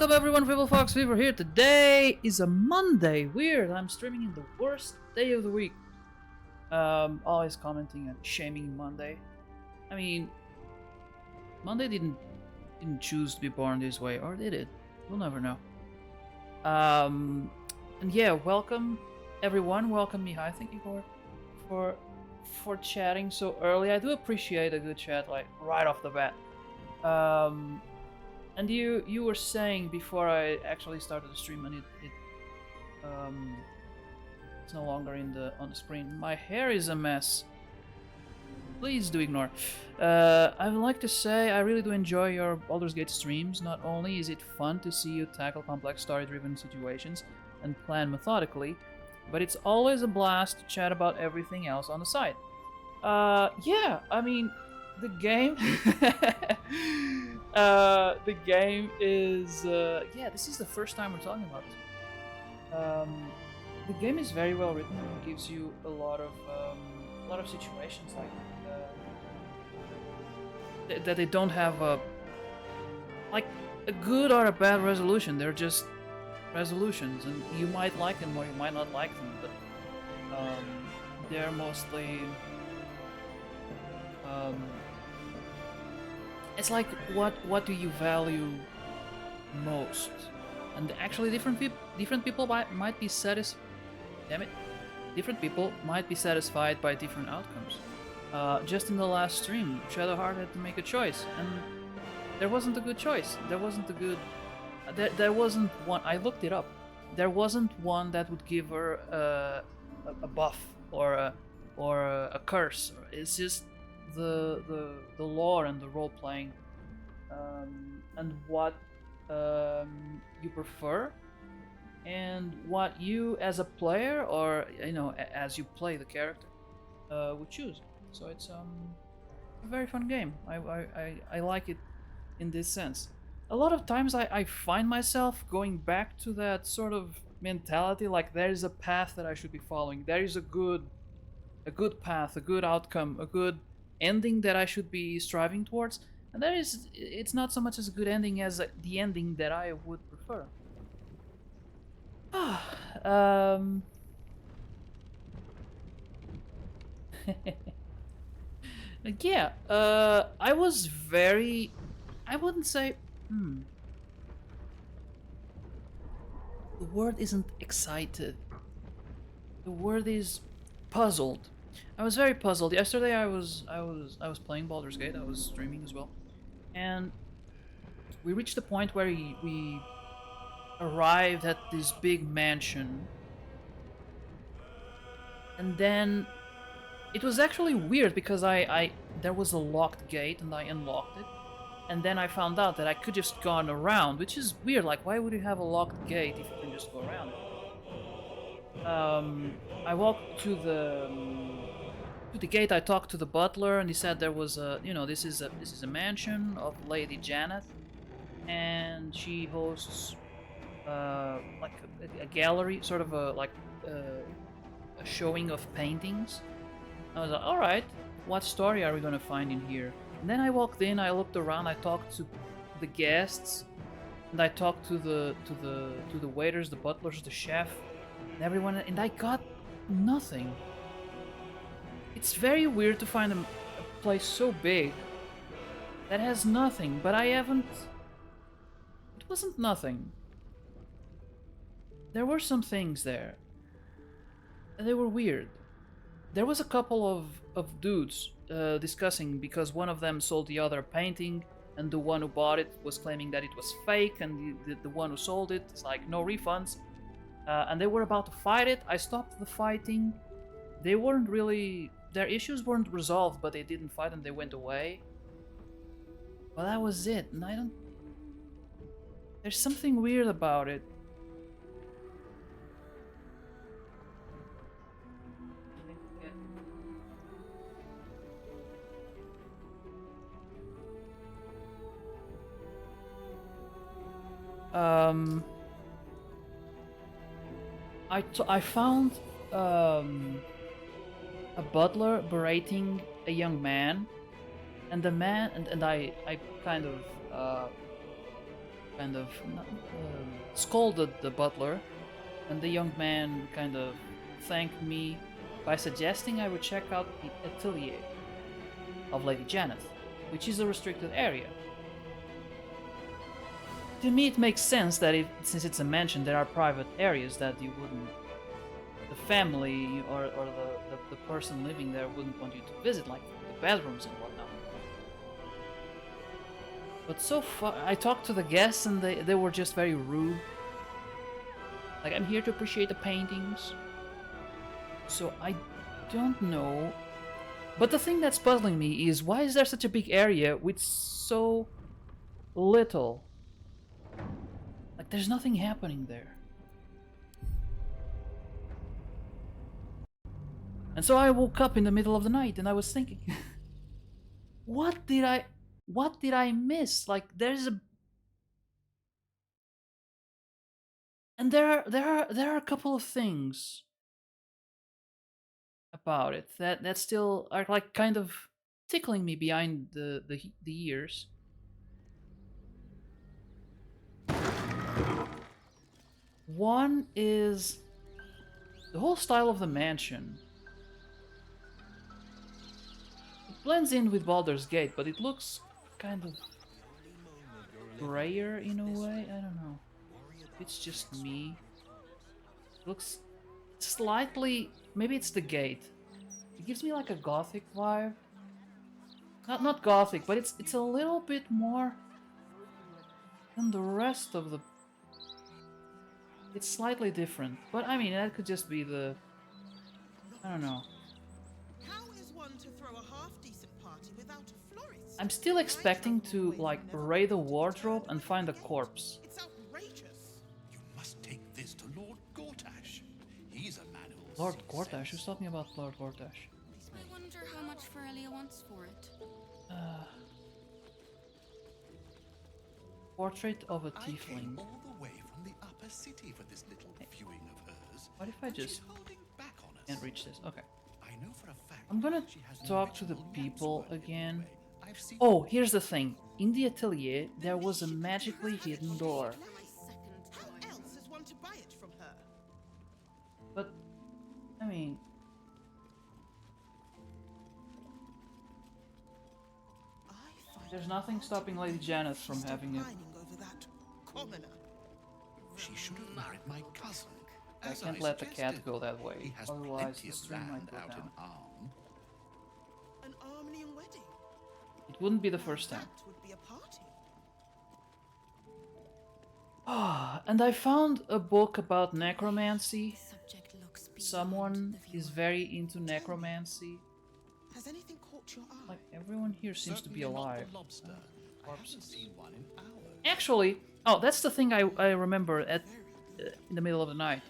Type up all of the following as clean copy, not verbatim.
Welcome everyone, People Fox Fever here. Today is a Monday. Weird, I'm streaming in the worst day of the week. Always commenting and shaming Monday. I mean, Monday didn't choose to be born this way, or did it? We'll never know. And yeah, welcome everyone. Welcome Mihai. Thank you for chatting so early. I do appreciate a good chat, like right off the bat. And you were saying before I actually started the stream, and it's no longer on the screen. My hair is a mess. Please do ignore. I would like to say I really do enjoy your Baldur's Gate streams. Not only is it fun to see you tackle complex story-driven situations and plan methodically, but it's always a blast to chat about everything else on the side. Yeah, I mean, the game. The game is yeah, this is the first time we're talking about it. The game is very well written and gives you a lot of situations like that they don't have a good or a bad resolution. They're just resolutions, and you might like them or you might not like them, but they're mostly it's like what do you value most? And actually different people might be satisfied. Damn it. Different people might be satisfied by different outcomes. Just in the last stream, Shadowheart had to make a choice, and there wasn't a good choice. There wasn't a good there wasn't one. I looked it up. There wasn't one that would give her a buff or a curse. It's just the lore and the role playing, and what you prefer, and what you as a player, or as you play the character, would choose. So it's a very fun game. I like it in this sense. A lot of times I find myself going back to that sort of mentality, like there is a path that I should be following. There is a good path, a good outcome, a good ending that I should be striving towards, and it's not so much as a good ending as the ending that I would prefer. Yeah, I was very, I wouldn't say, the word isn't excited. The word is puzzled. I was very puzzled. Yesterday I was playing Baldur's Gate. I was streaming as well. And we reached the point where we arrived at this big mansion. And then it was actually weird because there was a locked gate and I unlocked it. And then I found out that I could just gone around, which is weird. Like, why would you have a locked gate if you can just go around it? I walked to the gate. I talked to the butler, and he said there was this is a mansion of Lady Janet, and she hosts like a gallery, sort of a showing of paintings. I was like, all right, what story are we gonna find in here? And then I walked in, I looked around, I talked to the guests, and I talked to the waiters, the butlers, the chef, and everyone, and I got nothing. It's very weird to find a place so big that has nothing, but I haven't. It wasn't nothing. There were some things there, and they were weird. There was a couple of dudes discussing because one of them sold the other a painting, and the one who bought it was claiming that it was fake, and the one who sold it is like, no refunds. And they were about to fight it. I stopped the fighting. They weren't really... Their issues weren't resolved, but they didn't fight and they went away. Well, that was it, and I don't... There's something weird about it. I found a butler berating a young man, and the man and I kind of kind of scolded the butler, and the young man kind of thanked me by suggesting I would check out the atelier of Lady Janet, which is a restricted area. To me, it makes sense that since it's a mansion, there are private areas that you wouldn't, the family or the person living there wouldn't want you to visit, like the bedrooms and whatnot. But so far, I talked to the guests and they were just very rude. Like, I'm here to appreciate the paintings. So I don't know. But the thing that's puzzling me is, why is there such a big area with so little? Like, there's nothing happening there. And so I woke up in the middle of the night and I was thinking, what did I miss? Like, there's a, and there are a couple of things about it that still are like kind of tickling me behind the ears. One is the whole style of the mansion. It blends in with Baldur's Gate, but it looks kind of grayer in a way. I don't know. It's just me. It looks slightly, maybe it's the gate. It gives me like a gothic vibe. Not gothic, but it's a little bit more than the rest of the. It's slightly different, but I mean that could just be the. I don't know. How is one to throw a half-decent party without a florist? I'm still expecting to like raid a wardrobe and find a corpse. It's outrageous. You must take this to Lord Gortash. He's a man who'll Lord see Gortash? sense. Who's talking about Lord Gortash? I wonder how much Ferelia wants for it. Portrait of a I came tiefling. all the way from the upper city for this little viewing of hers. What if I and she's just holding back on us. can't reach this? Okay. I know for a fact I'm gonna she has an talk to the original people Yaps word again. anyway. I've seen Oh, here's the thing. In the atelier, there was a magically hidden door. My second How time. else is one to buy it from her? But, I mean... I find There's it nothing hard to stopping Lady believe Janet she's from still having it. pining over that commoner. she should have married my cousin. I as can't let the cat suggested. go that He way, has otherwise plenty the of stream might land go out down. in Arm. An Armenian wedding. It wouldn't be the first time. That would be a party. Ah, and I found a book about necromancy. Subject looks beyond Someone the is viewer. very into necromancy. Has anything caught your eye? Like, everyone here seems to be Certainly not alive. the lobster. I haven't Corpses. seen one in hours. Actually, oh, that's the thing I remember at in the middle of the night.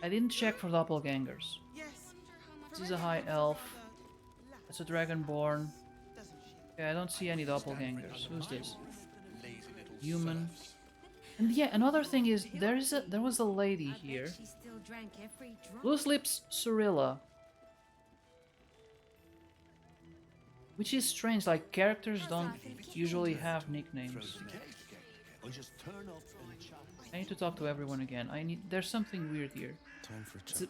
I didn't check for doppelgangers. Yes. This is a high elf. It's a dragonborn. Doesn't she? Okay, I don't see any doppelgangers. Who's this? Lazy little Human. serfs. And yeah, another thing is there was a lady here. She still drank every drop. Loose Lips Cirilla. Which is strange, like characters don't usually have nicknames. Or just turn up and chat. I need to talk to everyone again. There's something weird here. Time for chat.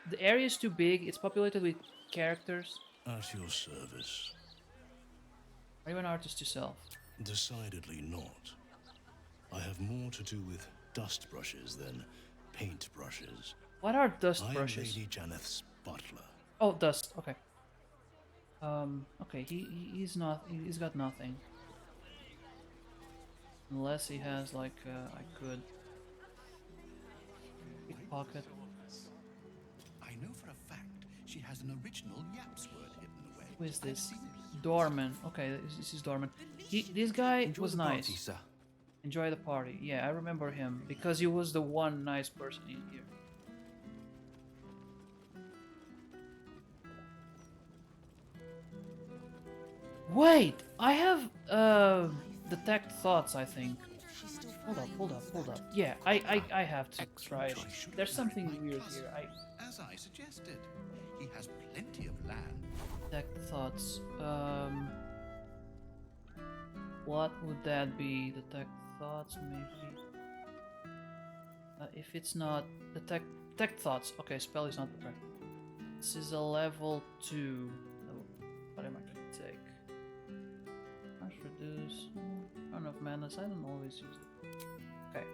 The area is too big, it's populated with characters. At your service. Are you an artist yourself? Decidedly not. I have more to do with dust brushes than paint brushes. What are dust I am brushes? Lady Janeth's butler. Oh, dust. Okay. Okay. He's not. He's got nothing. Unless he has like I could pickpocket. I know for a fact she has an original Yaps word hidden away. Who is I've this? seen it. Dorman. Okay, this is Dorman. This guy was nice. sir. Enjoy the party. Yeah, I remember him because he was the one nice person in here. Wait, I have detect thoughts, I think. Hold up. Yeah, I have to try it. There's something weird here. I As I suggested, he has plenty of land. detect thoughts. What would that be? Detect thoughts, maybe. If it's not detect thoughts. Okay, spell is not detect. This is a level 2. What am I gonna take? Harsh reduce. Crown of Madness. I don't always use it. Okay.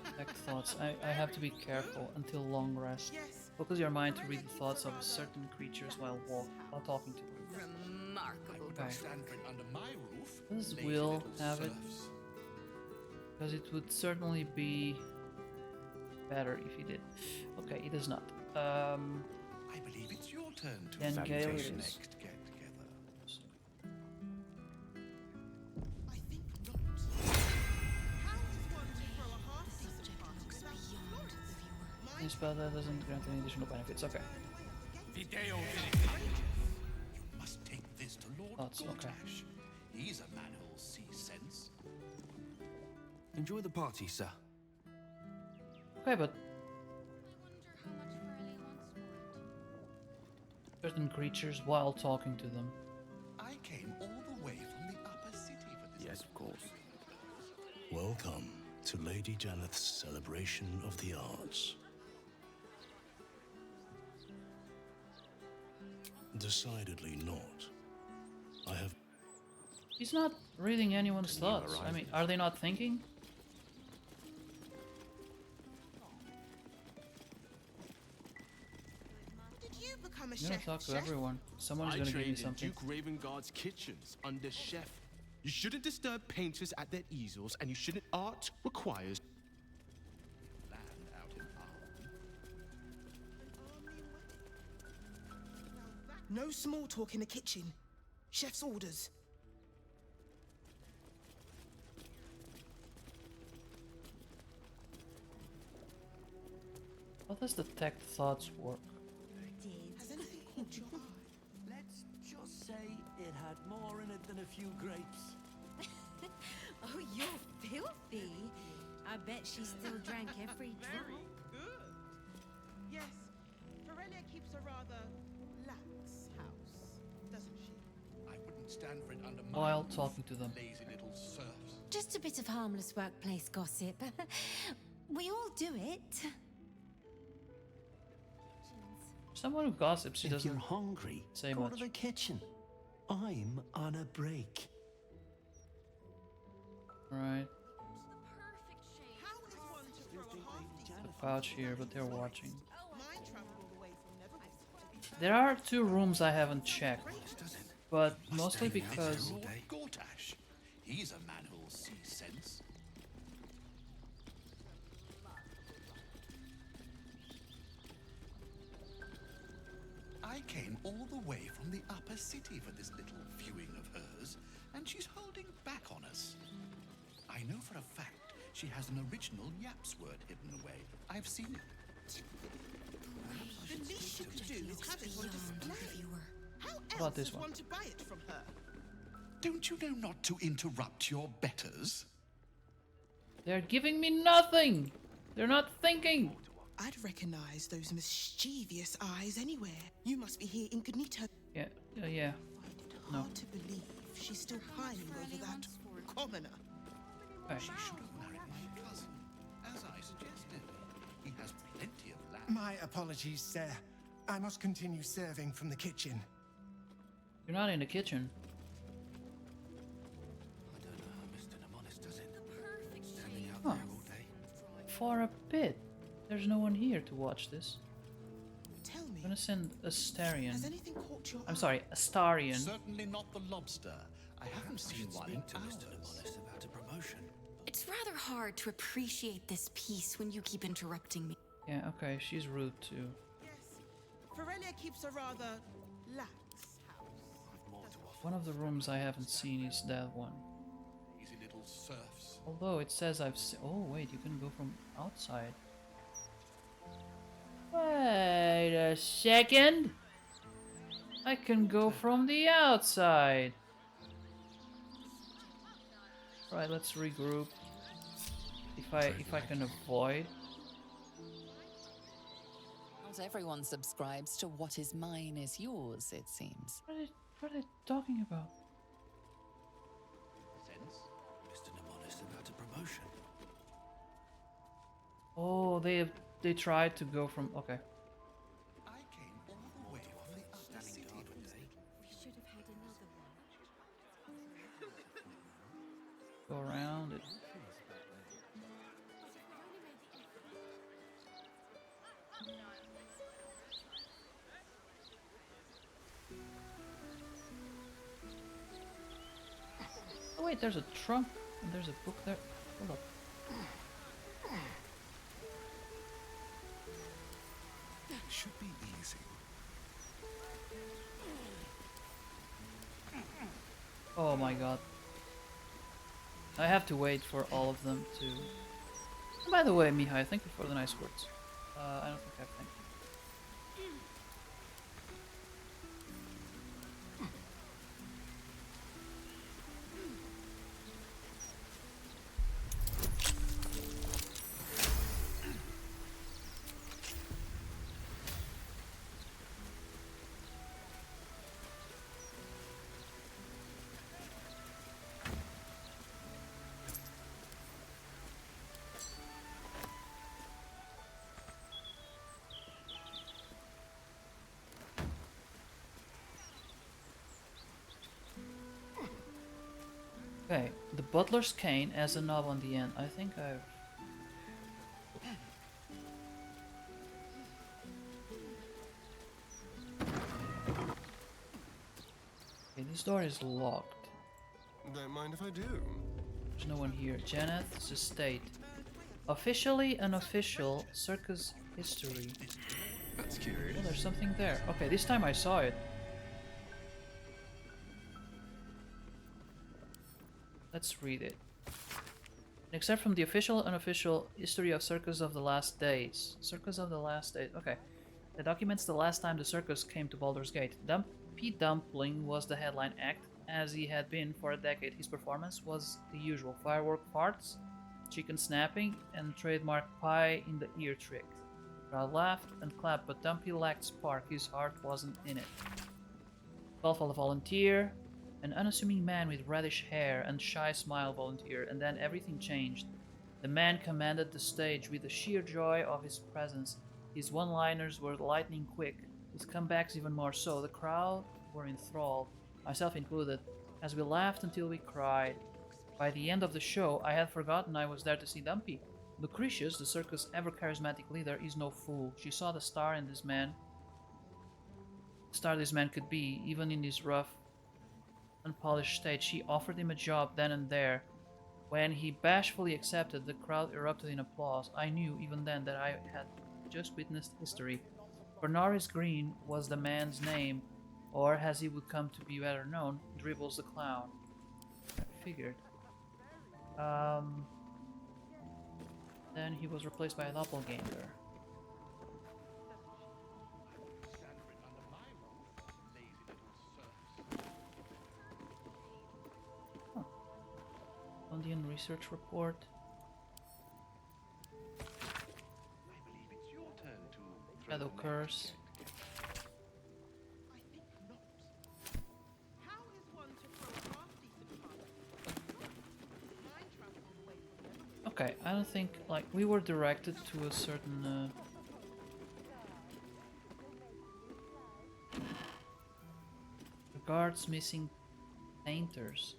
Detect thoughts. I have to be careful until long rest. Yes. Focus your mind to read the thoughts of certain creatures while talking to them. Remarkable. Okay. Stand for it under my roof. Does lazy Will little have it? serfs. Because it would certainly be better if he did. Okay, he does not. I believe it's your turn to Then Gale it is. next get together. I think not. How is one to throw a half-decent party Looks without a beyond florist? the viewer. Any spell that doesn't grant any additional benefits. Okay. You must take this to Lord Thoughts, okay. Gortash. He's a man who'll see sense. Enjoy the party, sir. Okay, but I wonder how much Furley wants for it. certain creatures while talking to them. I came all the way from the upper city for this. Yes, of course. Welcome to Lady Janeth's celebration of the arts. Decidedly not. I have He's not reading anyone's New thoughts. I mean, horizons. are they not thinking? Did you become a I'm gonna chef? talk to chef? everyone. Someone's I gonna give me trained in something. Duke Ravengard's kitchens under chef. You shouldn't disturb painters at their easels, and you shouldn't. Art requires. Land out in Arden. No small talk in the kitchen. Chef's orders. How does detect thoughts work? Has anything caught your eye? Let's just say it had more in it than a few grapes. Oh, you're filthy. I bet she still drank every Very drop. good. Yes, Aurelia keeps a rather lax house, doesn't she? I wouldn't stand for it under my While roof, talking to them. lazy little serfs. Just a bit of harmless workplace gossip. We all do it. Someone who gossips, she If you're doesn't hungry, say go much. to the kitchen. I'm on a break. Right. Perfect shade. How is one to throw a half-decent The pouch here, but they're watching. Mine travelled all the way from Neverwinter. There are 2 rooms I haven't checked, but mostly Take this to because Lord Gortash. He's a man who'll see sense. I came all the way from the upper city for this little viewing of hers, and she's holding back on us. I know for a fact she has an original Yaps word hidden away. I've seen it. The least you could do is have it on Beyond the display. viewer. How about else this is one? one to buy it from her? Don't you know not to interrupt your betters? they're giving me nothing. They're not thinking. I'd recognize those mischievous eyes anywhere. You must be here incognito. Yeah, yeah. Find it No. hard to believe she's still pining over that commoner. Okay. She should have married my cousin, as I suggested. He has plenty of land. My apologies, sir. I must continue serving from the kitchen. You're not in the kitchen. I don't know how Mr. Nemonis does it. Perfect Standing shade. out Huh. there all day. For a bit. There's no one here to watch this. Tell me, I'm gonna send a has Starion. anything caught your eye? I'm sorry, a Starion. Certainly not the lobster. I haven't seen one in Speak to Mr. hours. Nemonis about a promotion. It's rather hard to appreciate this piece when you keep interrupting me. Yeah, okay, she's rude too. Yes. Aurelia keeps a rather lax house. One of the rooms I haven't seen is that one. Easy little serfs. Although it says I've seen. Oh, wait, you can go from outside. Wait a second. I can go from the outside. Right, let's regroup. If I can avoid. Not everyone subscribes to what is mine is yours, it seems. What are they talking about? Oh, they tried to go from. Okay. I came all the way from the upper city for this. We should have had another one. Go around it. Oh wait, there's a trunk and there's a book there. Hold up. Should be easy. Oh my god. I have to wait for all of them to... By the way, Mihai, thank you for the nice words. I don't think I have thanked you. Okay, the butler's cane has a knob on the end. I think I've... Okay, this door is locked. Don't mind if I do. There's no one here. Janeth's estate. Officially unofficial circus history. That's curious. Oh, there's something there. Okay, this time I saw it. Let's read it. Except from the official unofficial history of Circus of the Last Days. Circus of the Last Days. Okay. It documents the last time the circus came to Baldur's Gate. Dumpy Dumpling was the headline act, as he had been for a decade. His performance was the usual: firework farts, chicken snapping, and trademark pie in the ear trick. The crowd laughed and clapped, but Dumpy lacked spark. His heart wasn't in it. Belfall the volunteer, an unassuming man with reddish hair and shy smile volunteered, and then everything changed. The man commanded the stage with the sheer joy of his presence. His one-liners were lightning quick, his comebacks even more so. The crowd were enthralled, myself included, as we laughed until we cried. By the end of the show, I had forgotten I was there to see Dumpy. Lucretius, the circus' ever-charismatic leader, is no fool. She saw the star this man could be, even in his rough, unpolished state. She offered him a job then and there. When he bashfully accepted, the crowd erupted in applause. I knew even then that I had just witnessed history. For Norris Green was the man's name, or as he would come to be better known, Dribbles the Clown. I figured. Then he was replaced by a doppelganger. London research report. Shadow curse. I think not. How is one to throw half decent parties? Mind travel away from them. Okay, I don't think, like, we were directed to a certain regards missing painters.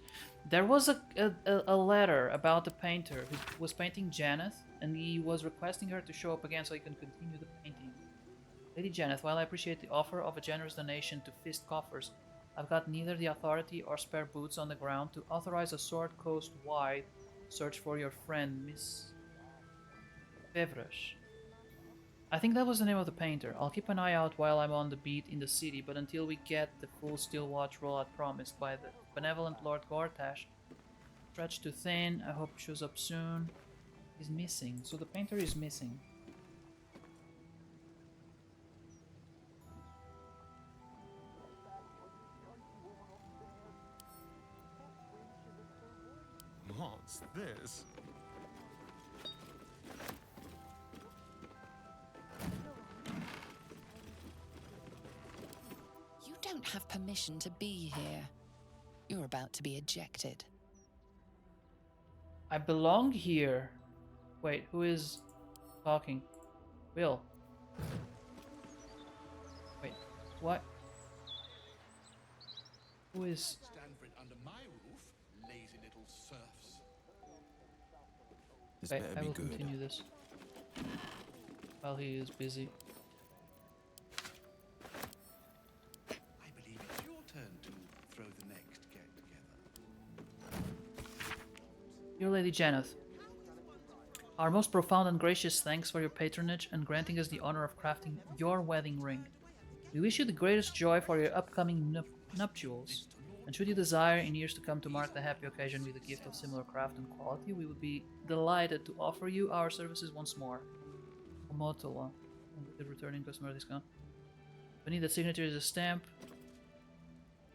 There was a letter about the painter who was painting Janeth, and he was requesting her to show up again so he can continue the painting. Lady Janeth, while I appreciate the offer of a generous donation to fist coffers, I've got neither the authority or spare boots on the ground to authorize a sword coast-wide search for your friend, Miss Fevresh. I think that was the name of the painter. I'll keep an eye out while I'm on the beat in the city, but until we get the full Steel Watch rollout promised by the benevolent Lord Gortash, stretched too thin, I hope he shows up soon. He's missing, so the painter is missing. What's this? You don't have permission to be here. You're about to be ejected. I belong here. Wait, who is talking. Will. Wait, what? Who is... Stand for it under my roof, lazy little serfs. This Okay, better I be will good. continue this while he is busy. I believe it's your turn to throw the next get-together. Dear Lady Janeth, our most profound and gracious thanks for your patronage and granting us the honor of crafting your wedding ring. We wish you the greatest joy for your upcoming nuptials, and should you desire in years to come to mark the happy occasion with a gift of similar craft and quality, we would be delighted to offer you our services once more. Omotola, the returning customer discount. Beneath the signature is a stamp.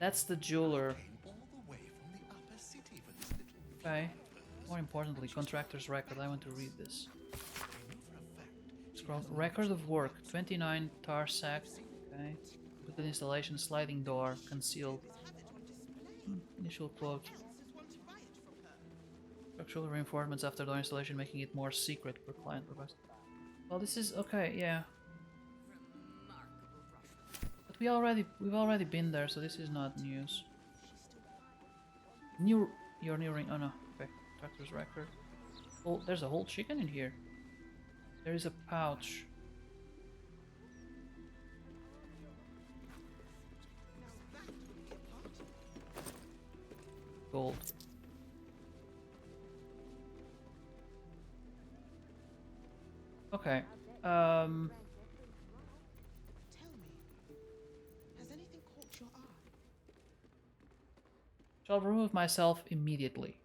That's the jeweler. Came all the way from the upper city for this little Okay. viewing of hers. More importantly, contractor's record. I want to read this. I know for a fact she Scroll. has an Record of original work. 29 tar sack. Okay. With an installation, sliding door, concealed. Initial quote. Structural reinforcements after door installation, making it more secret per client request. Well, this is okay, yeah. But we've already been there, so this is not news. Your new ring. Oh no. Okay. Contractor's record. Oh, there's a whole chicken in here. There is a pouch. Gold. Okay. Tell me, has anything caught your eye? Shall remove myself immediately.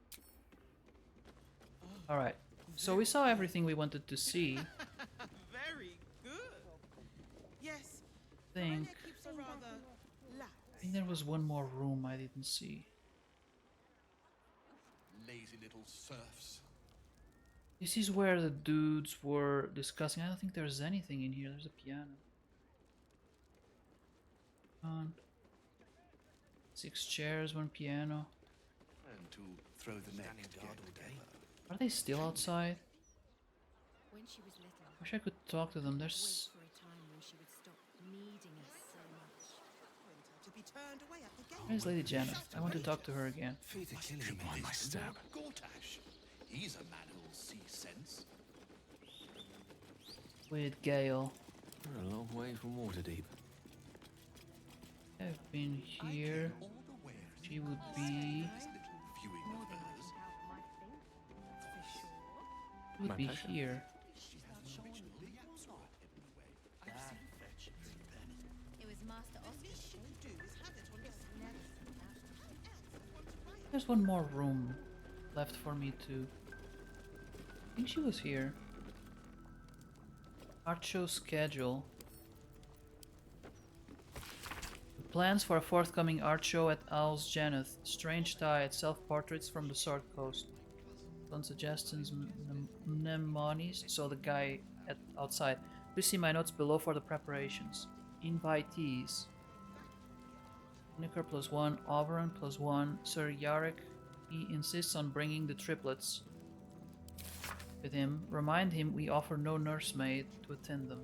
Alright. So we saw everything we wanted to see. Very good. Yes. Think. Aurelia keeps a rather lax. I think there was one more room I didn't see. lazy little serfs. This is where the dudes were discussing. I don't think there's anything in here. There's a piano. 6 chairs, 1 piano. And to throw the next get-together. Are they still outside? When she was little, Wish I could talk to them. wait There's... for a time when she would stop needing us so much. To be turned away at the gate. Where's Lady Janet? I want to talk to her again. Feet are Must killing me. mind My stab. Gortash. He's a man who'll see sense. With Gale. We're a long way from Waterdeep. I've been here. All the way from She would this be... little viewing of hers. She would My be pleasure. here. She has an original Yapsworth hidden away. I've seen It was Master Oscar. Do is have it on display. There's one more room left for me to... I think she was here. Art show schedule. Plans for a forthcoming art show at Owl's Janeth. Strange tie, self-portraits from the Sword Coast. Some suggestions, mnemonies. So the guy outside. Please see my notes below for the preparations. Invitees. Nicker +1, Oberon +1, Sir Yarrick. He insists on bringing the triplets with him. Remind him we offer no nursemaid to attend them.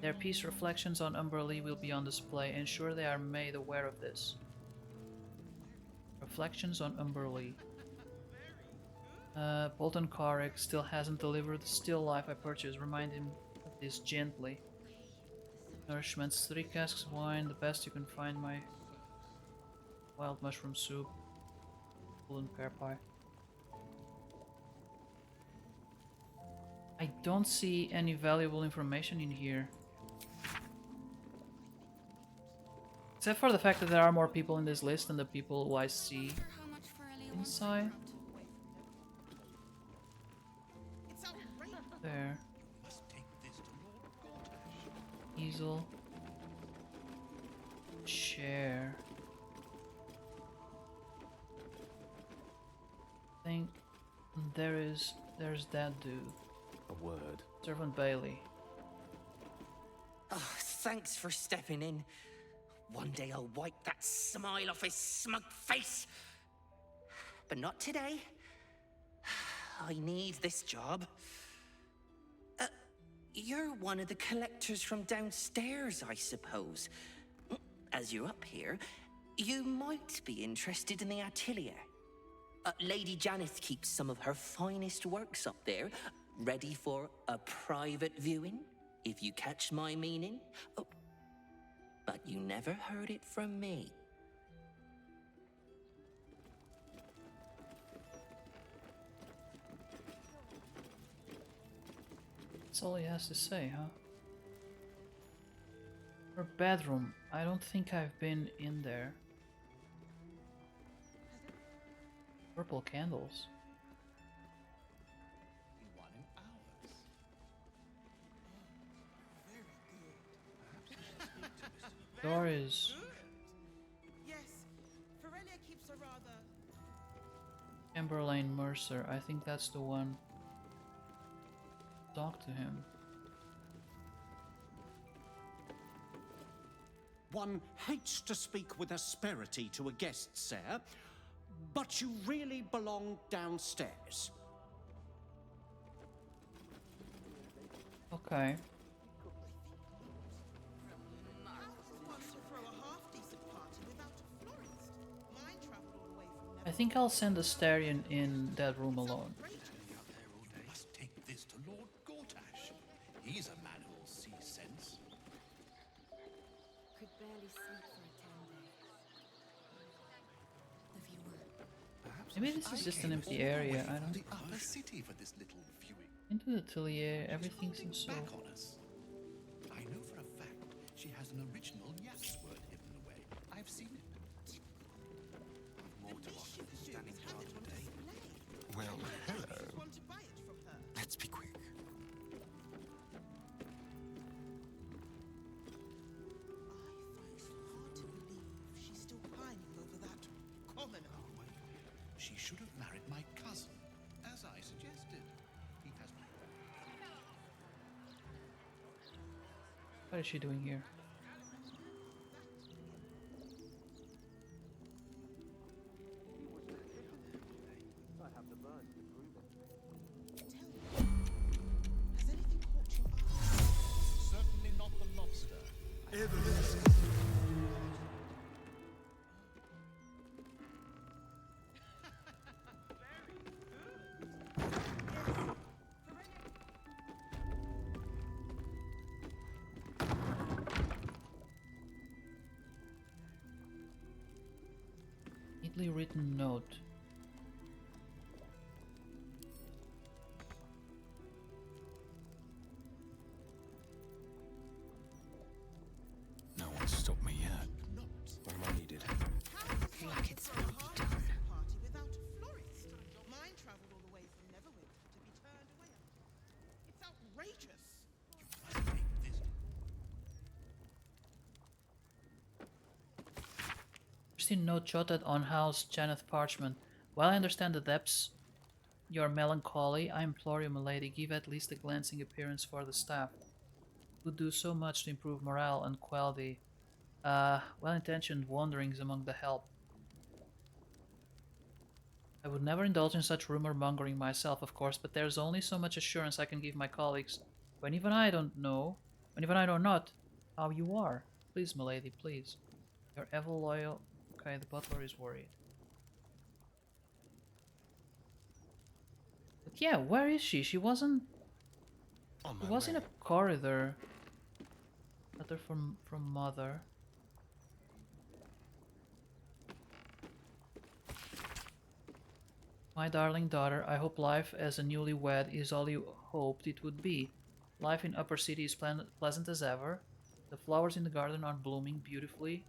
Their piece reflections on Umberlee will be on display. Ensure they are made aware of this. Reflections on Umberlee. Bolton Carrick still hasn't delivered the still life I purchased. Remind him of this gently. Nourishments, 3 casks of wine, the best you can find. My wild mushroom soup. Golden pear pie. I don't see any valuable information in here. Except for the fact that there are more people in this list than the people who I see inside. It's outrageous. There. Must take this to Lord Gortash. Easel. Chair. I think there's that dude. A word. Servant Bailey. Oh, thanks for stepping in. One day I'll wipe that smile off his smug face. But not today. I need this job. You're one of the collectors from downstairs, I suppose. As you're up here, you might be interested in the atelier. Lady Janeth keeps some of her finest works up there, ready for a private viewing, if you catch my meaning. Oh, but you never heard it from me. That's all he has to say, huh? Her bedroom. I don't think I've been in there. Purple candles. One in ours. Door is Yes, Ferelia keeps a rather... Chamberlain Mercer. I think that's the one. Talk to him. One hates to speak with asperity to a guest, sir, but you really belong downstairs. Okay. I think I'll send Astarion in that room alone. You must take this to Lord Gortash. He's a man who'll see sense. Could barely sleep for a 10-day. Perhaps Maybe this is just an empty area. I don't. the upper city for this little viewing. Into the atelier, everything seems so. Back on us. I know for a fact she has an original Yaps word hidden away. I've seen it. More to us than standing guard today. Well, hello. Want to buy it from her. Let's be quick. I find it hard to believe she's still pining over that commoner. She should have married my cousin, as I suggested. He has my... What is she doing here? Has anything caught your eye? Certainly not the lobster. Neatly written note. No one stopped me yet. All I needed. Look, it's really done. Party without a florist. Mine travelled all the way from Neverwinter to be turned away. It's outrageous. You must take this. Interesting note jotted on House Janeth parchment. While I understand the depths your melancholy, I implore you, milady, give at least a glancing appearance for the staff. Would do so much to improve morale and quell the well-intentioned wanderings among the help. I would never indulge in such rumor-mongering myself, of course, but there's only so much assurance I can give my colleagues when even I know not how you are. Please, milady, please. Your ever loyal... Okay, the butler is worried. But yeah, where is she? She wasn't... She was in a corridor. Letter from mother. My darling daughter, I hope life as a newlywed is all you hoped it would be. Life in Upper City is pleasant as ever. The flowers in the garden are blooming beautifully,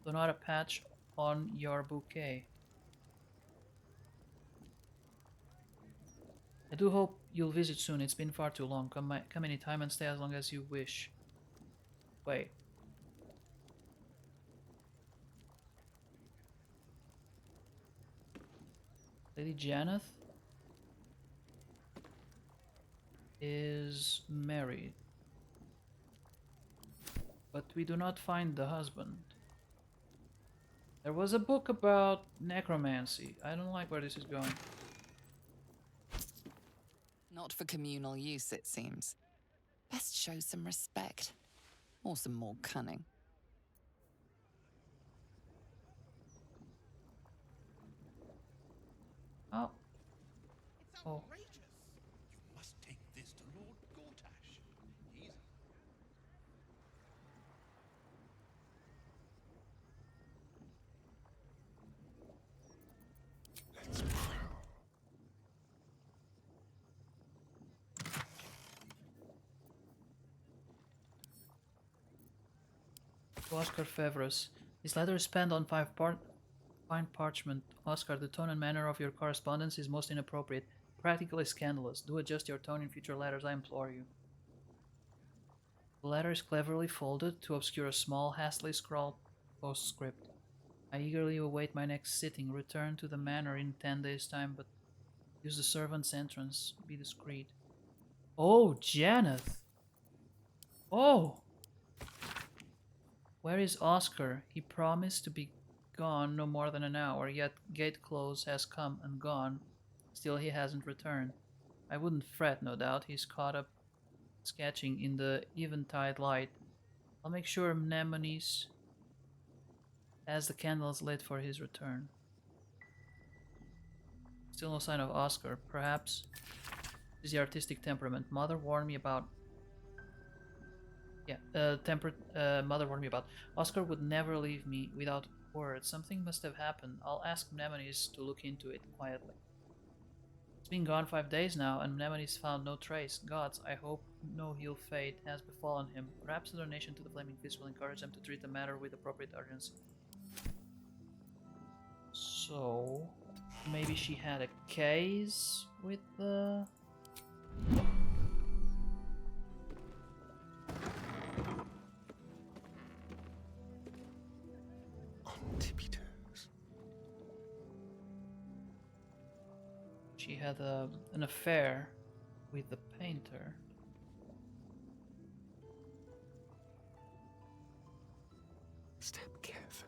though not a patch on your bouquet. I do hope you'll visit soon. It's been far too long. Come anytime and stay as long as you wish. Wait. Lady Janeth is married, but we do not find the husband. There was a book about necromancy. I don't like where this is going. Not for communal use, it seems. Best show some respect. Or some more cunning. Oh. It's Oh. outrageous. You must take this to Lord Gortash. He's Let's prowl. To Oscar Fevres. This letter is penned on fine parchment. Oscar, the tone and manner of your correspondence is most inappropriate, practically scandalous. Do adjust your tone in future letters, I implore you. The letter is cleverly folded to obscure a small, hastily scrawled postscript. I eagerly await my next sitting. Return to the manor in 10 days' time, but use the servant's entrance. Be discreet. Oh, Janeth! Oh! Where is Oscar? He promised to be gone no more than an hour, yet gate close has come and gone. Still he hasn't returned. I wouldn't fret, no doubt. He's caught up sketching in the eventide light. I'll make sure Mnemones has the candles lit for his return. Still no sign of Oscar. Perhaps this is the artistic temperament. Mother warned me about... Mother warned me about. Oscar would never leave me without word. Something must have happened. I'll ask Mnemones to look into it quietly. It's been gone 5 days now, and Mnemones found no trace. Gods, I hope no ill fate has befallen him. Perhaps the donation to the Flaming Fist will encourage them to treat the matter with appropriate urgency. So, maybe she had a case with the... On tippy toes. She had an affair with the painter. Step carefully.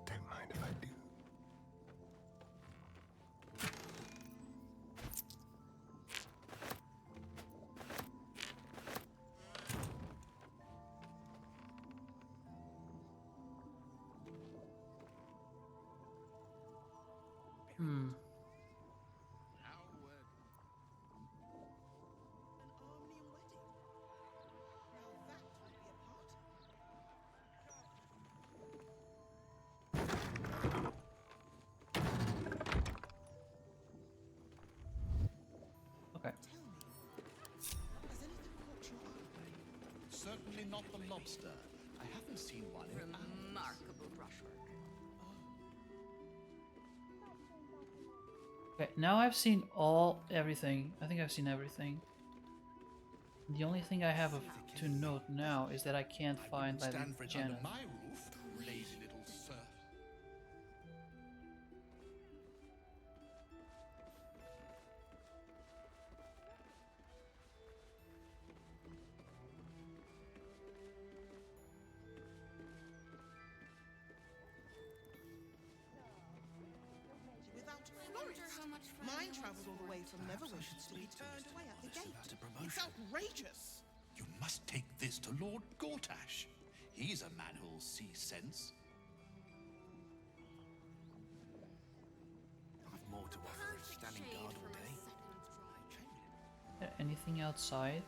Don't mind if I do. Hmm. An Armenian wedding. Now that would be a party. Okay. Tell me, has anything caught your eye? certainly not the lobster. I haven't seen one in hours. Remarkable brushwork. Okay, now I've seen everything. I think I've seen everything. The only thing I have to note now is that I can't find Stand Lady for it under Janet. my roof, lazy little serf. Without Florence. Mine travelled all the way from Neverwish to be turned away at the gate. That's a It's promotion. outrageous. You must take this to Lord Gortash. He's a man who'll see sense. I've more to offer than standing guard all day. Anything outside?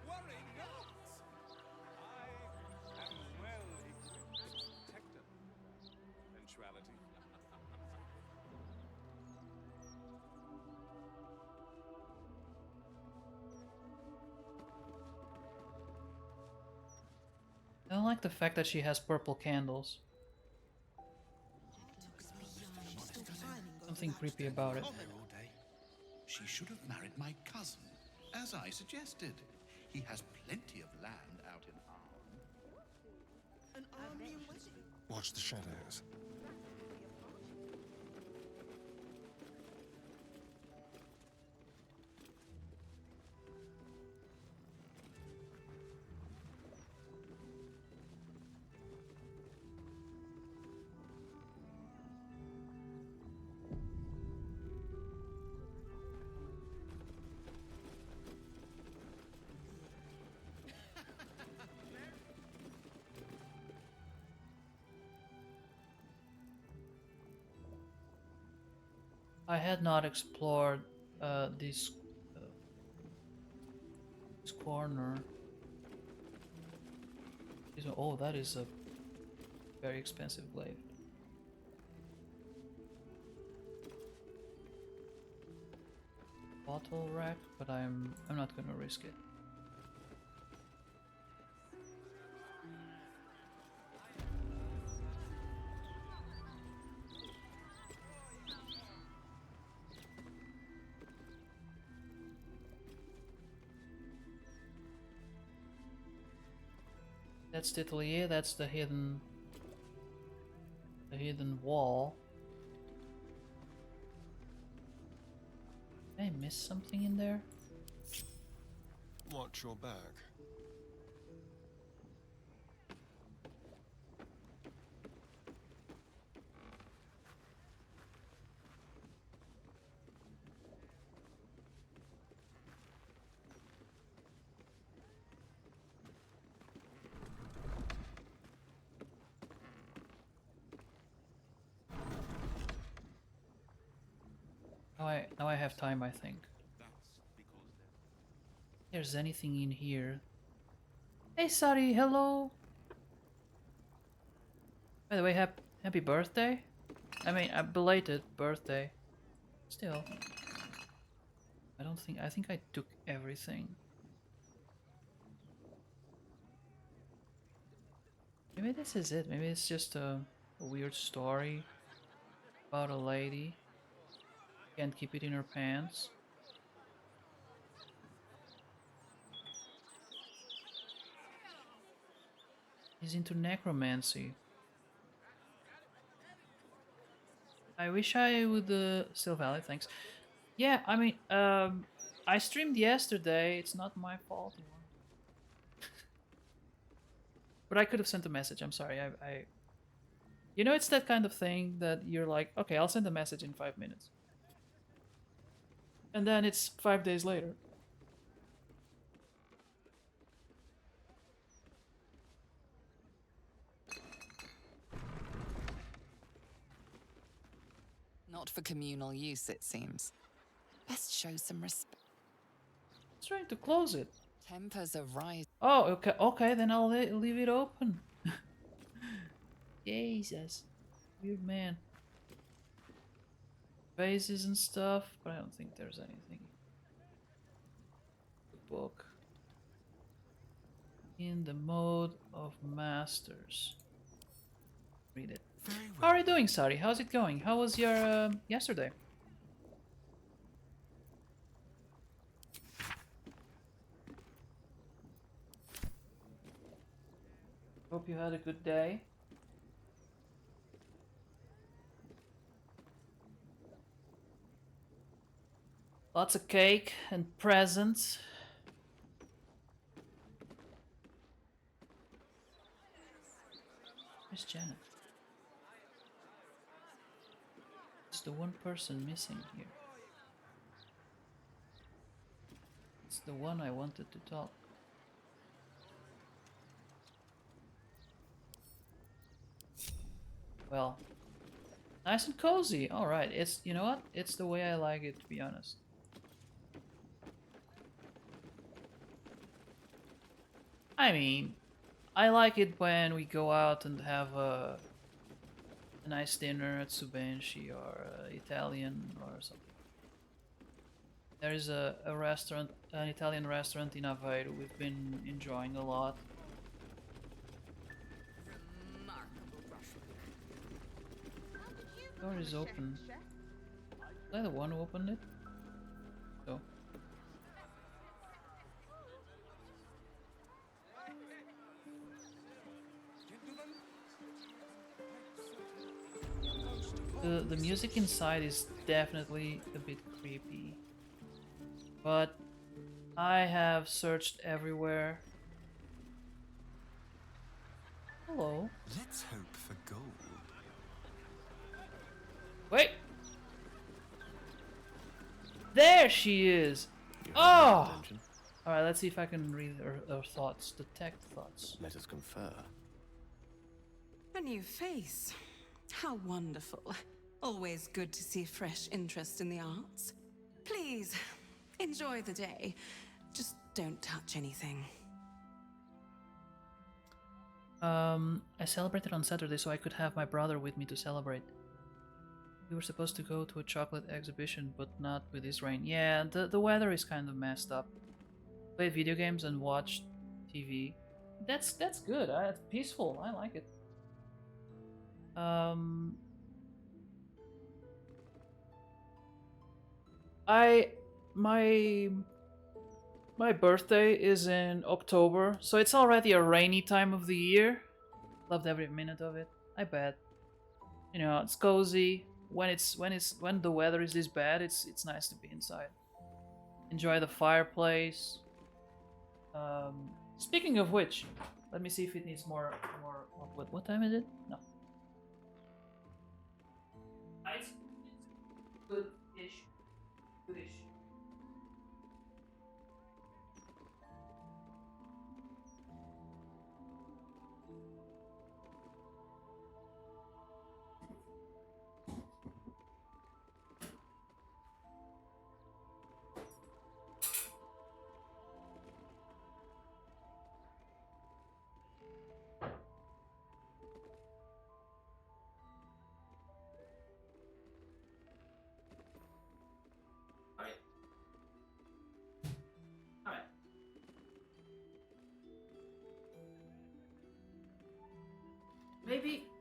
Worry not! I am well equipped to protect them. Eventuality. I don't like the fact that she has purple candles. Something creepy about it. There all day. She should have married my cousin, as I suggested. He has plenty of land out in Arm. An army wedding. Watch the shadows. I had not explored this this corner. Oh, that is a very expensive glaive. Bottle rack, but I'm not gonna risk it. That's the atelier, that's the hidden wall. Did I miss something in there? Watch your back. Now I have time, I think. If there's anything in here. Hey, Sari, hello. By the way, happy birthday. I mean, a belated birthday. Still, I think I took everything. Maybe this is it. Maybe it's just a weird story about a lady. Can't keep it in her pants. He's into necromancy. I wish I would still valid, thanks. Yeah, I mean, I streamed yesterday. It's not my fault. But I could have sent a message. I'm sorry. You know, it's that kind of thing that you're like, okay, I'll send a message in 5 minutes. And then it's 5 days later. Not for communal use, it seems. Best show some respect. I was trying to close it. Tempers are rising. Oh, okay, okay, then I'll leave it open. Jesus. Weird man. Vases and stuff, but I don't think there's anything. The book. In the mode of masters. Read it. How are you doing, Sari? How's it going? How was your yesterday? Hope you had a good day. Lots of cake and presents. Where's Janet? It's the one person missing here. It's the one I wanted to talk. Well, nice and cozy. All right, it's, you know what? It's the way I like it, to be honest. I mean, I like it when we go out and have a nice dinner at Subenshi or Italian or something. There is a restaurant, an Italian restaurant in Aveiro we've been enjoying a lot. Door is open. Was I the one who opened it? So. the music inside is definitely a bit creepy. But I have searched everywhere. Hello. Let's hope for gold. Wait! There she is! Oh! Alright, let's see if I can read her thoughts. Detect thoughts. Let us confer. A new face. How wonderful. Always good to see fresh interest in the arts. Please, enjoy the day. Just don't touch anything. I celebrated on Saturday so I could have my brother with me to celebrate. We were supposed to go to a chocolate exhibition, but not with this rain. Yeah, the weather is kind of messed up. Play video games and watch TV. That's good. It's peaceful. I like it. My birthday is in October, so it's already a rainy time of the year. Loved every minute of it. I bet. You know, it's cozy. When the weather is this bad, it's nice to be inside. Enjoy the fireplace. Speaking of which, let me see if it needs more. What time is it? No. It's good-ish. Good-ish.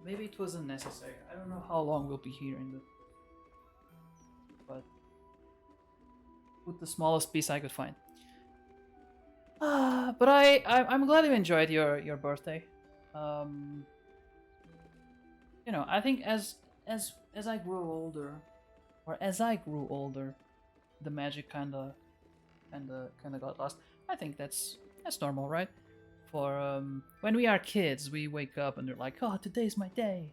Maybe it wasn't necessary. I don't know how long we'll be here in the... But... put the smallest piece I could find. But I'm glad you enjoyed your birthday. You know, I think as I grew older, the magic kinda got lost. I think that's normal, right? For when we are kids, we wake up and they're like, "Oh, today's my day,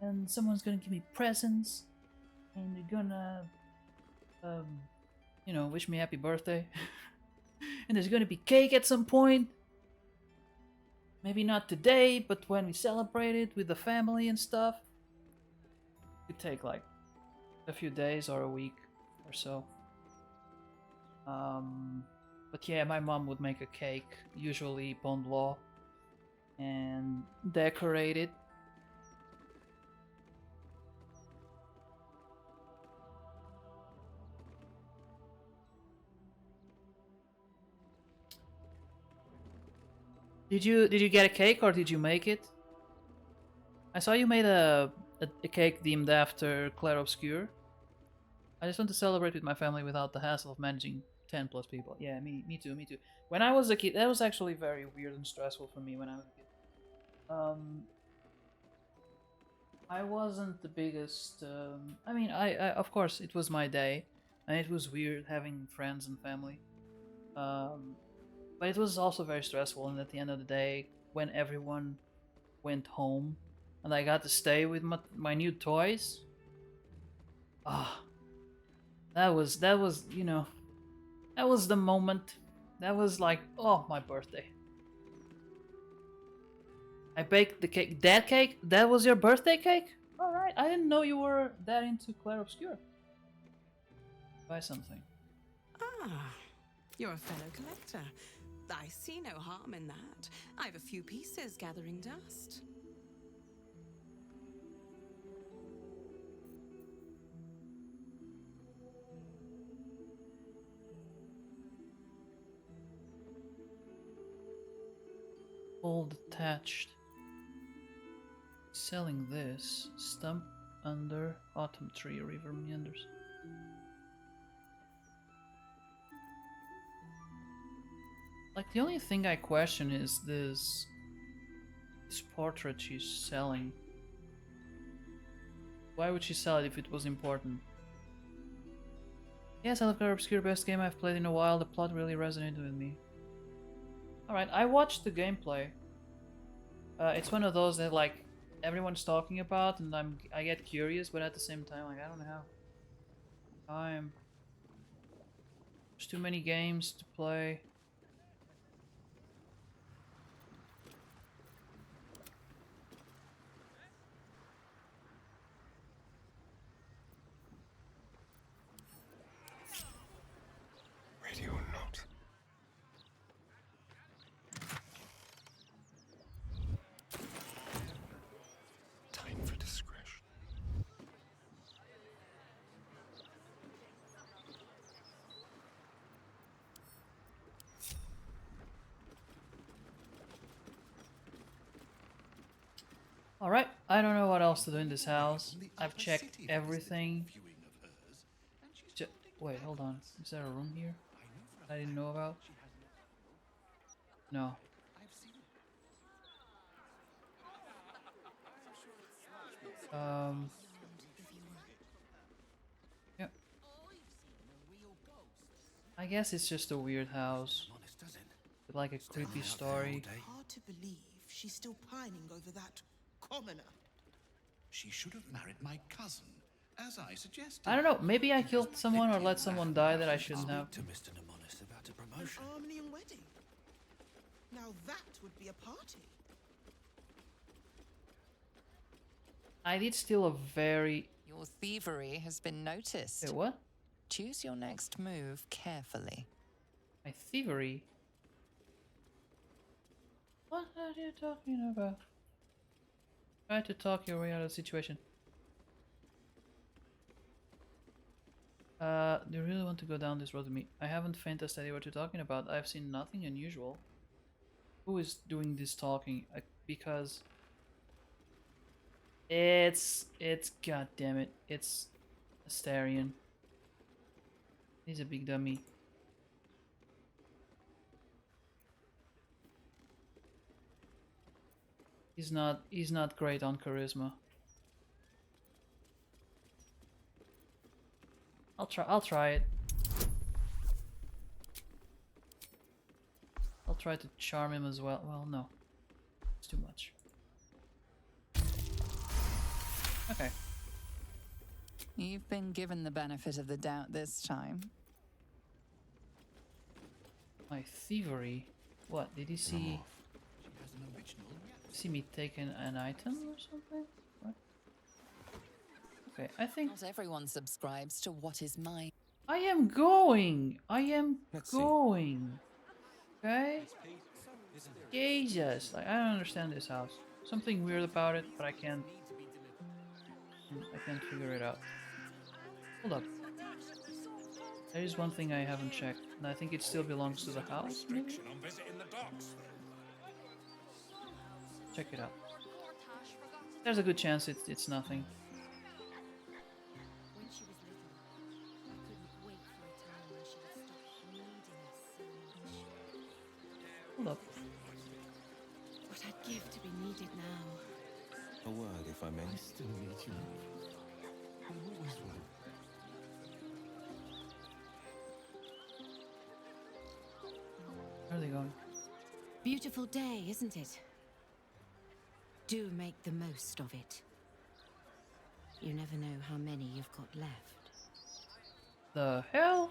and someone's gonna give me presents, and they're gonna, you know, wish me happy birthday, and there's gonna be cake at some point. Maybe not today, but when we celebrate it with the family and stuff, it could take like a few days or a week or so." But yeah, my mom would make a cake, usually Pont Blanc, and decorate it. Did you get a cake or did you make it? I saw you made a cake themed after Clair Obscur. I just want to celebrate with my family without the hassle of managing 10 plus people. Yeah, me too. When I was a kid, that was actually very weird and stressful for me when I was a kid. I wasn't the biggest... I mean, I of course, it was my day, and it was weird having friends and family. But it was also very stressful, and at the end of the day, when everyone went home, and I got to stay with my new toys... that was, you know... That was the moment. That was like, oh, my birthday. I baked the cake. That cake? That was your birthday cake? Alright, I didn't know you were that into Clair Obscur. Buy something. Ah, you're a fellow collector. I see no harm in that. I have a few pieces gathering dust. All detached. Selling this. Stump under autumn tree, river meanders. Like, the only thing I question is this portrait she's selling. Why would she sell it if it was important? Yes, I love her obscure best game I've played in a while. The plot really resonated with me. Alright, I watched the gameplay. It's one of those that like everyone's talking about and I get curious, but at the same time like I don't have time. There's too many games to play. Ready or not. Time for discretion. Alright, I don't know what else to do in this house. I've checked everything. Wait, hold on. Is there a room here I didn't know about? No. Yep. I guess it's just a weird house. With like a creepy story. Hard to believe she's still pining over that commoner. She should have married my cousin, as I suggested. I don't know, maybe I killed someone or let someone die that I shouldn't have. To Mr. Nemonis about a An promotion. Armenian wedding. Now that would be a party. I did steal a very... Your thievery has been noticed. Wait, what? Choose your next move carefully. My thievery? What are you talking about? Try to talk your way out of the situation. Do you really want to go down this road with me? I haven't faintest idea what you're talking about. I've seen nothing unusual. Who is doing this talking? Because... It's... God damn it. It's... Astarion. He's a big dummy. He's not great on charisma. I'll try it. I'll try to charm him as well. Well, no. It's too much. Okay. You've been given the benefit of the doubt this time. My thievery? What? Did he see... See me taking an item or something? What? Okay, I think... Not everyone subscribes to what is mine. I am going! I am going! Okay? Jesus! Like, I don't understand this house. Something weird about it, but I can't figure it out. Hold up. There is one thing I haven't checked, and I think it still belongs to the house, maybe? Check it out. There's a good chance it's nothing. When she was little, I couldn't wait for a time when she would stop needing us so much. Hold up. What I'd give to be needed now. A word, if I may. I still need you. I always will. Where are they going? Beautiful day, isn't it? Do make the most of it. You never know how many you've got left. The hell?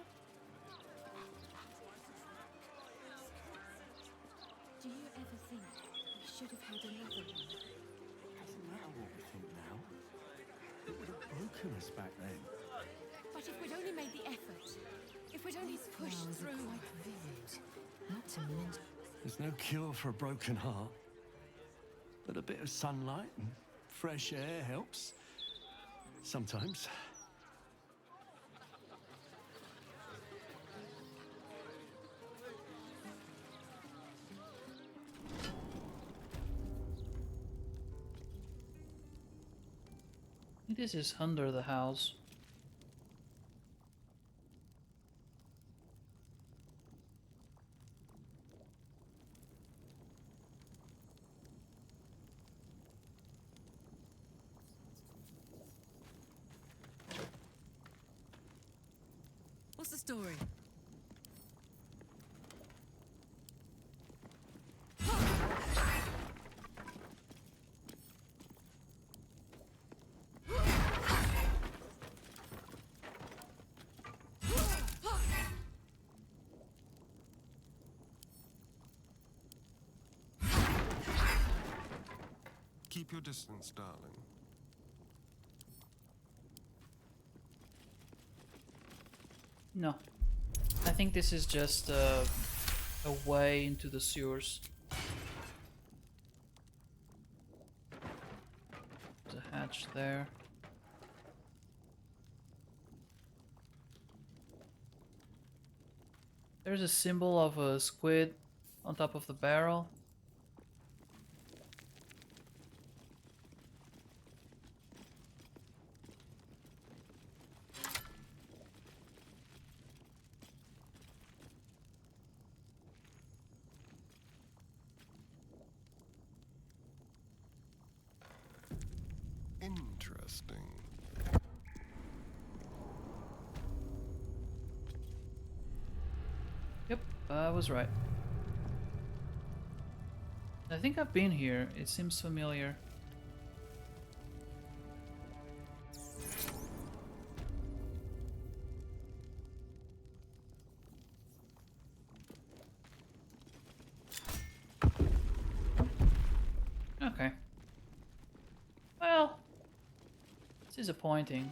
Do you ever think we should have had another one? Doesn't matter what we think now. It would have broken us back then. But if we'd only made the effort, if we'd only pushed through. Vivid. Not to mention. There's no cure for a broken heart. But a bit of sunlight and fresh air helps. Sometimes. This is under the house. What's the story? Keep your distance, darling. No. I think this is just a way into the sewers. There's a hatch there. There's a symbol of a squid on top of the barrel. Interesting. Yep, I was right. I think I've been here. It seems familiar. Okay. Well, it's disappointing.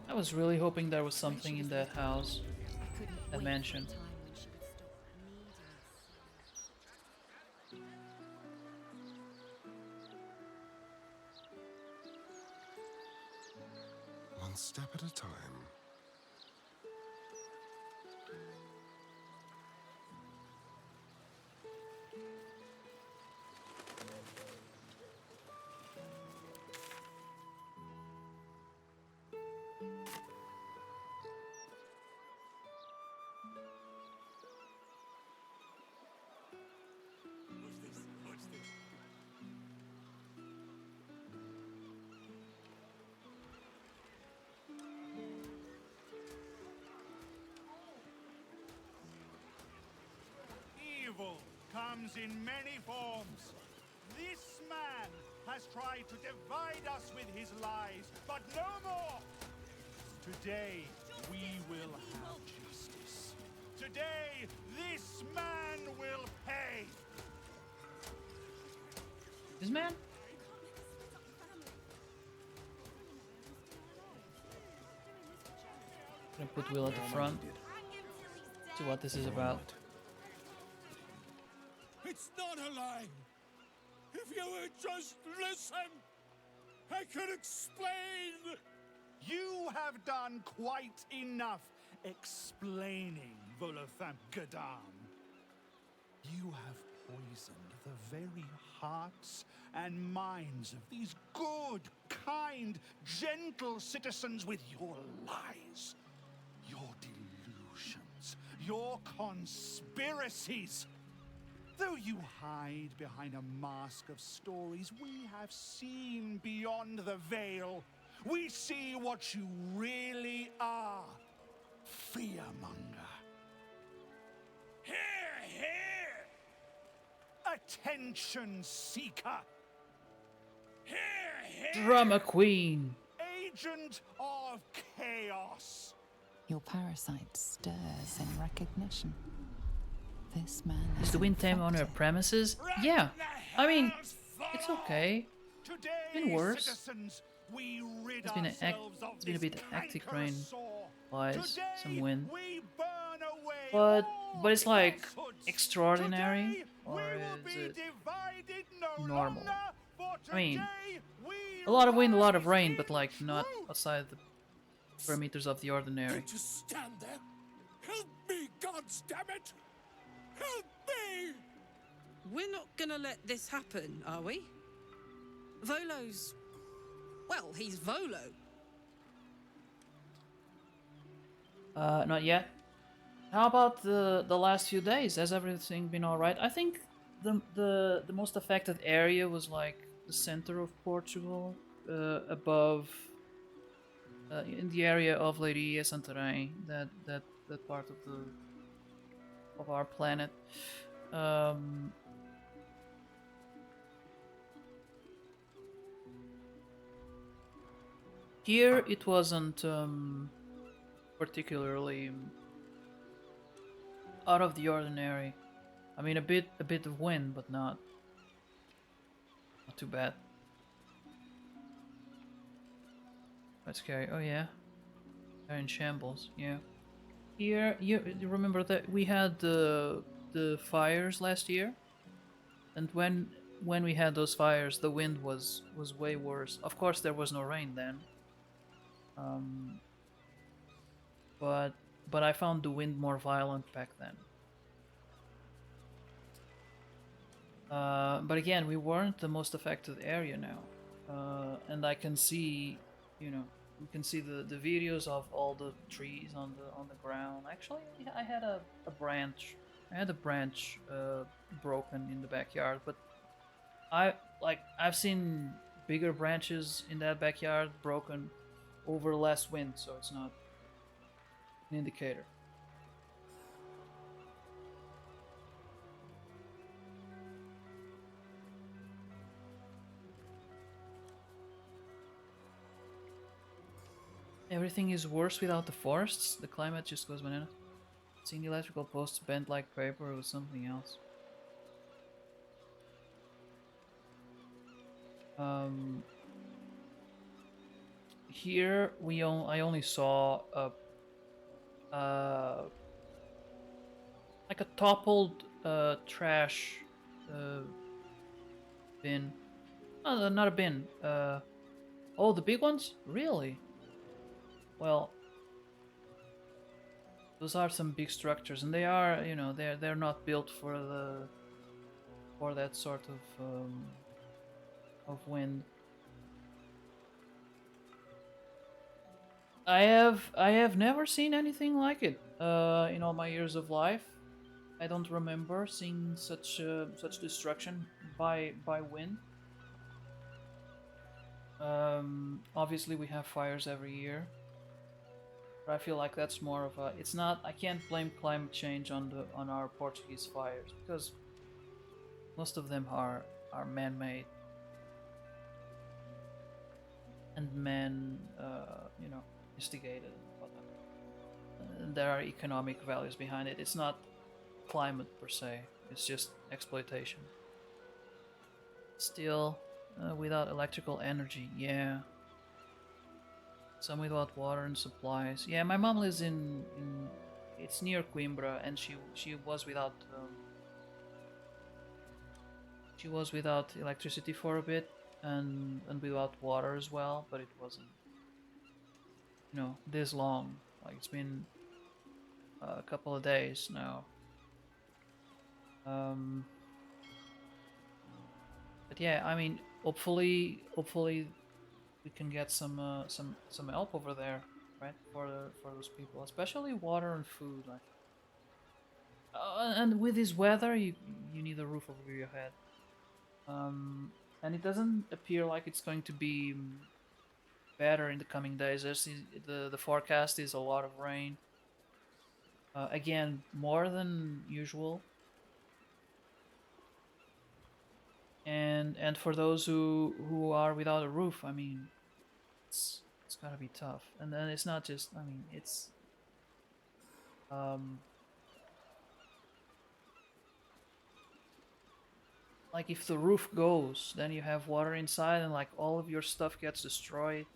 I was really hoping there was something in that house, that mansion. One step at a time. Evil comes in many forms. This man has tried to divide us with his lies, but no more! Today, we will have justice. Today, this man will pay! This man? Gonna put Will at the front. See what this is about. It's not a lie. If you would just listen, I could explain. You have done quite enough explaining, Volothamp Gadam. You have poisoned the very hearts and minds of these good, kind, gentle citizens with your lies, your delusions, your conspiracies. Though you hide behind a mask of stories, we have seen beyond the veil. We see what you really are. Fearmonger. Hear, hear! Attention seeker. Hear, hear! Drama queen. Agent of chaos. Your parasite stirs in recognition. This man Is the wind tame on her premises? Yeah. I mean, it's okay. It's been worse. It's been a bit hectic rain wise, some wind. But it's like extraordinary, or is it normal? I mean, a lot of wind, a lot of rain, but like not outside the parameters of the ordinary. Don't just stand there. Help me, goddammit! Help me! We're not gonna let this happen, are we? Volo's... well, he's Volo. Not yet. How about the last few days? Has everything been alright? I think the most affected area was like the center of Portugal, above in the area of Lady Santarém, that part of our planet. Um, Here it wasn't particularly out of the ordinary. I mean, a bit of wind, but not too bad. That's scary. Oh yeah, they're in shambles. Yeah. Here, you remember that we had the fires last year, and when we had those fires, the wind was way worse. Of course, there was no rain then. Um, but I found the wind more violent back then. But again, we weren't the most affected area now, and I can see, you know, you can see the videos of all the trees on the ground. Actually, I had a branch. I had a branch broken in the backyard, but I've seen bigger branches in that backyard broken over less wind, so it's not an indicator. Everything is worse without the forests. The climate just goes bananas. Seeing the electrical posts bent like paper was something else. Here I only saw a like a toppled trash bin. No, not a bin. Oh, the big ones? Really? Well, those are some big structures, and they are, you know, they're not built for that sort of wind. I have never seen anything like it in all my years of life. I don't remember seeing such destruction by wind. Obviously, we have fires every year, but I feel like that's more of a. It's not. I can't blame climate change on our Portuguese fires because most of them are man-made and man, you know, instigated. And there are economic values behind it. It's not climate per se. It's just exploitation. Still, without electrical energy, yeah. Some without water and supplies. Yeah, my mom lives in it's near Coimbra, and she was without electricity for a bit, and without water as well. But it wasn't, you know, this long. Like it's been a couple of days now. But yeah, I mean, hopefully we can get some help over there, right? For those people, especially water and food. Like, and with this weather, you need a roof over your head. And it doesn't appear like it's going to be better in the coming days. The forecast is a lot of rain. Again, more than usual. And for those who are without a roof, I mean, it's gotta be tough. And then it's not just. I mean, it's like if the roof goes, then you have water inside, and like all of your stuff gets destroyed.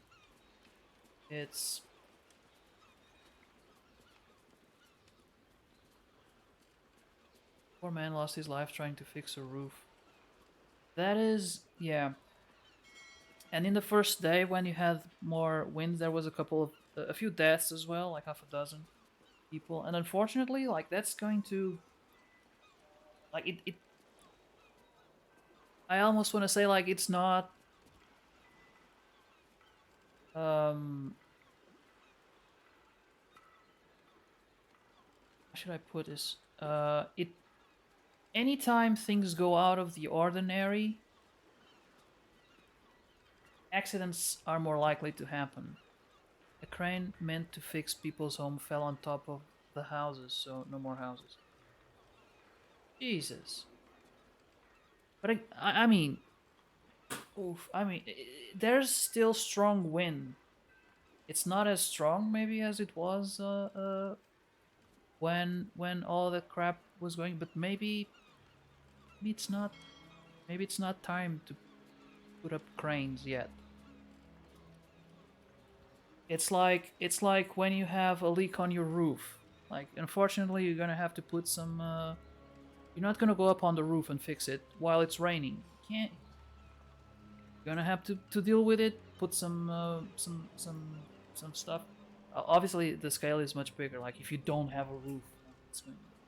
It's poor man lost his life trying to fix a roof. That is, yeah. And in the first day, when you had more wind, there was a few deaths as well, like half a dozen people. And unfortunately, like that's going to, like it I almost want to say like it's not. How should I put this? It anytime things go out of the ordinary, accidents are more likely to happen. crane meant to fix people's home fell on top of the houses, so no more houses. Jesus. But I mean, oof, I mean, there's still strong wind. It's not as strong maybe as it was when all that crap was going, but maybe it's not maybe it's not time to put up cranes yet. It's like when you have a leak on your roof. Like, unfortunately, you're gonna have to put some. You're not gonna go up on the roof and fix it while it's raining. You can't. You're gonna have to deal with it. Put some stuff. Obviously, the scale is much bigger. Like, if you don't have a roof, it's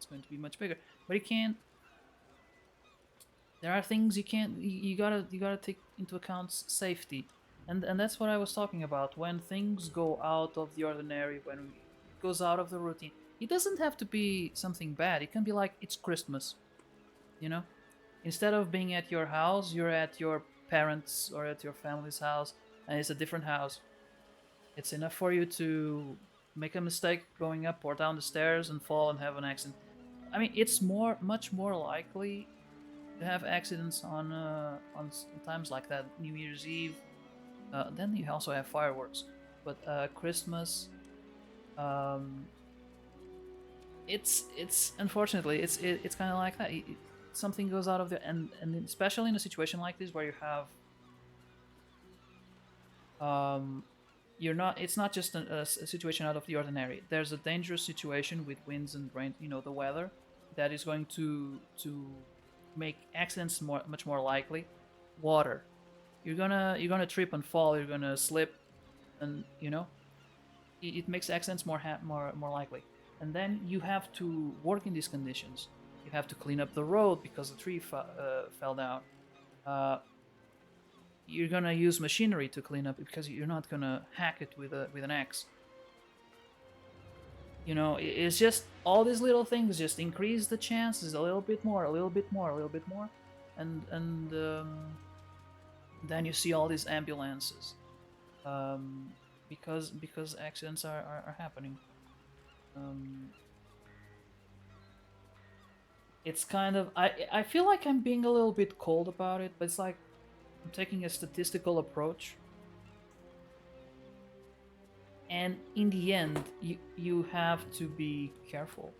going to be much bigger. But you can't. There are things you can't. You gotta take into account safety, and that's what I was talking about. When things go out of the ordinary, when it goes out of the routine, it doesn't have to be something bad. It can be like it's Christmas, you know. Instead of being at your house, you're at your parents or at your family's house, and it's a different house. It's enough for you to make a mistake going up or down the stairs and fall and have an accident. I mean, it's much more likely to have accidents on times like that, New Year's Eve. Then you also have fireworks, but Christmas, um, it's unfortunately it's kind of like that. Something goes out of the and especially in a situation like this where you have you're not. It's not just a situation out of the ordinary. There's a dangerous situation with winds and rain. You know, the weather that is going to make accidents much more likely. Water. You're gonna trip and fall. You're gonna slip, and you know it makes accidents more likely. And then you have to work in these conditions. You have to clean up the road because the tree fell down. You're gonna use machinery to clean up it because you're not gonna hack it with an axe. You know, it's just all these little things just increase the chances a little bit more, a little bit more, a little bit more, and then you see all these ambulances because accidents are happening. It's kind of I feel like I'm being a little bit cold about it, but it's like I'm taking a statistical approach. And in the end, you have to be careful.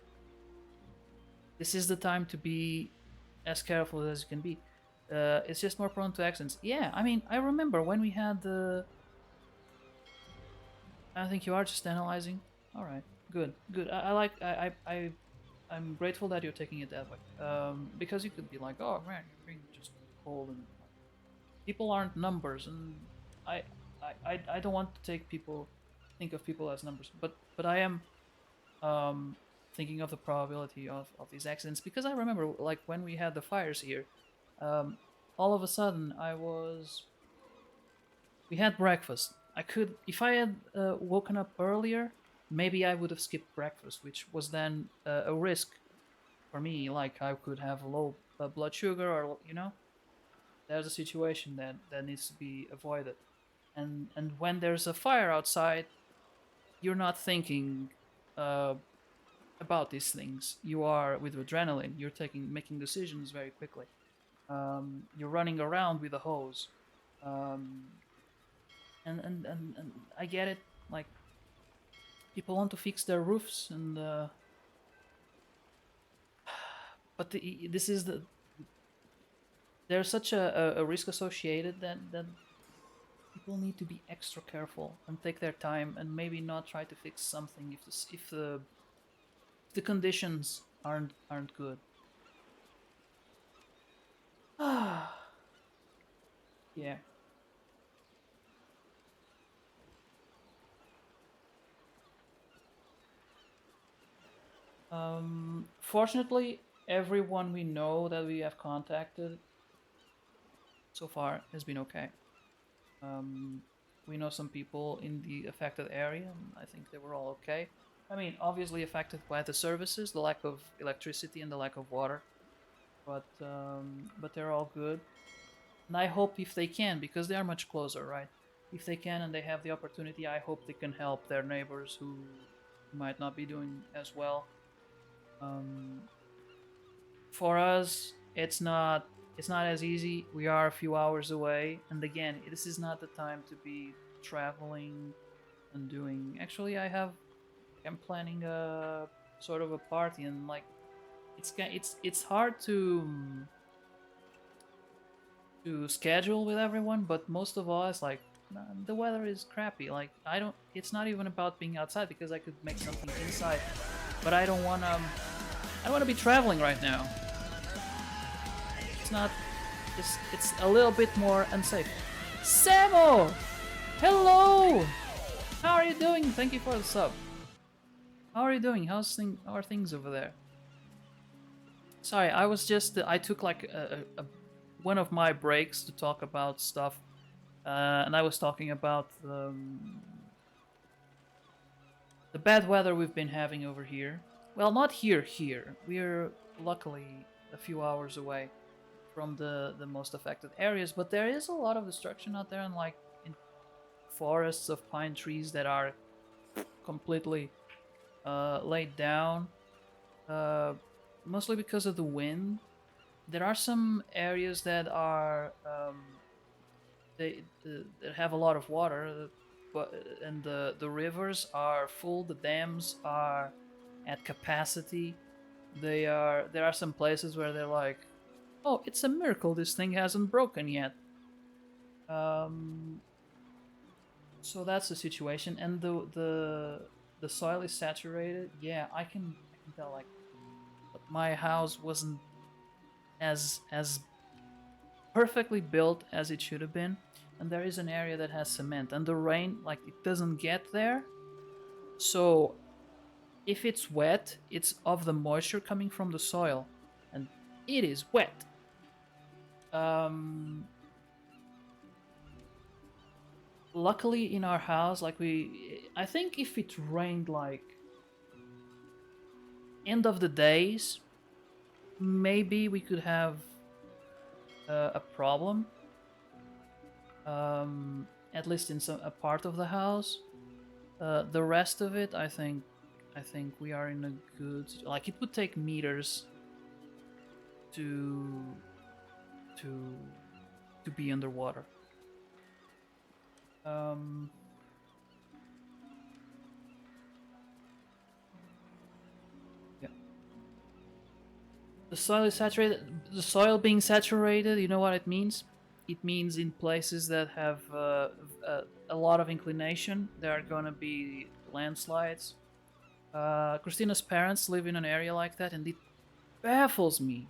This is the time to be as careful as you can be. It's just more prone to accidents. Yeah, I mean, I remember when we had the... I think you are just analyzing. All right, good. I'm grateful that you're taking it that way. Because you could be like, oh man, you're being just cold and people aren't numbers, and I don't want to think of people as numbers, but I am thinking of the probability of these accidents because I remember like when we had the fires here, all of a sudden we had breakfast. I could, if I had woken up earlier, maybe I would have skipped breakfast, which was then a risk for me. Like I could have low blood sugar, or you know, there's a situation that needs to be avoided. And when there's a fire outside, you're not thinking about these things. You are with adrenaline. You're making decisions very quickly. You're running around with a hose. And I get it. Like people want to fix their roofs, and but this is there's such a risk associated that people need to be extra careful and take their time and maybe not try to fix something if the conditions aren't good. Yeah. Fortunately, everyone we know that we have contacted so far has been okay. We know some people in the affected area, and I think they were all okay. I mean, obviously affected by the services, the lack of electricity and the lack of water, but they're all good. And I hope if they can, because they are much closer, right? if they can and they have the opportunity, I hope they can help their neighbors who might not be doing as well. For us, it's not as easy. We are a few hours away, and again, this is not the time to be traveling and doing. Actually, I'm planning a sort of a party, and like it's hard to schedule with everyone, but most of all, it's like the weather is crappy. Like I don't. It's not even about being outside because I could make something inside, but I don't wanna. I don't wanna be traveling right now. It's not. It's a little bit more unsafe. Samo, hello. How are you doing? Thank you for the sub. How are you doing? How are things over there? Sorry, I was just I took like one of my breaks to talk about stuff, and I was talking about the bad weather we've been having over here. Well, not here. We're luckily a few hours away from the most affected areas, but there is a lot of destruction out there, and like in forests of pine trees that are completely laid down, mostly because of the wind. There are some areas that are that have a lot of water, but and the rivers are full. The dams are at capacity. There are some places where they're like, oh, it's a miracle this thing hasn't broken yet. So that's the situation, and the soil is saturated. Yeah, I can tell. Like, but my house wasn't as perfectly built as it should have been, and there is an area that has cement, and the rain, like, it doesn't get there. So if it's wet, it's of the moisture coming from the soil, and it is wet. Luckily in our house, like I think if it rained like end of the days, maybe we could have a problem. At least in a part of the house. The rest of it, I think we are in a good. Like, it would take meters to be underwater. Yeah. The soil is saturated. The soil being saturated, you know what it means? It means in places that have a lot of inclination, there are gonna be landslides. Christina's parents live in an area like that, and it baffles me.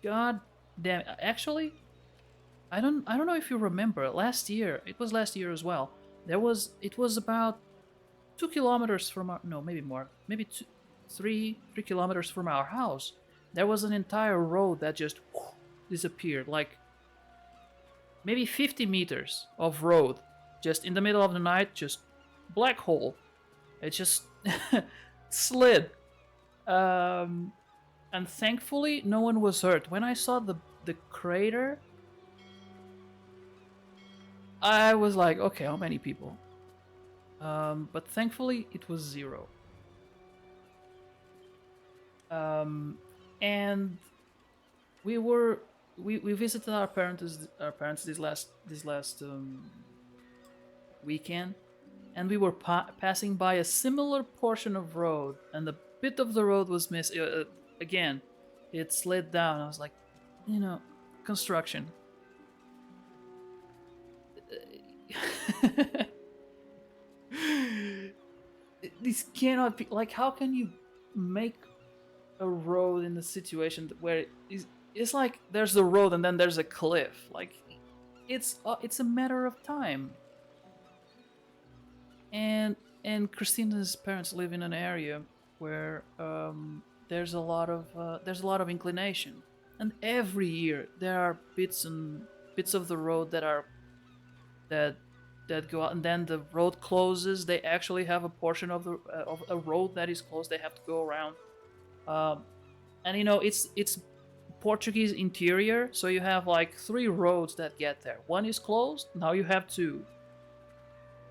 God damn it. Actually, I don't know if you remember, last year, it was last year as well. It was about 2 kilometers from our, no, maybe more, maybe 3 kilometers from our house. There was an entire road that just disappeared, like maybe 50 meters of road, just in the middle of the night, just black hole. It just slid. And thankfully, no one was hurt. When I saw the crater, I was like, okay, how many people? But thankfully, it was 0. And we visited our parents this last weekend, and we were passing by a similar portion of road, and a bit of the road was missing. Again, it slid down. I was like, construction. This cannot be, like, how can you make a road in a situation where it's like there's the road and then there's a cliff? Like, it's a matter of time. And Christina's parents live in an area where there's a lot of inclination, and every year there are bits of the road that go out, and then the road closes. They actually have a portion of a road that is closed. They have to go around, and it's Portuguese interior, so you have like 3 roads that get there. One is closed, now you have 2.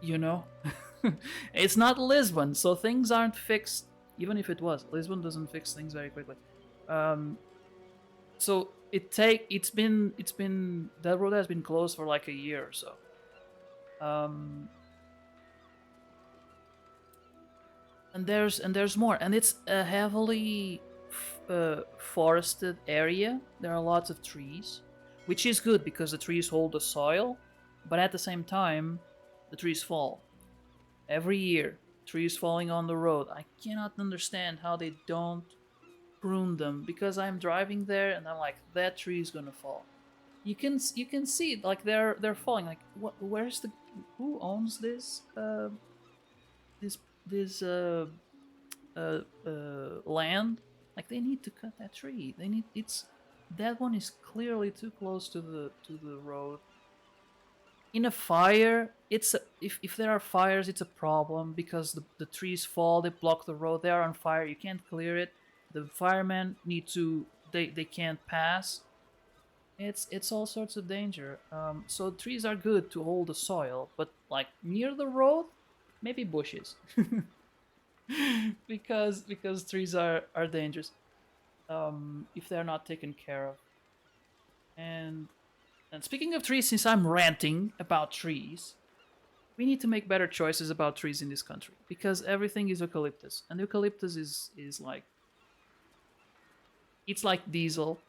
You know? It's not Lisbon, so things aren't fixed. Even if it was, Lisbon doesn't fix things very quickly. So it's been that road has been closed for like a year or so. And there's more, and it's a heavily forested area. There are lots of trees, which is good because the trees hold the soil, but at the same time, the trees fall. Every year, trees falling on the road. I cannot understand how they don't prune them, because I'm driving there and I'm like, that tree is gonna fall. You can see it, like they're falling. Like, where's the, who owns this this land? Like, they need to cut that tree. They need, it's, that one is clearly too close to the road. In a fire, it's if there are fires, it's a problem because the trees fall, they block the road, they are on fire, you can't clear it. The firemen need to, they can't pass. It's all sorts of danger. So trees are good to hold the soil, but like near the road, maybe bushes, because trees are dangerous if they're not taken care of. And speaking of trees, since I'm ranting about trees, we need to make better choices about trees in this country, because everything is eucalyptus, and eucalyptus is like, it's like diesel.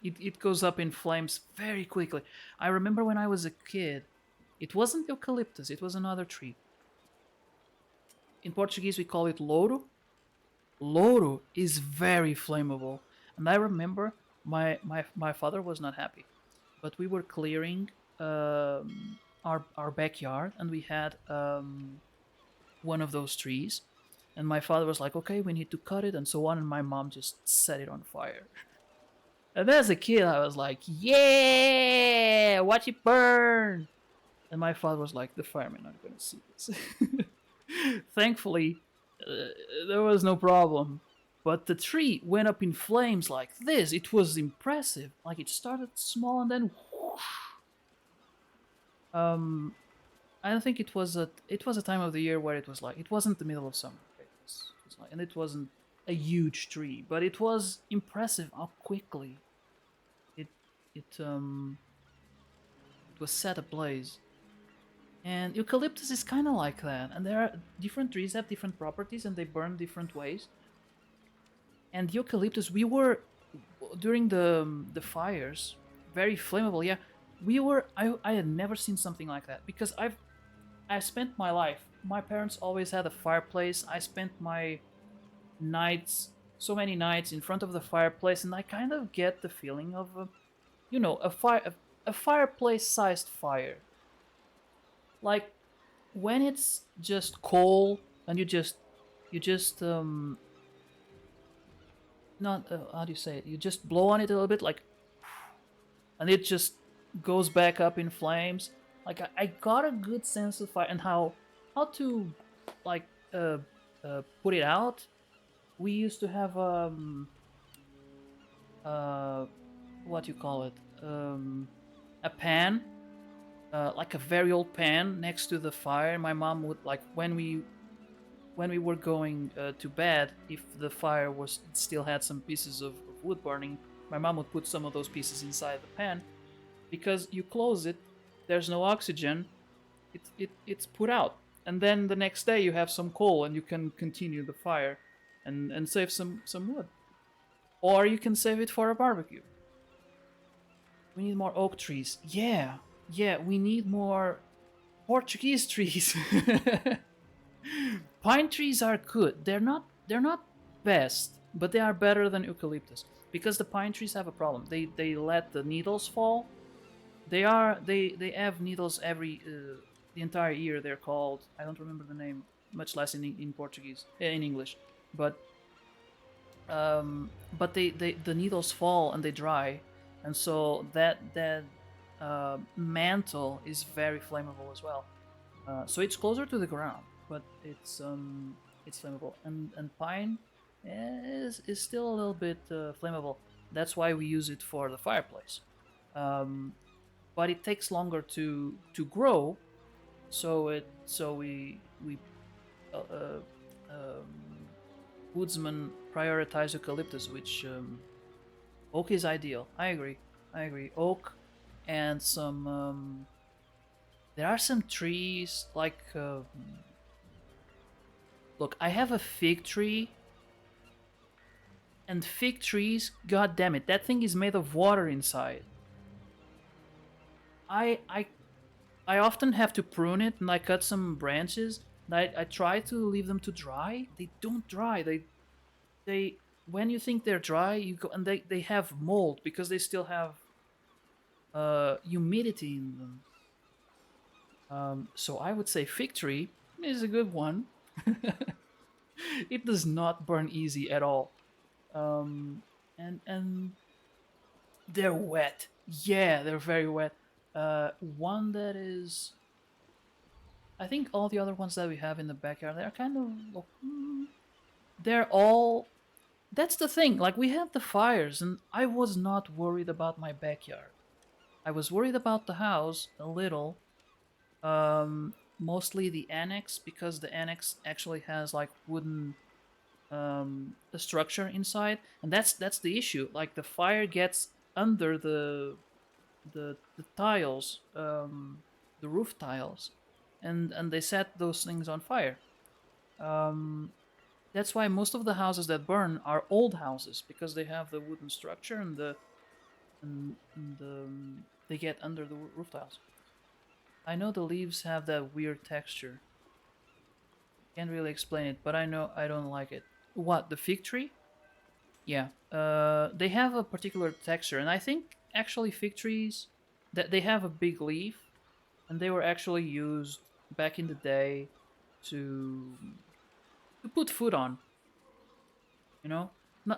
It goes up in flames very quickly. I remember when I was a kid, it wasn't eucalyptus, it was another tree. In Portuguese, we call it louro. Louro is very flammable. And I remember my father was not happy. But we were clearing our backyard, and we had one of those trees. And my father was like, okay, we need to cut it, and so on. And my mom just set it on fire. And as a kid, I was like, yeah, watch it burn. And my father was like, the firemen aren't going to see this. Thankfully, there was no problem. But the tree went up in flames like this. It was impressive. Like, it started small and then whoosh. I don't think it was a time of the year where it was like, it wasn't the middle of summer. It was like, and it wasn't a huge tree, but it was impressive how quickly it was set ablaze. And eucalyptus is kind of like that, and there are different trees have different properties and they burn different ways. And eucalyptus, we were during the fires, very flammable. Yeah, we were. I had never seen something like that, because I spent my life. My parents always had a fireplace. I spent my nights, so many nights, in front of the fireplace, and I kind of get the feeling of, a fireplace-sized fire. Like, when it's just coal and you just not how do you say it? You just blow on it a little bit, like, and it just goes back up in flames. Like, I got a good sense of fire and how to, like, put it out. We used to have what you call it, a pan, like a very old pan next to the fire. My mom would, like, when we were going to bed, if the fire was still had some pieces of wood burning, my mom would put some of those pieces inside the pan, because you close it, there's no oxygen, it's put out, and then the next day you have some coal and you can continue the fire and save some wood, or you can save it for a barbecue. We need more oak trees. Yeah, we need more Portuguese trees. Pine trees are good. They're not best, but they are better than eucalyptus, because the pine trees have a problem. They let the needles fall. They have needles every the entire year. They're called, I don't remember the name, much less in Portuguese, in English, but the needles fall and they dry, and so that mantle is very flammable as well. So it's closer to the ground, but it's flammable, and pine is still a little bit flammable. That's why we use it for the fireplace. But it takes longer to grow, so we woodsmen prioritize eucalyptus, which oak is ideal. I agree. Oak and some. There are some trees like. Look, I have a fig tree. And fig trees, god damn it, that thing is made of water inside. I often have to prune it, and I cut some branches. And I try to leave them to dry. They don't dry. They when you think they're dry, you go and they have mold because they still have humidity in them. So I would say fig tree is a good one. It does not burn easy at all. And they're wet. Yeah, they're very wet. One that is, I think all the other ones that we have in the backyard, they're kind of, they're all. That's the thing. Like, we had the fires, and I was not worried about my backyard. I was worried about the house a little. Mostly the annex, because the annex actually has like wooden the structure inside, and that's the issue. Like, the fire gets under the tiles, the roof tiles, and they set those things on fire. That's why most of the houses that burn are old houses, because they have the wooden structure and they get under the roof tiles. I know the leaves have that weird texture. Can't really explain it, but I know I don't like it. What, the fig tree? Yeah, they have a particular texture, and I think actually fig trees that they have a big leaf, and they were actually used back in the day to put food on. You know,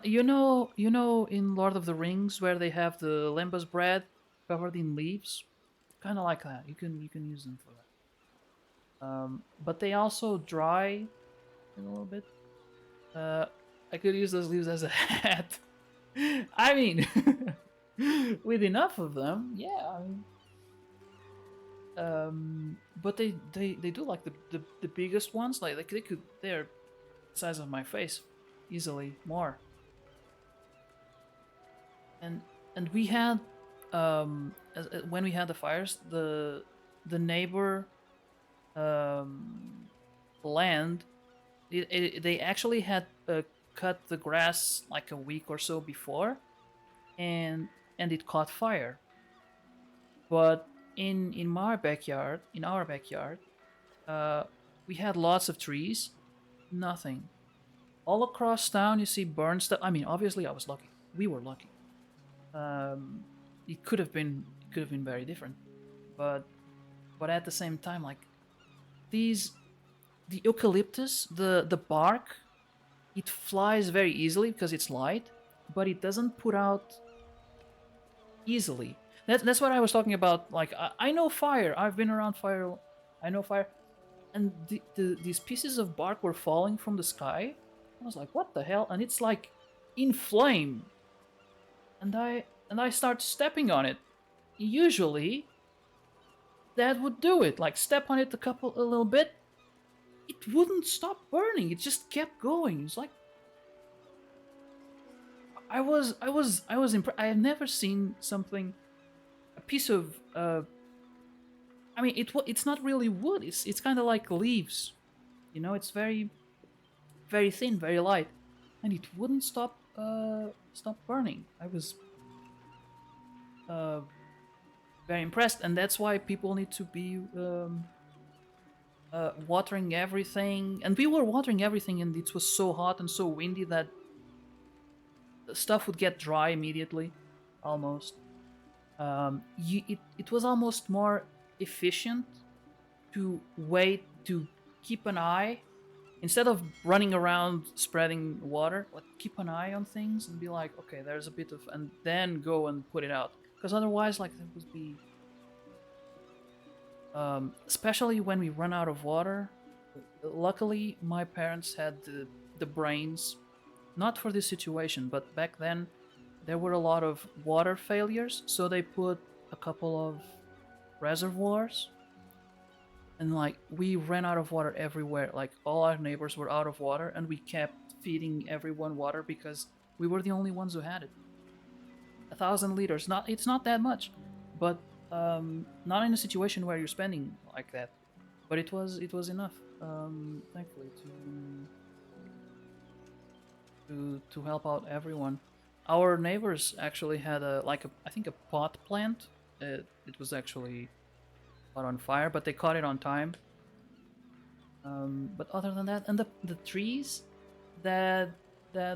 you know, in Lord of the Rings where they have the lembas bread covered in leaves, kind of like that. You can use them for that. But they also dry a little bit. I could use those leaves as a hat. I mean, with enough of them, yeah. But they do like the biggest ones. Like they're the size of my face, easily more. And we had when we had the fires, the neighbor land, they actually had cut the grass like a week or so before, and it caught fire. But in our backyard, we had lots of trees, nothing. All across town, you see burned stuff. I mean, obviously, I was lucky. We were lucky. It could have been very different, but at the same time, like the eucalyptus, the bark, it flies very easily because it's light, but it doesn't put out easily. That's what I was talking about. Like, I know fire. I've been around fire. I know fire, and these pieces of bark were falling from the sky. I was like, what the hell? And it's like in flame, and I start stepping on it. Usually, that would do it. Like, step on it a little bit, it wouldn't stop burning. It just kept going. It's like I was impressed. I have never seen something, a piece of I mean, it's not really wood. It's kind of like leaves. You know, it's very very thin, very light, and it wouldn't stop burning. I was very impressed, and that's why people need to be watering everything. And we were watering everything, and it was so hot and so windy that the stuff would get dry immediately, almost. It was almost more efficient to wait, to keep an eye, instead of running around spreading water. Like, keep an eye on things and be like, okay, there's a bit of, and then go and put it out. Because otherwise, like, there would be, especially when we run out of water. Luckily, my parents had the brains, not for this situation, but back then there were a lot of water failures, so they put a couple of reservoirs, and like we ran out of water everywhere. Like all our neighbors were out of water, and we kept feeding everyone water because we were the only ones who had it. 1,000 liters, not it's not that much, but not in a situation where you're spending like that. But it was enough, thankfully, to help out everyone. Our neighbors actually had I think a pot plant. It was actually caught on fire, but they caught it on time. But other than that, and the trees that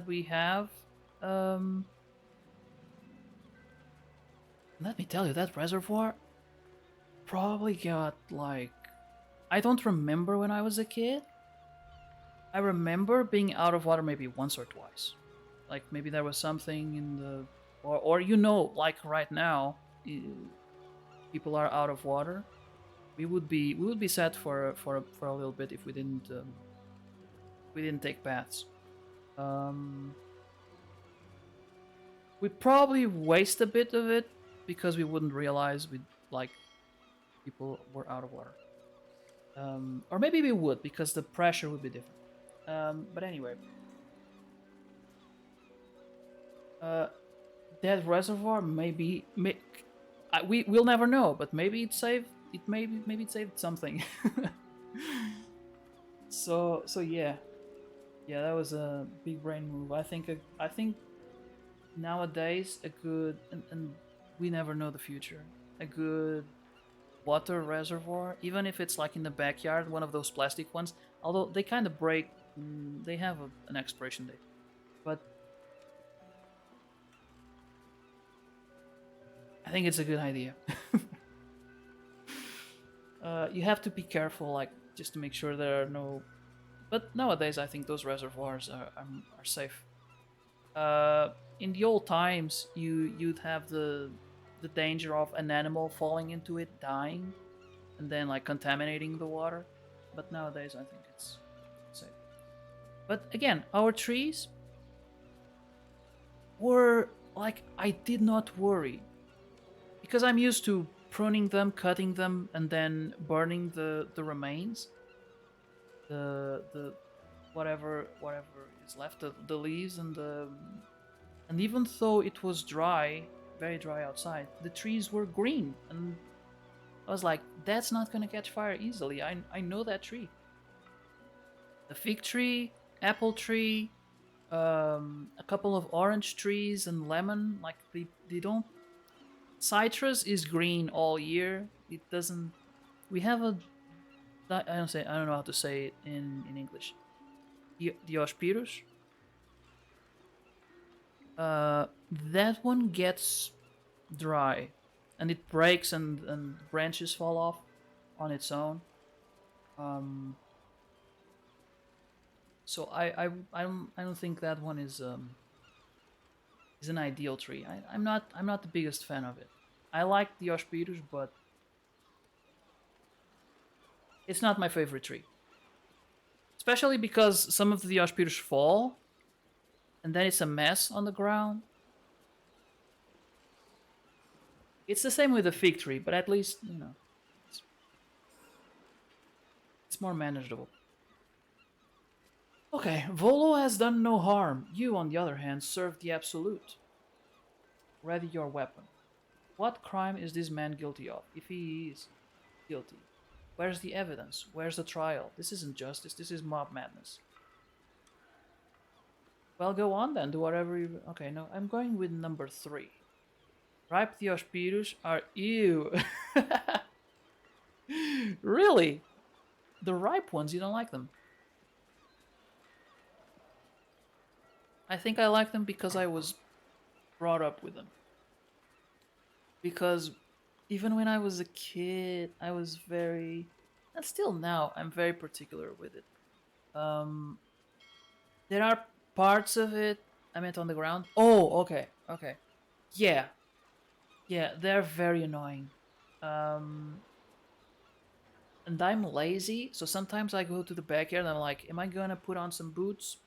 we have, um, let me tell you, that reservoir probably got like, I don't remember when I was a kid. I remember being out of water maybe once or twice. Like maybe there was something in the, or like right now, people are out of water. We would be sad for a little bit if we didn't take baths. We probably waste a bit of it because we wouldn't realize people were out of water. Or maybe we would because the pressure would be different. But anyway, that reservoir we'll never know, but maybe it saved it. Maybe it saved something. So yeah, that was a big brain move. I think nowadays a good, and we never know the future. A good water reservoir, even if it's like in the backyard, one of those plastic ones. Although they kind of break, they have an expiration date. But I think it's a good idea. You have to be careful, like just to make sure there are no. But nowadays, I think those reservoirs are safe. In the old times, you'd have the danger of an animal falling into it, dying, and then like contaminating the water. But nowadays, I think it's safe. But again, our trees were like, I did not worry because I'm used to pruning them, cutting them, and then burning the remains, the whatever is left, the leaves and even though it was dry, very dry outside, the trees were green, and I was like, that's not gonna catch fire easily. I know that tree. The fig tree, apple tree, a couple of orange trees and lemon, like they don't. Citrus is green all year. It doesn't. We have a. I don't know how to say it in English. Diospirus. That one gets dry, and it breaks and branches fall off on its own. So I don't think that one is an ideal tree. I'm not the biggest fan of it. I like the Diospirus, but it's not my favorite tree. Especially because some of the Diospirus fall, and then it's a mess on the ground. It's the same with the fig tree, but at least, it's more manageable. Okay, Volo has done no harm. You, on the other hand, served the Absolute. Ready your weapon. What crime is this man guilty of, if he is guilty? Where's the evidence? Where's the trial? This isn't justice, this is mob madness. Well, go on then, do whatever you... Okay, no, I'm going with number 3. Ripe Diospirus are... Ew! Really? The ripe ones, you don't like them? I think I like them because I was brought up with them. Because even when I was a kid, I was very... And still now, I'm very particular with it. There are parts of it, I meant on the ground. Oh, okay. Yeah, they're very annoying. And I'm lazy, so sometimes I go to the backyard and I'm like, am I gonna put on some boots?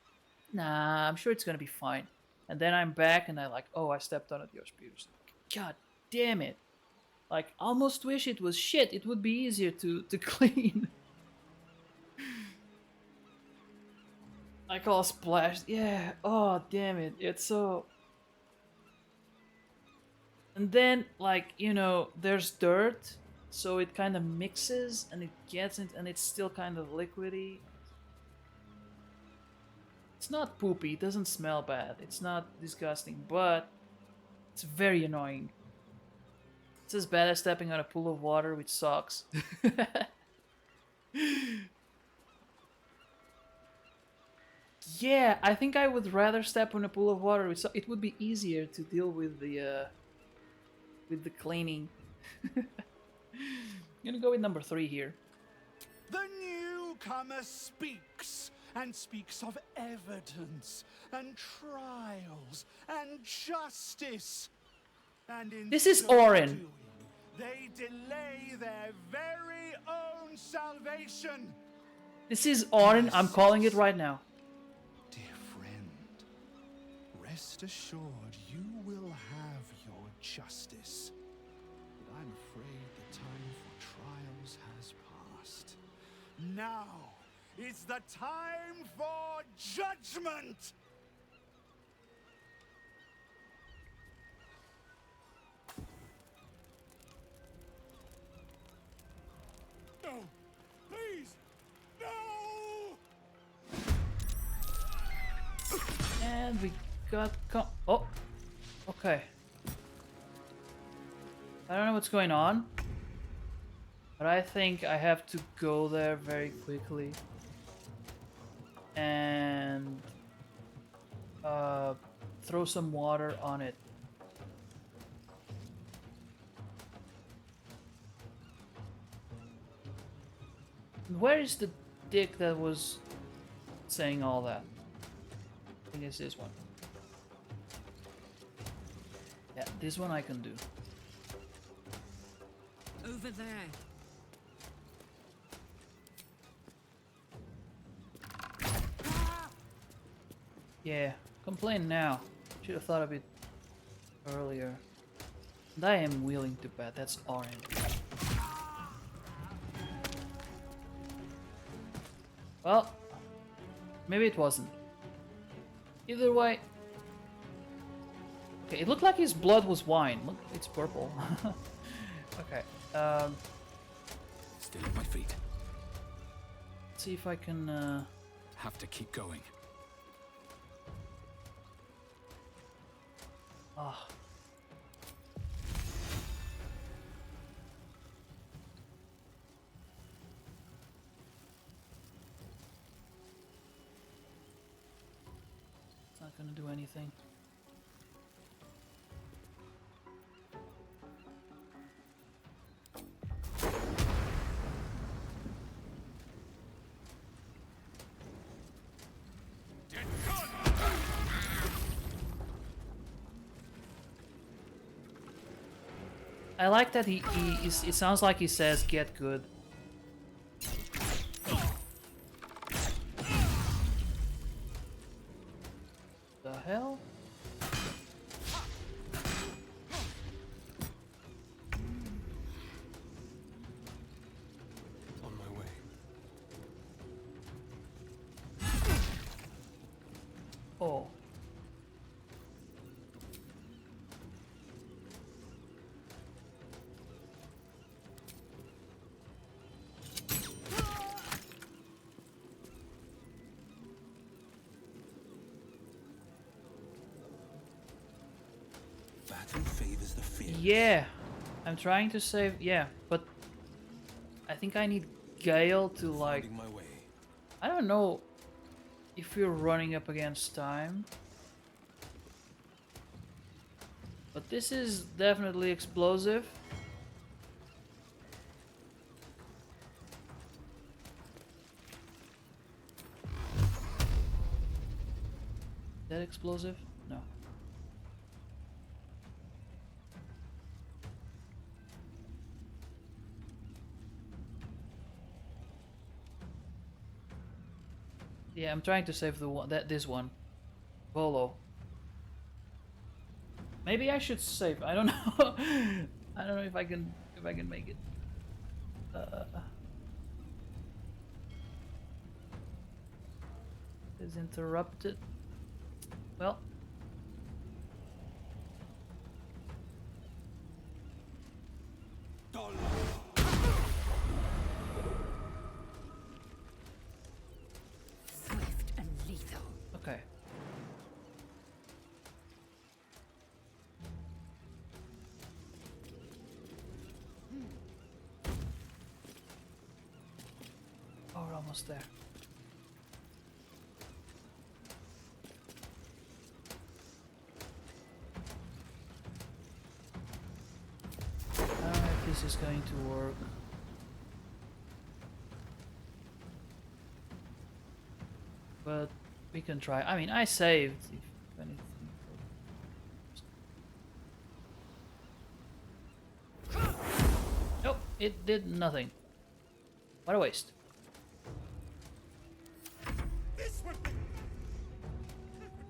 Nah, I'm sure it's gonna be fine. And then I'm back and I like, oh, I stepped on it. Yours beautiful. God damn it. Like, almost wish it was shit. It would be easier to clean. Like all splashed. Yeah. Oh, damn it. It's so... And then, like, you know, there's dirt. So it kind of mixes and it gets it and it's still kind of liquidy. It's not poopy. It doesn't smell bad. It's not disgusting, but it's very annoying. It's as bad as stepping on a pool of water, which sucks. Yeah, I think I would rather step on a pool of water. It would be easier to deal with the cleaning. I'm gonna go with number 3 here. The newcomer speaks, and speaks of evidence, and trials, and justice. And in This is so Orin. doing, they delay their very own salvation. This is Orin. I'm calling it right now. Dear friend, rest assured you will have your justice. But I'm afraid the time for trials has passed. Now is the time for judgment! No! Please! No! And we got... Oh! Okay. I don't know what's going on. But I think I have to go there very quickly. And... throw some water on it. Where is the dick that was saying all that? I think it's this one. Yeah, this one I can do. Over there. Yeah, complain now. Should have thought of it earlier. And I am willing to bet that's orange. Well, maybe it wasn't. Either way. Okay, it looked like his blood was wine. Look, it's purple. Okay. Still at my feet. Let's see if I can. Have to keep going. Ah. It's not gonna do anything. I like that it sounds like he says get good. The hell? On my way. Oh. Battle favors the fearless. Yeah, I'm trying to save. Yeah, but I think I need Gale to like. Finding my way. I don't know if we're running up against time, but this is definitely explosive. Is that explosive? No. Yeah, I'm trying to save the one this one. Volo. Maybe I should save. I don't know. I don't know if I can make it. Is interrupted. Well. Swift and lethal. Okay. Oh, we're almost there. I don't know if this is going to work. But we can try. I mean, I saved, if anything. Nope, it did nothing. What a waste. This would be... It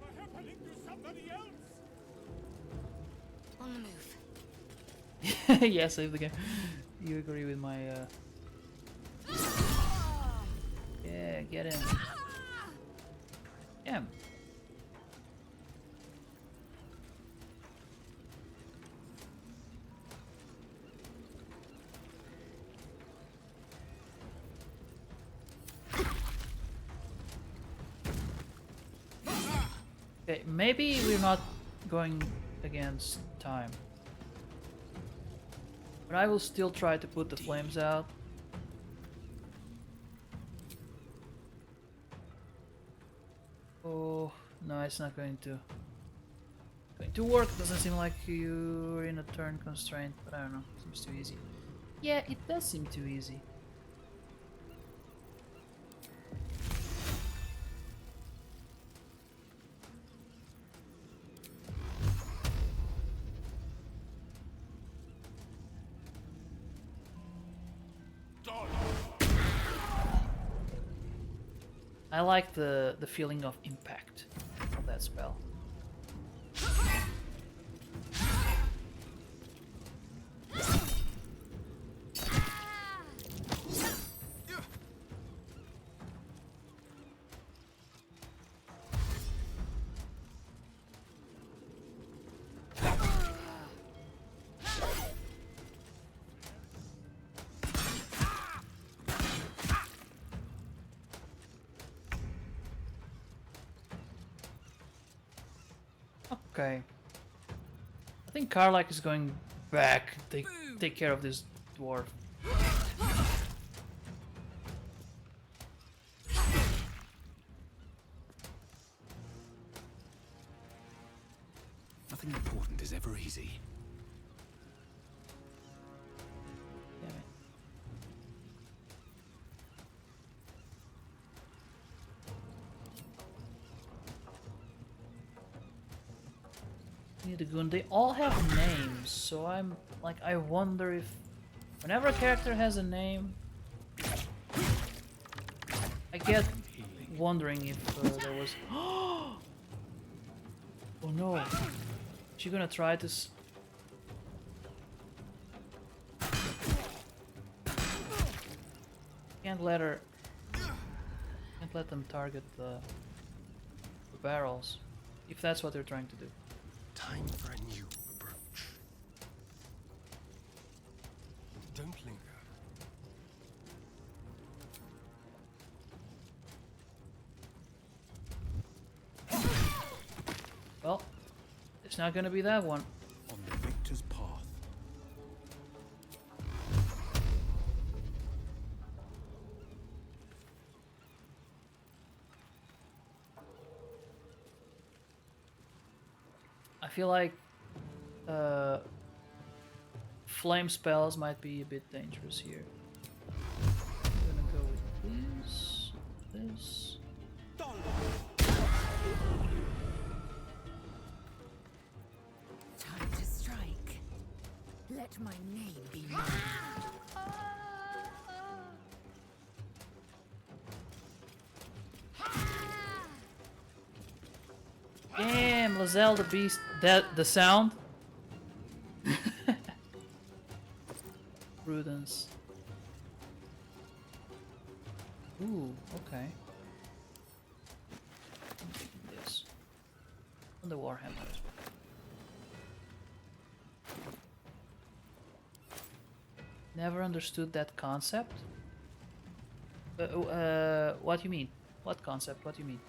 would be happening to somebody else. On the move. Yeah, save the game. You agree with my Yeah, get in. Yeah. Okay, maybe we're not going against time. But I will still try to put the flames out. Oh, no, it's not going to work. Doesn't seem like you're in a turn constraint, but I don't know. Seems too easy. Yeah, it does seem too easy. I like the feeling of impact of that spell. Okay. I think Karlach is going back. Take care of this dwarf. Nothing important is ever easy. Damn it. Need a gun. They all have names, so I'm like, I wonder if whenever a character has a name, I get wondering if there was. Oh no! She gonna try this? Can't let her. Can't let them target the barrels, if that's what they're trying to do. Time for a new approach. Don't linger. Well, it's not gonna be that one. On the victor's path. I feel like flame spells might be a bit dangerous here. I'm gonna go with this. Time to strike. Let my name be known. Damn, Lizelle the Beast. That the sound prudence. Ooh, okay. I'm taking this. On the Warhammer. Never understood that concept. What do you mean? What concept? What do you mean?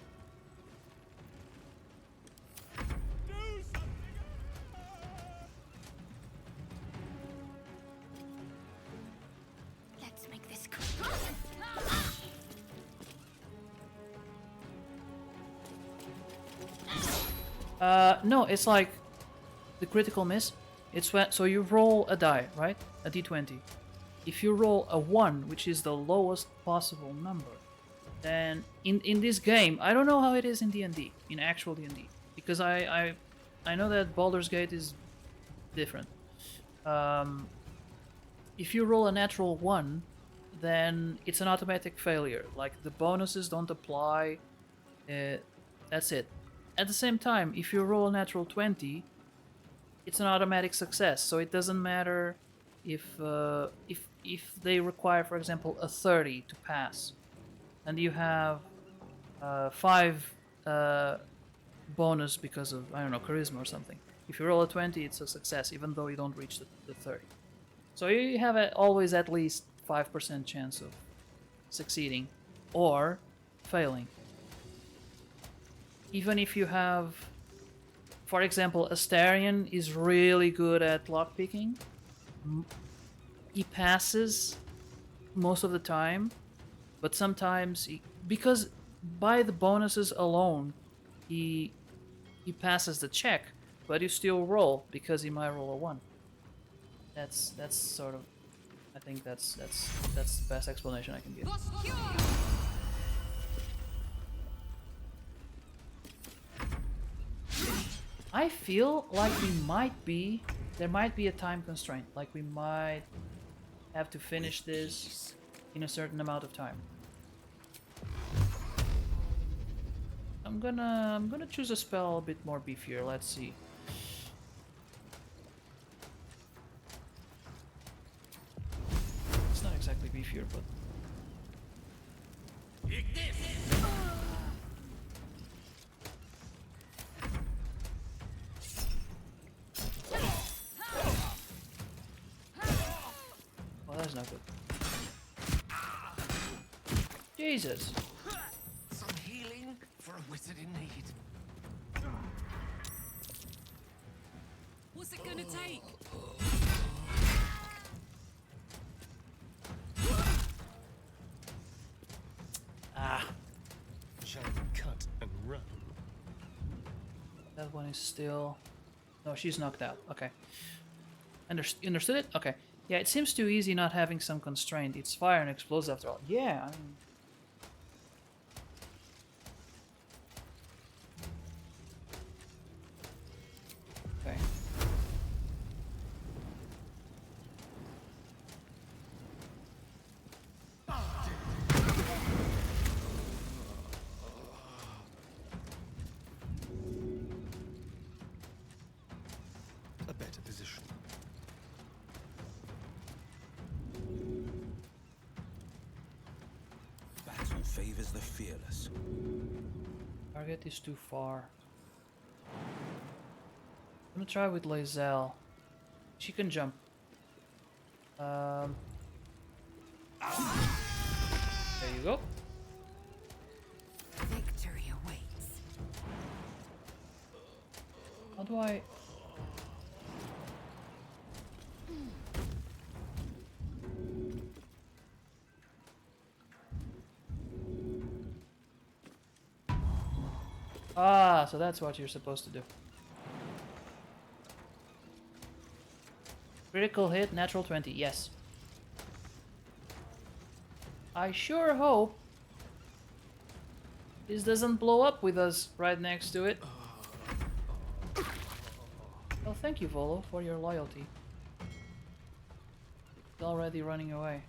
Let's make this No, it's like the critical miss. It's when so you roll a die, right? A d20. If you roll a 1, which is the lowest possible number, then in this game, I don't know how it is in D&D, in actual D&D, because I know that Baldur's Gate is different. If you roll a natural 1, then it's an automatic failure. Like the bonuses don't apply. That's it. At the same time, if you roll a natural 20, it's an automatic success. So it doesn't matter if they require, for example, a 30 to pass, and you have 5 bonus because of, I don't know, charisma or something. If you roll a 20, it's a success, even though you don't reach the 30. So you have always at least 5% chance of succeeding or failing. Even if you have, for example, Astarion is really good at lockpicking. He passes most of the time, but sometimes because by the bonuses alone, he passes the check, but you still roll because he might roll a 1. That's sort of, I think that's the best explanation I can give. I feel like there might be a time constraint, like we might have to finish this in a certain amount of time. I'm gonna choose a spell a bit more beefier. Let's see. It's not exactly beefier, but well, that's not good. Jesus. Some healing for a wizard in need. What's it gonna take? Ah. Shall we cut and run? That one is still... No, she's knocked out. Okay. Understood it? Okay. Yeah, it seems too easy not having some constraint. It's fire and explodes after all. Yeah, I mean... Okay. A better position. Battle favors the fearless. Target is too far. I'm gonna try with Lae'zel. She can jump. There you go. Victory awaits. How do I... Ah, so that's what you're supposed to do. Critical hit, natural 20, yes. I sure hope this doesn't blow up with us right next to it. Well, thank you, Volo, for your loyalty. It's already running away.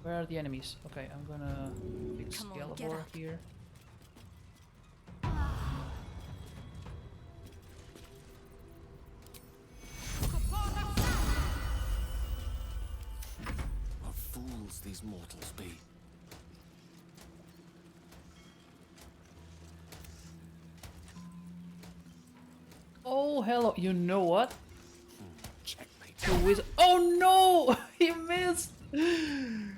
Where are the enemies? Okay, I'm gonna fix Galabor here. these mortals be? Oh, hello. You know what? Checkmate. The wizard. Oh no! He missed! Damn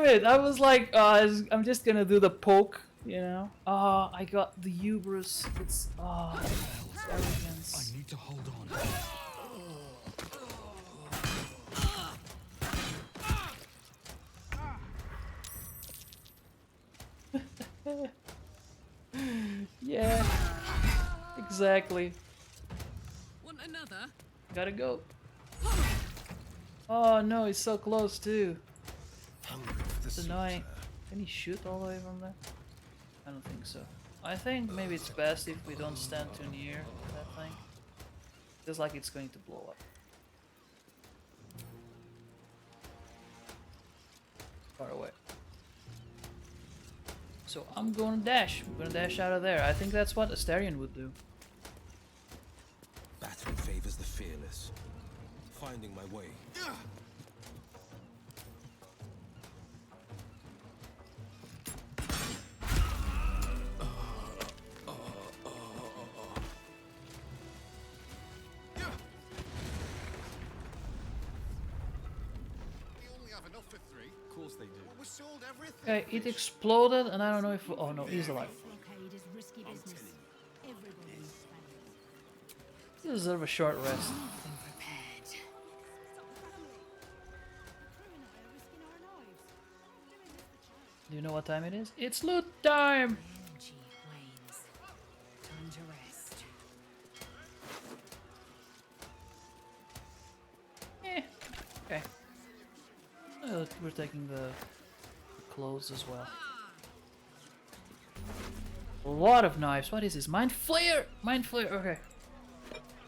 it! I was like, I'm just gonna do the poke, you know? I got the hubris. It's, it's arrogance. I need to hold on. Yeah, exactly. Want another? Gotta go. Oh no, he's so close too. It's annoying. Can he shoot all the way from there? I don't think so. I think maybe it's best if we don't stand too near that thing. Feels like it's going to blow up. Far away. So I'm gonna dash. I'm gonna dash out of there. I think that's what Astarion would do. Battle favors the fearless. Finding my way. Of course they do. We sold everything. Okay, it exploded and I don't know if... Oh no, he's alive. You deserve a short rest. Do you know what time it is? It's loot time! Time to rest. Okay. We're taking the clothes as well. A lot of knives. What is this? Mind Flayer! Mind Flayer, okay.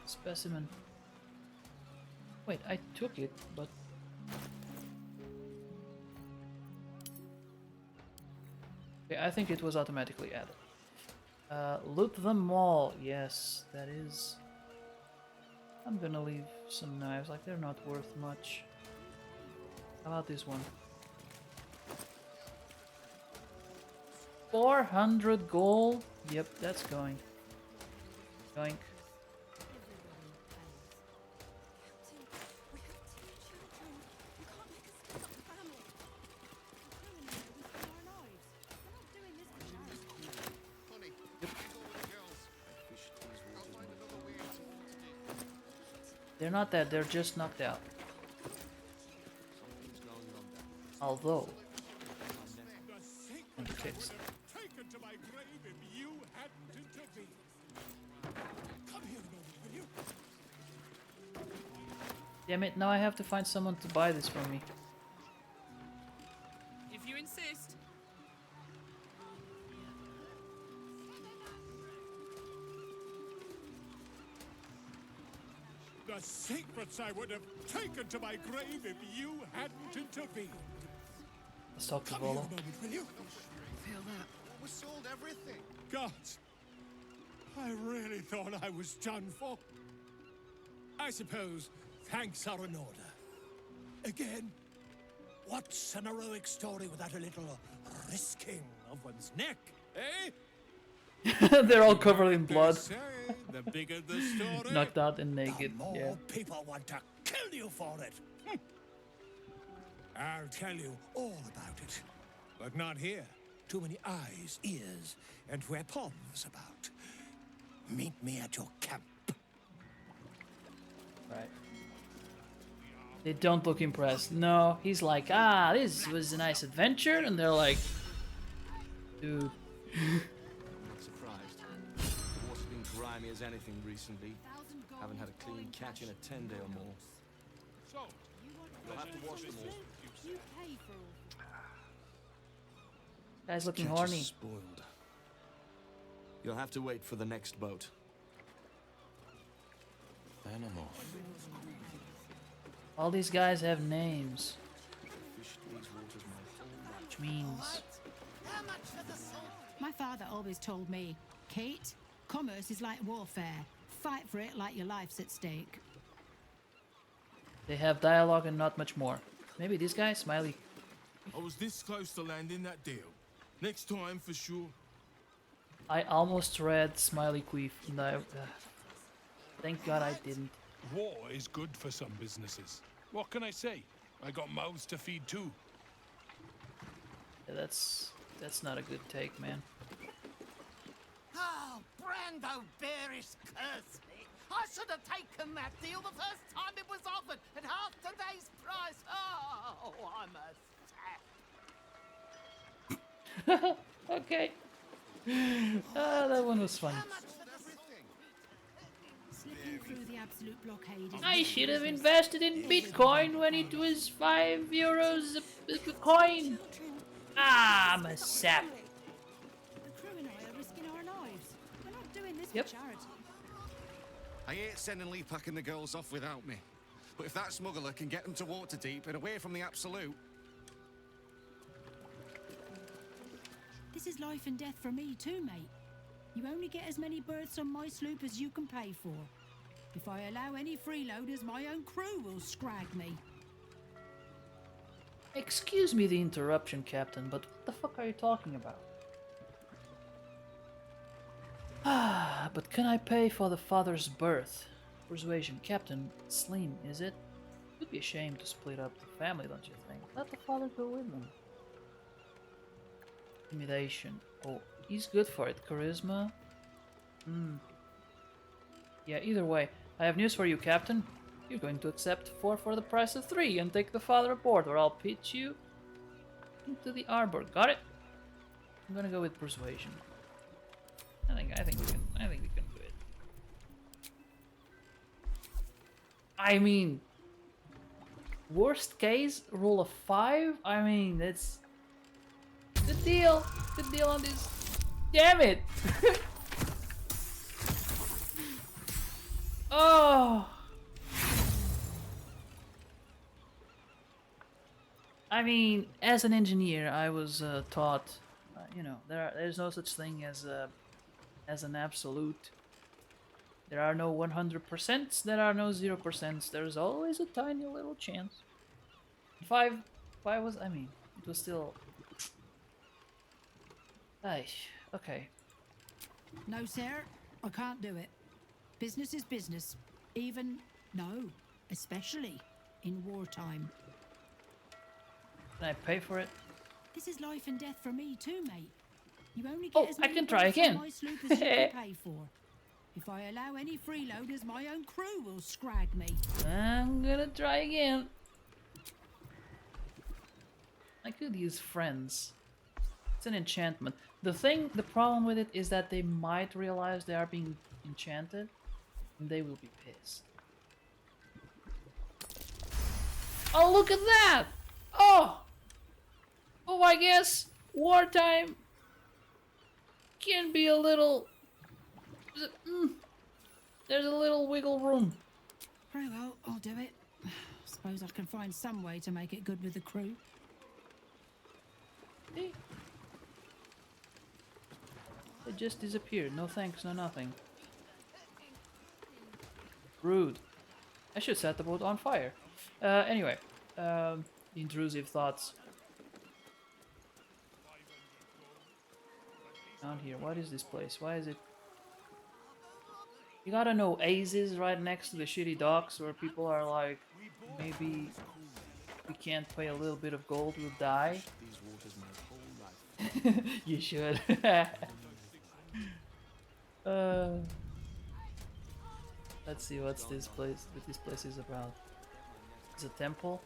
Specimen. Wait, I took it, but... Okay, I think it was automatically added. Loot them all. Yes, that is... I'm gonna leave some knives, like they're not worth much. How about this one? 400 gold? Yep, that's going. Going. They're not dead, they're just knocked out. Although... fixed. Taken to my grave if you hadn't intervened. Come here a moment, will you? Damn it, now I have to find someone to buy this from me. If you insist. The secrets I would have taken to my grave if you hadn't intervened. Let's talk to Come here a Volo. moment, will you? Feel that. We sold everything. Gods, I really thought I was done for. I suppose thanks are in order. Again, what's an heroic story without a little risking of one's neck, eh? They're all covered in blood. Say, the bigger the story, Knocked out and naked. the more Yeah. people want to kill you for it. I'll tell you all about it, but not here. Too many eyes, ears, and weapons about. Meet me at your camp. Right. They don't look impressed. No, he's like, this was a nice adventure, and they're like, dude. Not surprised. The water's been grimy as anything recently. Haven't had a clean catch in a 10-day or more. So, You'll have to wash them all. Guy's looking Catch is horny. spoiled. You'll have to wait for the next boat. Animal. All these guys have names. Which means... My father always told me, Kate, commerce is like warfare. Fight for it like your life's at stake. They have dialogue and not much more. Maybe this guy, Smiley. I was this close to landing that deal. Next time, for sure. I almost read Smiley Queef. No, thank God I didn't. War is good for some businesses. What can I say? I got mouths to feed too. Yeah, that's not a good take, man. Oh, Brando Bearish curse me. I should have taken that deal the first time it was offered at half today's price. Oh, I'm a sap. Okay. That one was fun. Slipping through the absolute blockade is I should have invested in Bitcoin when it was €5 a coin. Ah, I'm a sap. The crew and I are risking our lives. We're not doing this Yep. for charity. I hate sending Lee packing the girls off without me. But if that smuggler can get them to Waterdeep and away from the Absolute... This is life and death for me too, mate. You only get as many berths on my sloop as you can pay for. If I allow any freeloaders, my own crew will scrag me. Excuse me the interruption, Captain, but what the fuck are you talking about? Ah, but can I pay for the father's birth? Persuasion, Captain. Slim, is it? It would be a shame to split up the family, don't you think? Let the father go with them. Intimidation. Oh, he's good for it. Charisma. Yeah, either way, I have news for you, Captain. You're going to accept 4 for the price of 3 and take the father aboard, or I'll pitch you into the arbor. Got it? I'm gonna go with persuasion. I think we can do it. I mean, worst case, roll a 5. I mean, that's good deal. Good deal on this. Damn it! Oh. I mean, as an engineer, I was taught, you know, there's no such thing as an absolute. There are no 100%s, there are no 0%s. There's always a tiny little chance. 5 was, I mean, it was still. Ay, okay. No, sir, I can't do it. Business is business. Even, no, especially in wartime. Can I pay for it? This is life and death for me too, mate. You only Oh, get as I many can try berths on again. my sloop as you can pay for. If I allow any freeloaders, my own crew will scrag me. I'm gonna try again. I could use friends. It's an enchantment. The problem with it is that they might realize they are being enchanted, and they will be pissed. Oh, look at that! Oh! Oh, I guess wartime can be a little. There's a little wiggle room. Very well, I'll do it. Suppose I can find some way to make it good with the crew. Hey. It just disappeared. No thanks, no nothing. Rude. I should set the boat on fire. Anyway, intrusive thoughts. Down here, what is this place? Why is it? You gotta know, Ace is right next to the shitty docks where people are like, maybe we can't pay a little bit of gold, we'll die. These waters my whole life. You should. Let's see what this place is about. It's a temple.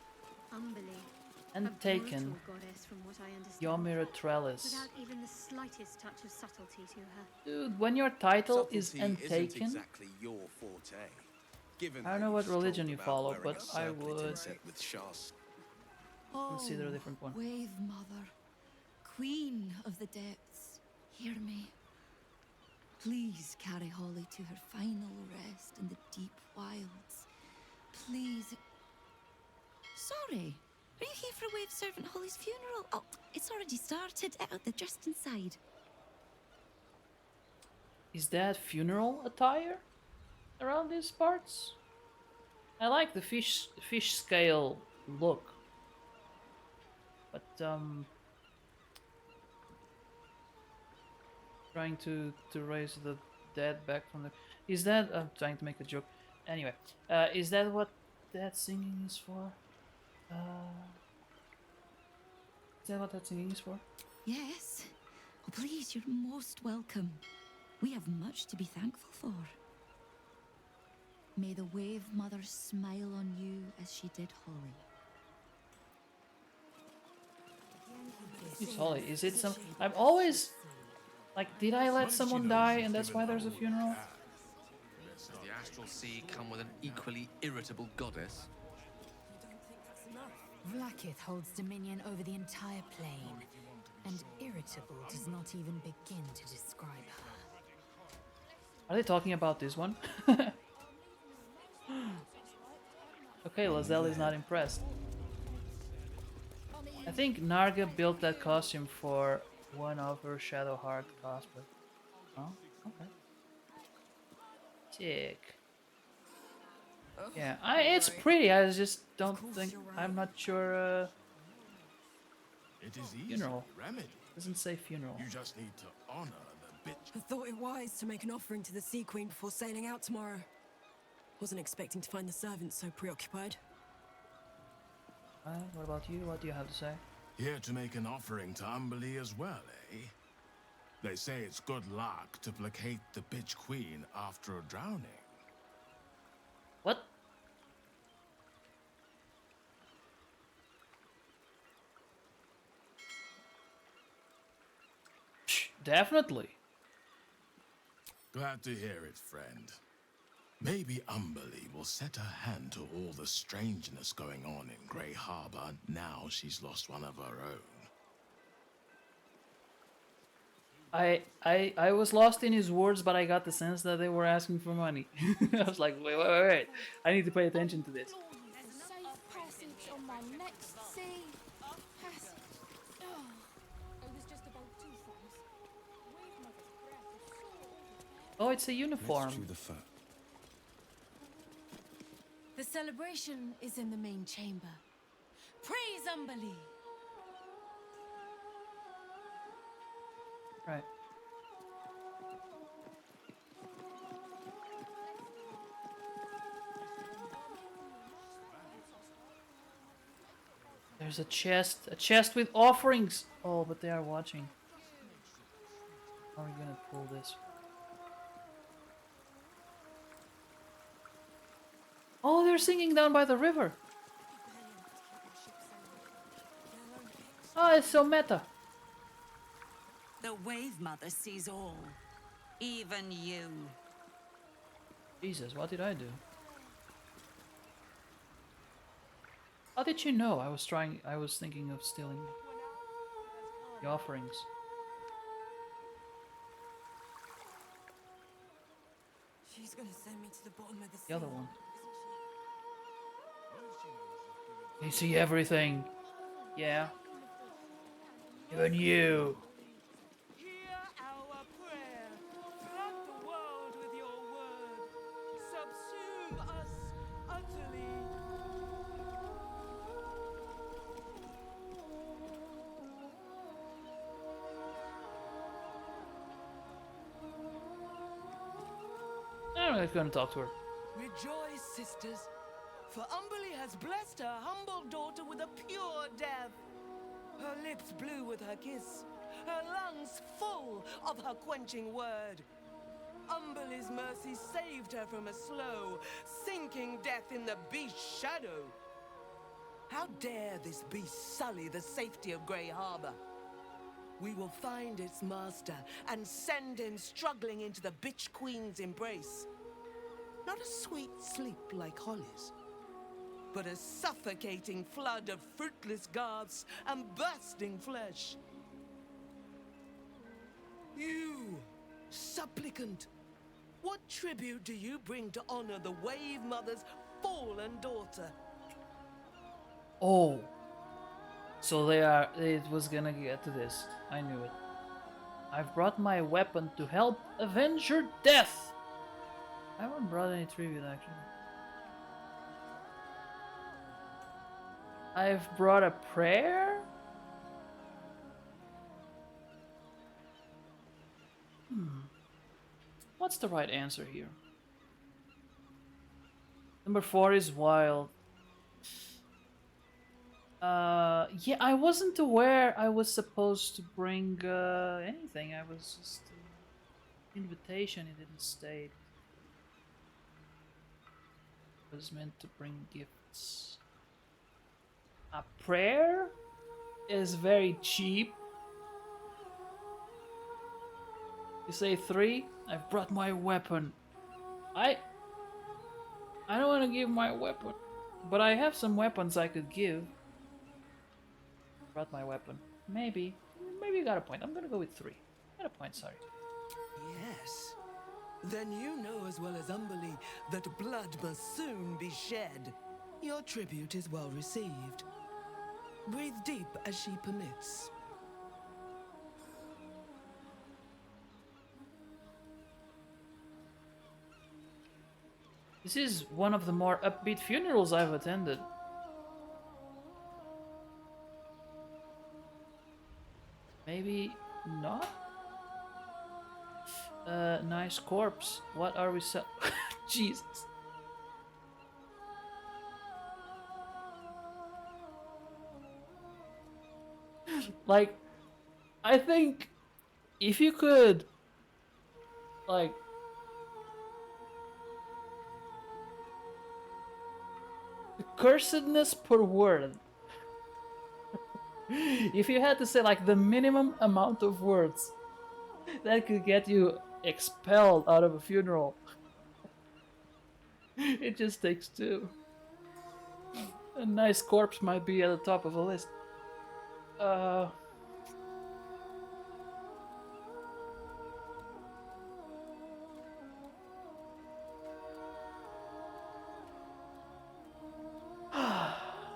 And taken. Yomira Trellis. Without even the slightest touch of subtlety to her. Dude, when your title is Subtlety isn't Untaken, exactly your forte. Given I don't know what religion you follow, but I would with Shas. consider a different one. Wave Mother, Queen of the Depths, hear me. Please carry Holly to her final rest in the deep wilds. Please. Sorry, are you here for Wave Servant Holly's funeral? Oh, it's already started. They're just inside. Is that funeral attire around these parts? I like the fish scale look. But trying to raise the dead back from the. Is that? I'm trying to make a joke. Anyway, is that what that singing is for? Is that what that singing is for? Yes. Oh, please, you're most welcome. We have much to be thankful for. May the Wave Mother smile on you as she did Holly. It's Holly. Is it some? I'm always like, did I let someone die and that's why there's a funeral? Does the astral sea come with an equally irritable goddess? Vlaakith holds dominion over the entire plane, and irritable does not even begin to describe her. Are they talking about this one? Okay, Lazelle is not impressed. I think Narga built that costume for one of her Shadowheart cosplay. Oh, okay. Sick. Yeah, it's pretty. I just don't think. I'm not sure. It is easy Funeral. remedy. Doesn't say funeral. You just need to honor the bitch. I thought it wise to make an offering to the Sea Queen before sailing out tomorrow. Wasn't expecting to find the servants so preoccupied. What about you? What do you have to say? Here to make an offering to Umberlee as well, eh? They say it's good luck to placate the bitch queen after a drowning. What? Definitely. Glad to hear it, friend. Maybe Umberlee will set her hand to all the strangeness going on in Grey Harbor now she's lost one of her own. I was lost in his words, but I got the sense that they were asking for money. I was like, wait. I need to pay attention to this. Safe passage on my next sea. Passage. Oh. It was just about 2 francs. Wave Mother's breath is so overpowering. Oh, it's a uniform. The celebration is in the main chamber. Praise Umberlee! Right. There's a chest with offerings. Oh, but they are watching. How are we gonna pull this? Oh, they're singing down by the river. Oh, it's so meta. The Wave Mother sees all, even you. Jesus, what did I do? How did you know? I was thinking of stealing the offerings. She's gonna send me to the bottom of the sea. The other one. You see everything. Yeah. Even you. Hear our prayer. Flood the world with your word. Subsume us utterly. I'm not gonna talk to her. Rejoice, sisters, for Umberlee has blessed her humble daughter with a pure death. Her lips blue with her kiss, her lungs full of her quenching word. Umberlee's mercy saved her from a slow, sinking death in the beast's shadow. How dare this beast sully the safety of Grey Harbor? We will find its master and send him struggling into the bitch queen's embrace. Not a sweet sleep like Holly's, but a suffocating flood of fruitless garbs and bursting flesh. You, supplicant, what tribute do you bring to honor the Wave Mother's fallen daughter? Oh. So it was gonna get to this. I knew it. I've brought my weapon to help avenge your death. I haven't brought any tribute actually. I've brought a prayer? What's the right answer here? Number 4 is wild. Yeah, I wasn't aware I was supposed to bring anything. I was just invitation. It didn't state. I was meant to bring gifts. A prayer is very cheap. You say 3? I've brought my weapon. I don't want to give my weapon, but I have some weapons I could give. Brought my weapon. Maybe you got a point. I'm gonna go with 3. Got a point. Sorry. Yes. Then you know as well as Umberly that blood must soon be shed. Your tribute is well received. Breathe deep as she permits. This is one of the more upbeat funerals I've attended. Maybe not? Nice corpse. What are we Jesus. Like, I think if you could, like, the cursedness per word. If you had to say like the minimum amount of words that could get you expelled out of a funeral, it just takes 2. A nice corpse might be at the top of the list. I'm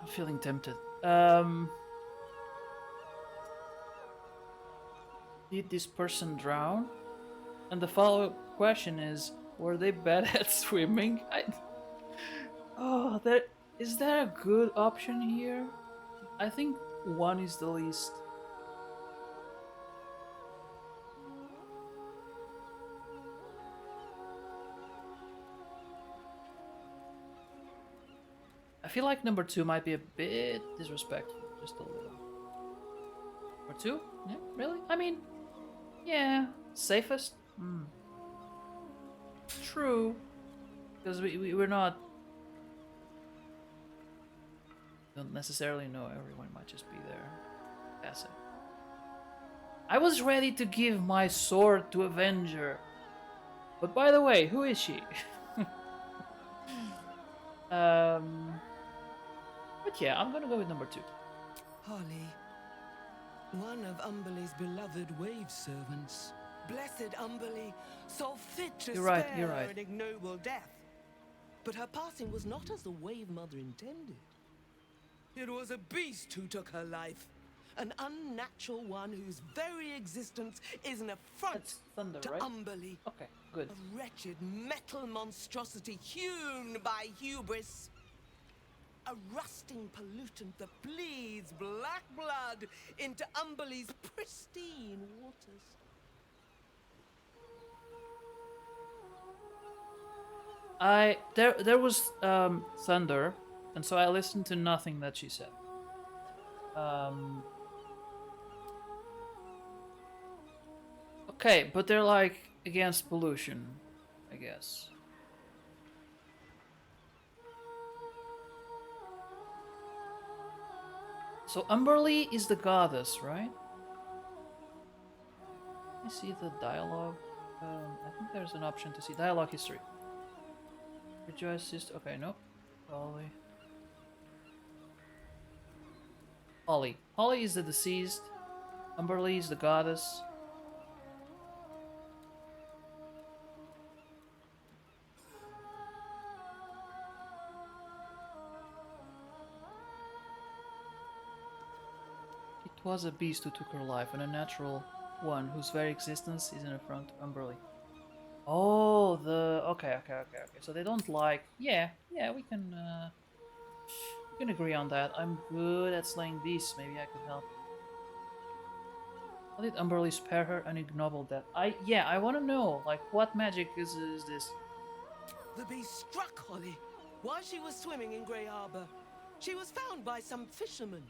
feeling tempted. Did this person drown? And the follow-up question is, were they bad at swimming? Oh, is there a good option here? I think 1 is the least. I feel like number 2 might be a bit disrespectful, just a little. Number 2? Yeah, really? I mean, yeah, safest? True. Because we're not... Don't necessarily know, everyone might just be there. Passing. I was ready to give my sword to Avenger. But by the way, who is she? But yeah, I'm gonna go with number 2. Holly, one of Umberly's beloved wave servants. Blessed Umberly, so fit to You're right, spare you're right. an ignoble death. But her passing was not as the Wave Mother intended. It was a beast who took her life. An unnatural one whose very existence is an affront thunder, to right? Umberly. Okay, good. A wretched metal monstrosity hewn by hubris. A rusting pollutant that bleeds black blood into Umberly's pristine waters. There was thunder, and so I listened to nothing that she said. Okay, but they're like against pollution, I guess. So Umberly is the goddess, right? Let me see the dialogue. I think there's an option to see dialogue history. Rejoice sister. Okay, no. Holly. Holly. Holly is the deceased. Umberly is the goddess. It was a beast who took her life, and a natural one whose very existence is an affront to Umberly. Oh, okay. So they don't like. Yeah, we can agree on that. I'm good at slaying beasts. Maybe I could help. How did Umberly spare her an ignoble death? I want to know, like, what magic is this? The beast struck Holly while she was swimming in Grey Harbor. She was found by some fishermen.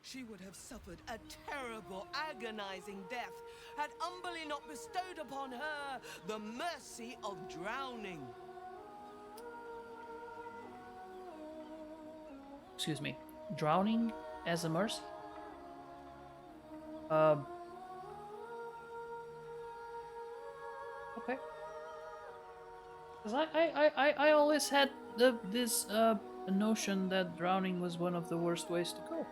She would have suffered a terrible, agonizing death had Umberly not bestowed upon her the mercy of drowning. Excuse me, drowning as a mercy? Okay. Because I always had this notion that drowning was one of the worst ways to go.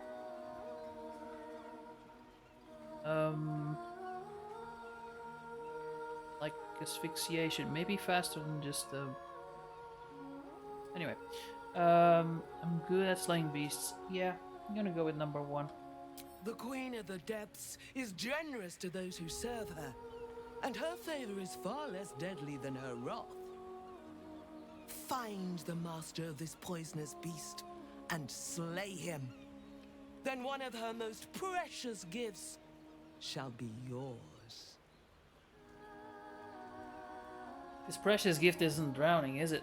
Like asphyxiation, maybe faster than just Anyway, I'm good at slaying beasts. Yeah, I'm gonna go with number 1. The Queen of the Depths is generous to those who serve her, and her favor is far less deadly than her wrath. Find the master of this poisonous beast and slay him. Then one of her most precious gifts shall be yours. This precious gift isn't drowning, is it?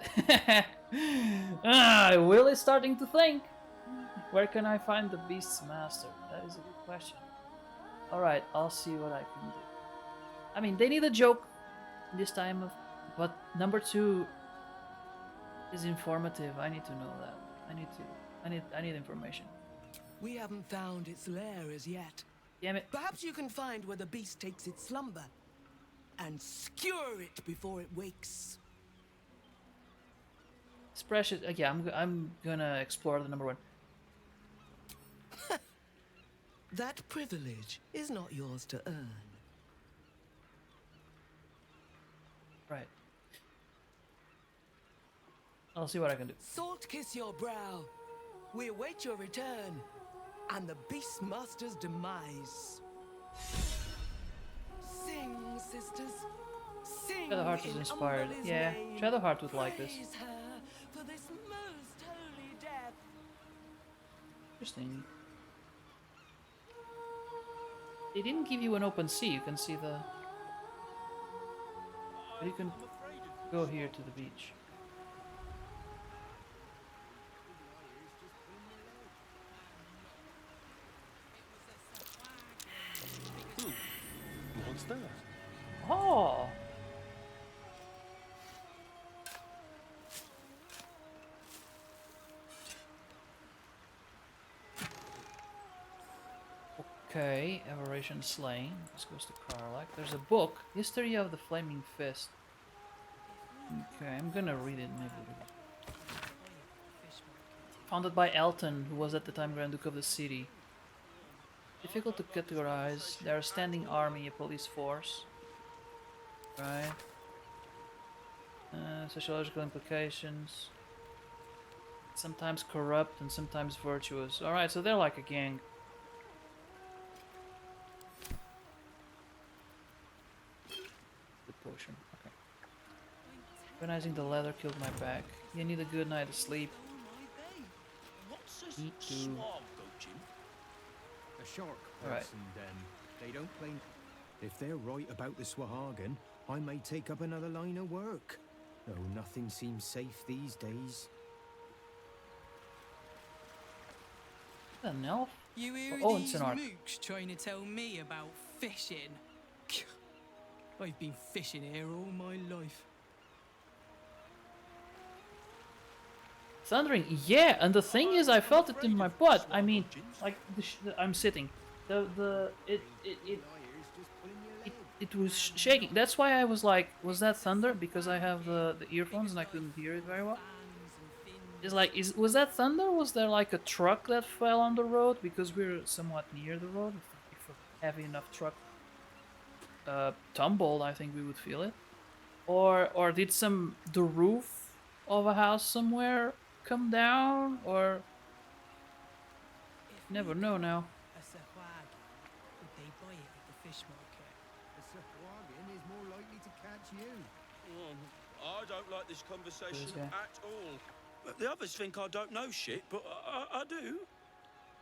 Will is starting to think. Where can I find the beast's master? That is a good question. Alright, I'll see what I can do. I mean, they need a joke this time, but number 2 is informative. I need to know that. I need information. We haven't found its lair as yet. Damn it. Perhaps you can find where the beast takes its slumber and skewer it before it wakes. It's precious. Yeah, I'm gonna explore the number 1. That privilege is not yours to earn. Right. I'll see what I can do. Salt kiss your brow. We await your return and the Beastmaster's demise. Sing, sisters. Sing. Shadowheart is inspired. Yeah, Shadowheart would like this. Praise her for this most holy death. Interesting. They didn't give you an open sea. You can see the. But you can go here to the beach. What's that? Oh! Okay, Aberration Slain. This goes to Karlak. There's a book, History of the Flaming Fist. Okay, I'm gonna read it, maybe. Founded by Elton, who was at the time Grand Duke of the city. Difficult to categorize. They're a standing army, a police force. Right. Sociological implications. Sometimes corrupt and sometimes virtuous. Alright, so they're like a gang. The potion. Okay. Organizing the leather killed my back. You need a good night of sleep. Me too. A shark Alright. person, they don't play. If they're right about the Swahagan, I may take up another line of work. Though nothing seems safe these days. An elf? You hear Oh, these it's an arc. mooks trying to tell me about fishing? I've been fishing here all my life. Thundering, yeah, and the thing is, I felt it in my butt. I mean, like, I'm sitting. It was shaking. That's why I was like, was that thunder? Because I have the earphones and I couldn't hear it very well. It's like, was that thunder? Was there like a truck that fell on the road? Because we're somewhat near the road. If a heavy enough truck tumbled, I think we would feel it. Or did the roof of a house somewhere come down? Or never know now. A Sahwag. Would they buy it at the fish market? The Swahagan is more likely to catch you. I don't like this conversation Okay. at all. But the others think I don't know shit, but I do.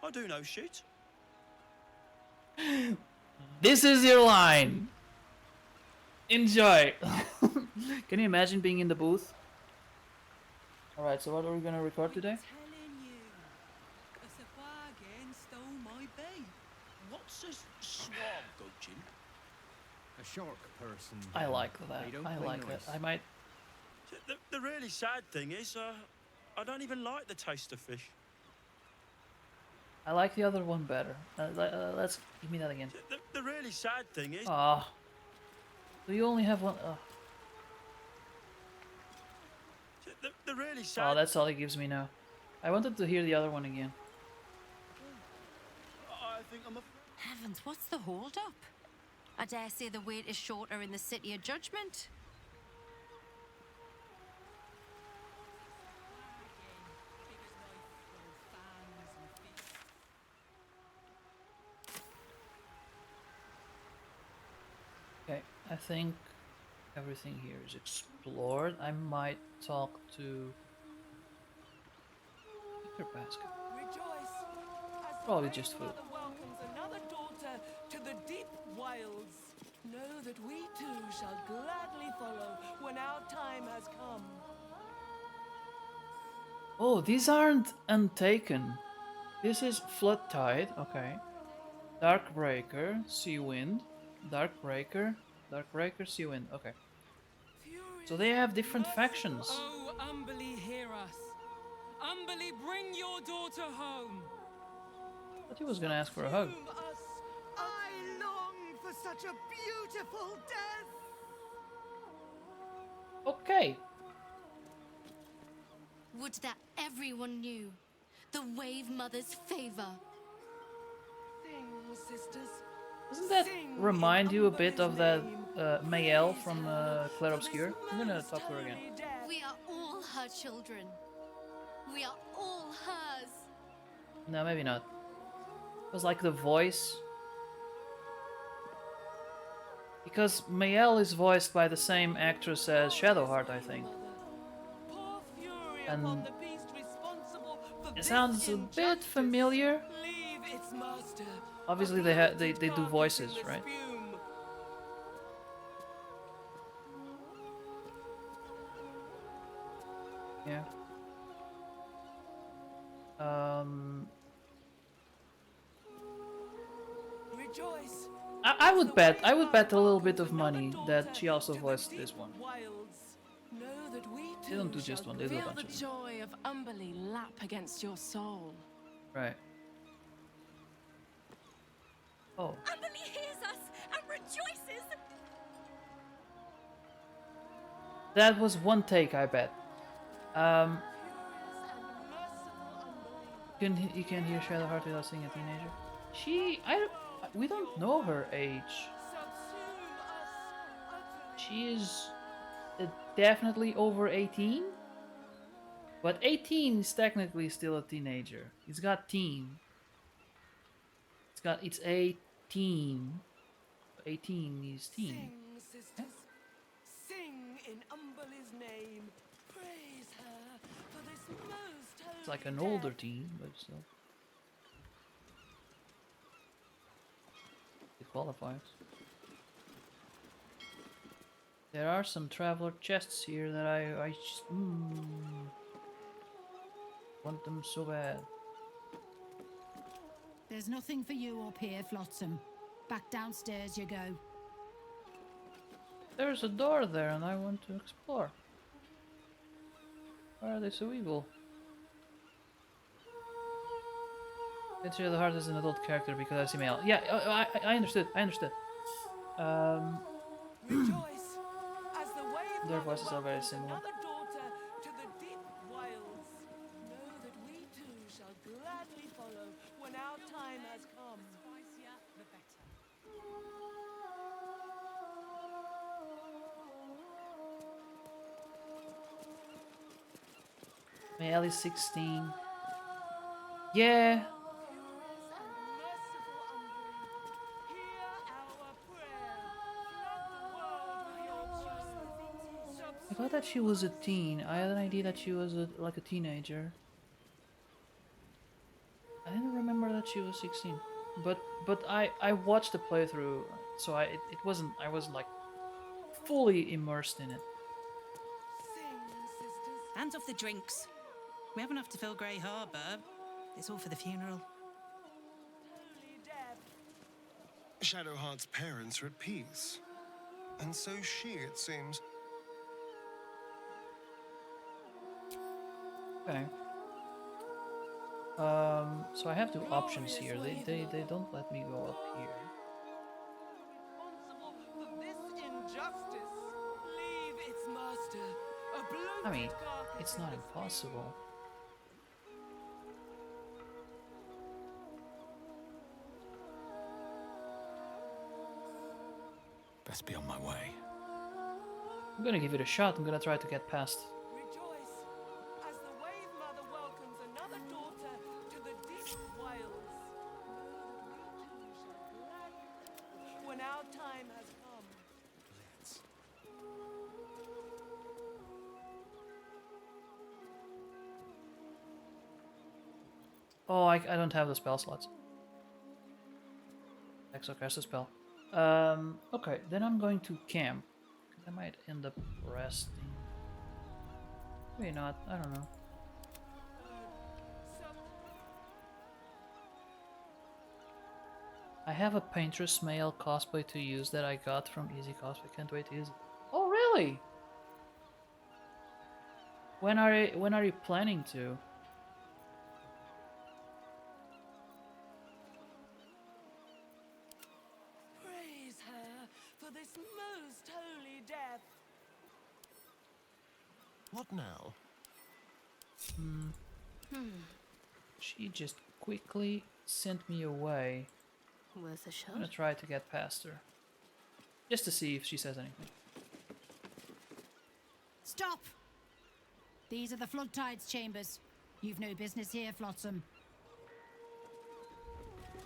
I do know shit. This is your line. Enjoy. Can you imagine being in the booth? Alright, so what are we gonna record today? What's a swab, Gugin? A shark person. I like that. They don't I play like that. nice. I might. The really sad thing is, I don't even like the taste of fish. I like the other one better. Let's give me that again. The really sad thing is. Ah. Do you only have one? The really sad. Oh, that's all he gives me now. I wanted to hear the other one again. I think I'm a. Heavens, what's the hold up? I dare say the wait is shorter in the City of Judgment. Okay, I think everything here is explored. I might talk to Picker Basket. Rejoice, as the Probably brave just food. mother welcomes another daughter to the deep wilds. Know that we too shall gladly follow when our time has come. Oh, these aren't Untaken. This is Flood Tide. Okay. Darkbreaker, Sea Wind, Darkbreaker, Sea Wind. Okay. So they have different factions. Oh, Umberly, hear us. Umberly, bring your daughter home. I thought he was gonna ask for a hug. I long for such a beautiful death. Okay. Would that everyone knew the Wave Mother's favor. Sing, sisters. Doesn't that remind you a bit of that Mayel from Claire Obscure? I'm gonna talk to her again. We are all her children. We are all hers. No, maybe not. It was like the voice. Because Mayel is voiced by the same actress as Shadowheart, I think. And it sounds a bit familiar. Obviously they do voices, right? Yeah. Rejoice. I would bet a little bit of money that she also voiced this one. They don't do just one, they do a Feel bunch the of them. joy of Umberly lap against your soul. Right. Oh. Umberly hears us and rejoices. That was one take, I bet. You can hear Shadowheart without seeing a teenager. We don't know her age. She is definitely over 18. But 18 is technically still a teenager. It's got teen. It's 18. 18 is teen. Sing, sisters. Sing in Umberly's name. Praise her for this most holy It's like an older teen, but still. It qualifies. There are some traveler chests here that I just want them so bad. There's nothing for you up here, Flotsam. Back downstairs you go. There's a door there and I want to explore. Why are they so evil? Consider the heart as an adult character because I see male. Yeah, I understood. Rejoice, as the wave Their mother voices are very welcomes similar. another daughter to the deep wilds. Know that we too shall gladly follow when our time has come. Male is 16. Yeah. I thought that she was a teen. I had an idea that she was like a teenager. I didn't remember that she was 16. but I watched the playthrough, so it wasn't, I wasn't like fully immersed in it. Hands off the drinks. We have enough to fill Grey Harbour. It's all for the funeral. Shadowheart's parents are at peace. And so she, it seems. Okay. So I have two options here. They don't let me go up here. For this injustice, leave its master, a I mean, bloated carcass it's in not the impossible. Best be on my way. I'm gonna give it a shot. I'm gonna try to get past. Rejoice as the Wave Mother welcomes another daughter to the deep wilds. When our time has come. Oh, I don't have the spell slots. Exocast a spell. Okay, then I'm going to camp. I might end up resting. Maybe not, I don't know. I have a Painter's Mail cosplay to use that I got from Easy Cosplay. Can't wait to use it. Oh, really? When are you planning to? Praise her for this most holy death. What now? She just quickly sent me away. Worth a shot. I'm gonna try to get past her. Just to see if she says anything. Stop! These are the Flood Tides chambers. You've no business here, Flotsam.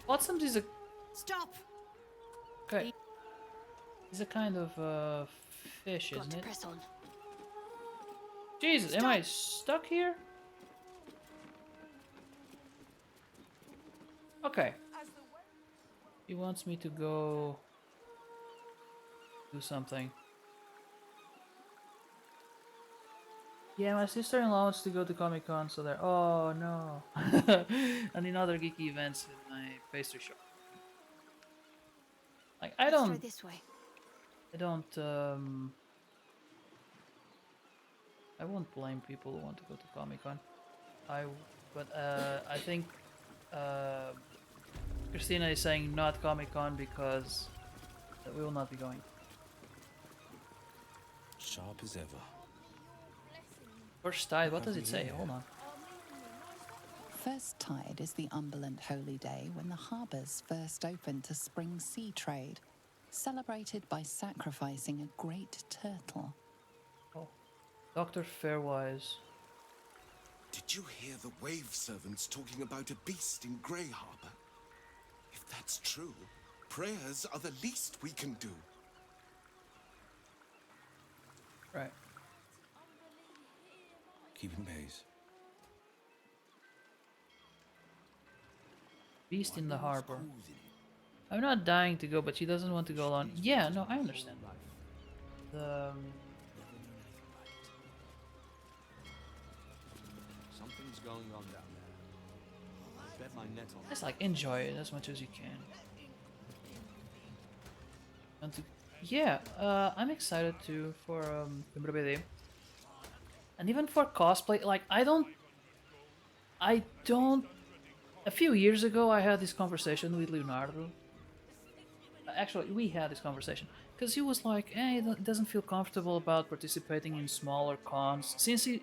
Flotsam is a... Stop! Okay. He's a kind of fish, isn't it? Press on. Jesus, am I stuck here? Okay. He wants me to go do something. Yeah, my sister-in-law wants to go to Comic-Con, so there. Oh no! And in other geeky events in my pastry shop. Like I Let's try don't. this way. I don't. I won't blame people who want to go to Comic-Con. But I think Christina is saying not Comic-Con because we will not be going. Sharp as ever. First tide, what does it say? Hold on. First tide is the Umberland holy day when the harbours first open to spring sea trade, celebrated by sacrificing a great turtle. Oh, Dr. Fairwise. Did you hear the wave servants talking about a beast in Grey Harbour? If that's true, prayers are the least we can do. Right. Keeping pace. Beast in the harbor. I'm not dying to go, but she doesn't want to go alone. Yeah, no, I understand. Something's going on down there. I bet my net on Just like enjoy it as much as you can. Yeah, I'm excited too for BD. And even for cosplay, like I don't. A few years ago, I had this conversation with Leonardo. Actually, we had this conversation because he was like, "Hey, he doesn't feel comfortable about participating in smaller cons since he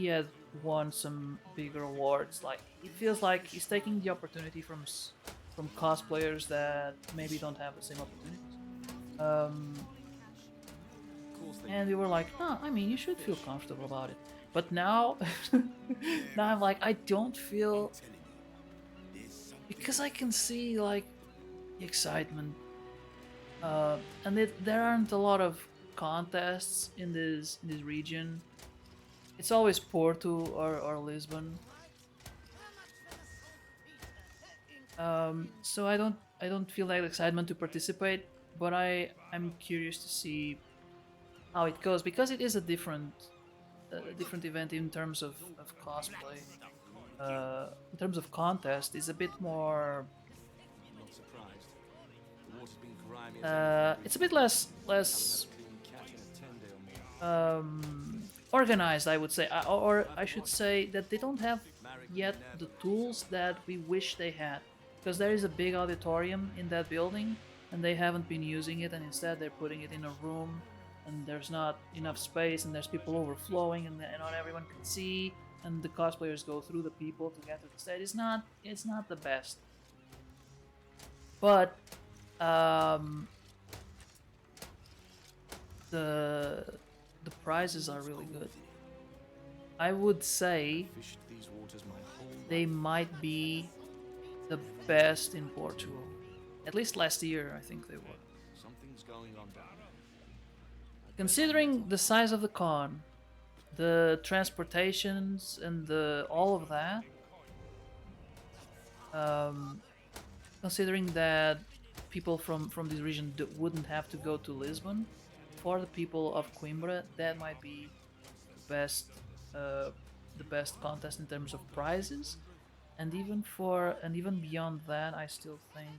had won some bigger awards. Like it feels like he's taking the opportunity from cosplayers that maybe don't have the same opportunities." And we were like, "No, I mean, you should feel comfortable about it." But now, now I'm like, I don't feel, because I can see like the excitement, and there aren't a lot of contests in this region. It's always Porto or Lisbon. So I don't feel that excitement to participate, but I'm curious to see how it goes because it is a different event in terms of cosplay. In terms of contest, is a bit more. I'm not surprised. The water's been grimy as anything It's a recently. bit less Haven't had a clean catch in a 10-day or more. organized, I would say, or I should say that they don't have yet the tools that we wish they had, because there is a big auditorium in that building, and they haven't been using it, and instead they're putting it in a room, and there's not enough space, and there's people overflowing, and not everyone can see, and the cosplayers go through the people to get to the stage. It's not the best, but the the prizes are really good. I would say Fished these waters my whole they might be the best in Portugal. At least last year, I think they were. Something's going on down there. Considering the size of the con, the transportations, and the all of that, considering that people from this region wouldn't have to go to Lisbon, for the people of Coimbra, that might be best uh, the best contest in terms of prizes, and even beyond that, I still think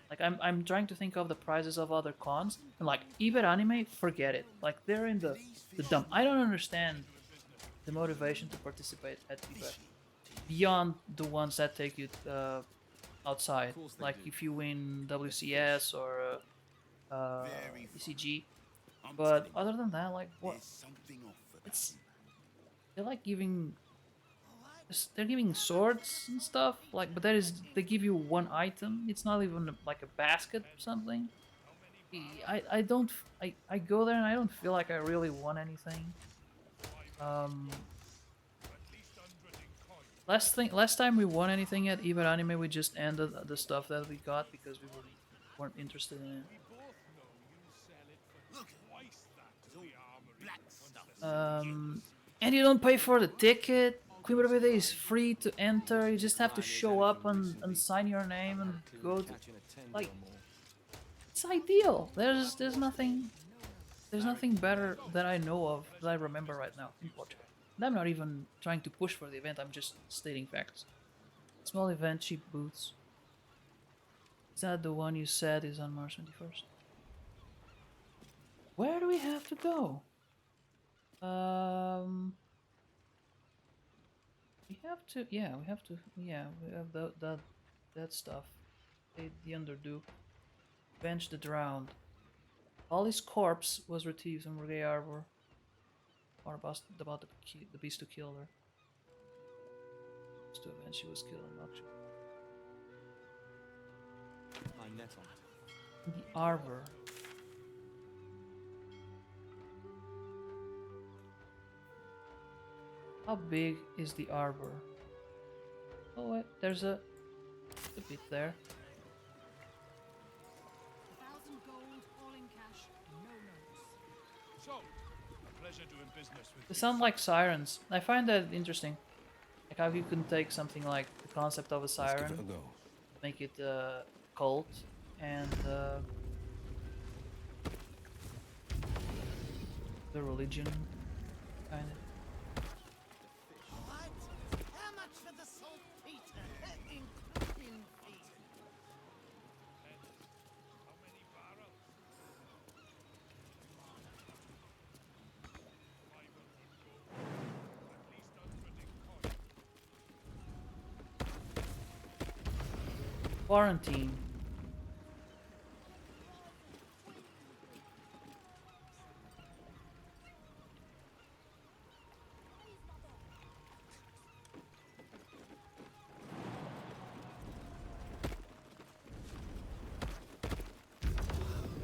like I'm trying to think of the prizes of other cons, and like Iberanime, forget it. Like they're in the dump. I don't understand the motivation to participate at Iber beyond the ones that take you outside. Like if you win WCS or ECG, but other than that, like what? It's they're like giving they're giving swords and stuff like, but that is they give you one item. It's not even like a basket or something. I don't I go there and I don't feel like I really won anything. Last time we won anything at Even Anime, we just ended the stuff that we got because we weren't interested in it. And you don't pay for the ticket. Coimbra BD is free to enter. You just have to show up and sign your name and go to, like, it's ideal. There's nothing better that I know of that I remember right now in Portugal. And I'm not even trying to push for the event. I'm just stating facts. Small event, cheap booths. Is that the one you said is on March 21st? Where do we have to go? We have to, yeah, we have to, yeah, we have that stuff. The Underdo. Avenge the drowned. Ollie's corpse was retrieved from Reggae Arbor. Or about the beast who killed her. To avenge, she was killed in auction. My net on it. The Arbor. How big is the Arbor? Oh wait, there's a bit there. 1,000 gold, all in cash, no notes. So, a pleasure doing business with They sound like sirens. I find that interesting. Like how you can take something like the concept of a siren, make it cult, and the religion, kind of. What? How much for the saltpeter, including fee? Quarantine.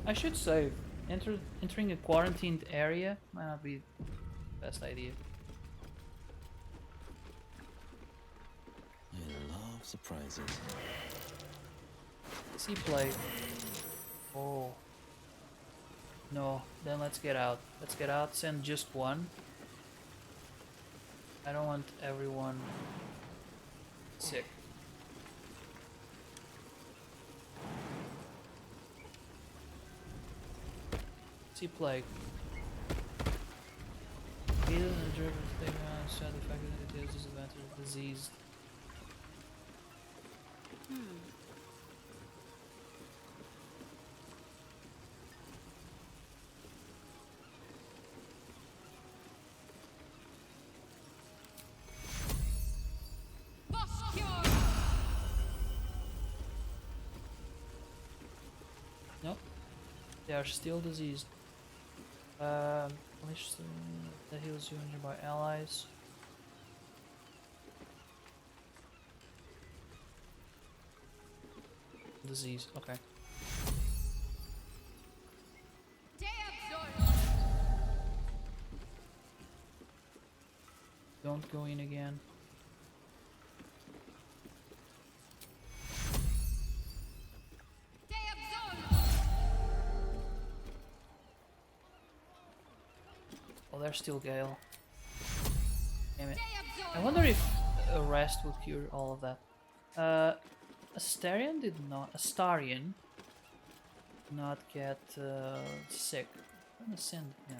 I should say, entering a quarantined area might not be the best idea. I love surprises. See play. Oh. No, then let's get out. Let's get out, send just one. I don't want everyone sick. Sea plague. Either the driver thing said the fact that it is disadvantage of diseased. Nope. They are still diseased. Unleash that heals you and nearby allies. Disease, okay. Don't go in again. Oh, there's still Gale. Damn it. I wonder if a rest would cure all of that. Astarion did not. Astarion did not get sick. I'm gonna send him.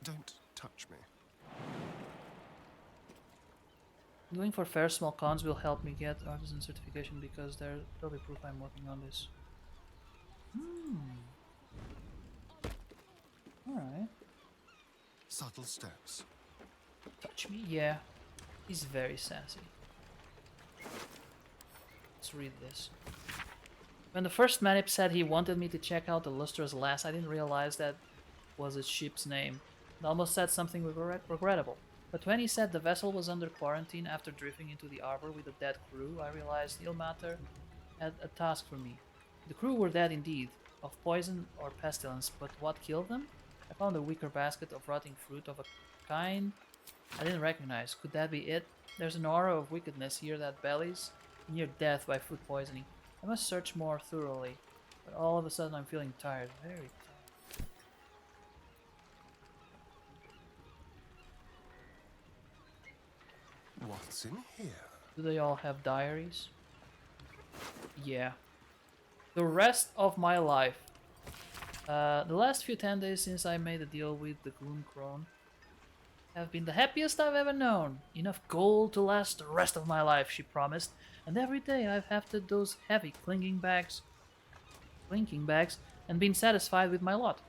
Don't touch me. Going for fair small cons will help me get artisan certification because there'll be proof I'm working on this. Alright. Subtle steps. Touch me? Yeah. He's very sassy. Let's read this. When the first Manip said he wanted me to check out the Lustrous Lass, I didn't realize that was its ship's name. It almost said something regrettable. But when he said the vessel was under quarantine after drifting into the harbor with a dead crew, I realized Ilmater had a task for me. The crew were dead indeed, of poison or pestilence, but what killed them? I found a wicker basket of rotting fruit of a kind I didn't recognize. Could that be it? There's an aura of wickedness here that bellies near death by food poisoning. I must search more thoroughly, but all of a sudden I'm feeling tired, very tired. What's in here? Do they all have diaries? Yeah. The rest of my life. The last few 10 days since I made a deal with the Gloom Crone have been the happiest I've ever known. Enough gold to last the rest of my life, she promised, and every day I've hefted those heavy clinking bags, and been satisfied with my lot.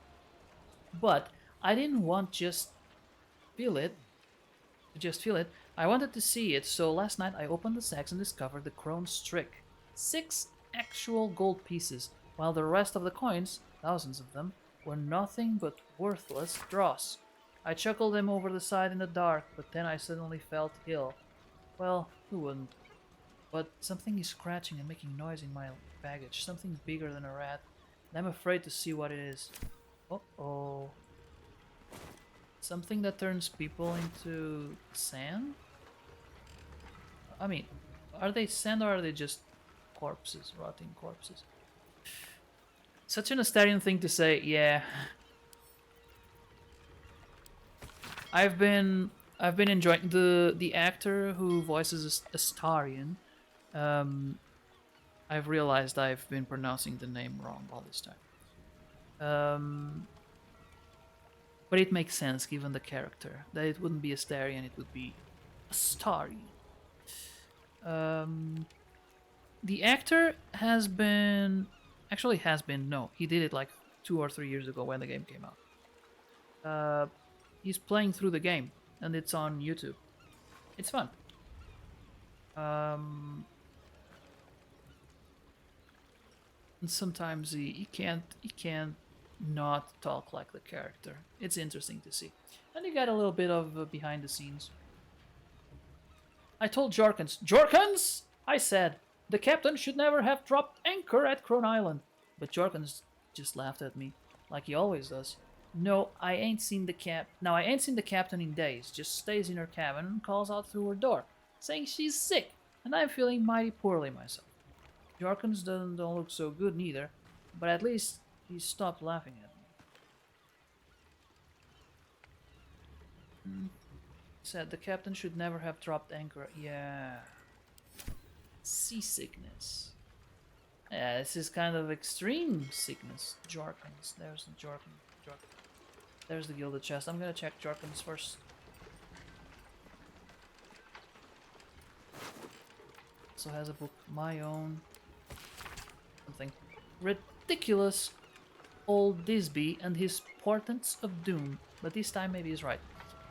But I didn't want just feel it. I wanted to see it, so last night I opened the sacks and discovered the Crone's trick. 6 actual gold pieces, while the rest of the coins, thousands of them, were nothing but worthless dross. I chuckled them over the side in the dark, but then I suddenly felt ill. Well, who wouldn't? But something is scratching and making noise in my baggage, something bigger than a rat, and I'm afraid to see what it is. Uh-oh. Something that turns people into sand? I mean, are they sand or are they just corpses, rotting corpses? Such an Astarion thing to say, yeah. I've been enjoying the actor who voices Astarion. I've realized I've been pronouncing the name wrong all this time. But it makes sense given the character that it wouldn't be Astarion, it would be Astarion. The actor has been no, he did it like 2 or 3 years ago when the game came out. He's playing through the game, and it's on YouTube. It's fun. And sometimes he can't not talk like the character. It's interesting to see. And you get a little bit of behind the scenes. I told Jorkins, I said, the captain should never have dropped anchor at Crone Island. But Jorkins just laughed at me, like he always does. No, I ain't seen the captain in days. Just stays in her cabin and calls out through her door, saying she's sick, and I'm feeling mighty poorly myself. Jorkins don't look so good neither, but at least he stopped laughing at me. Said the captain should never have dropped anchor. Yeah. Seasickness. Yeah, this is kind of extreme sickness. Jorkins. There's the Jorkin. There's the gilded chest. I'm gonna check Jorkins first. Also has a book, my own. Something ridiculous. Old Disby and his Portents of Doom. But this time maybe he's right.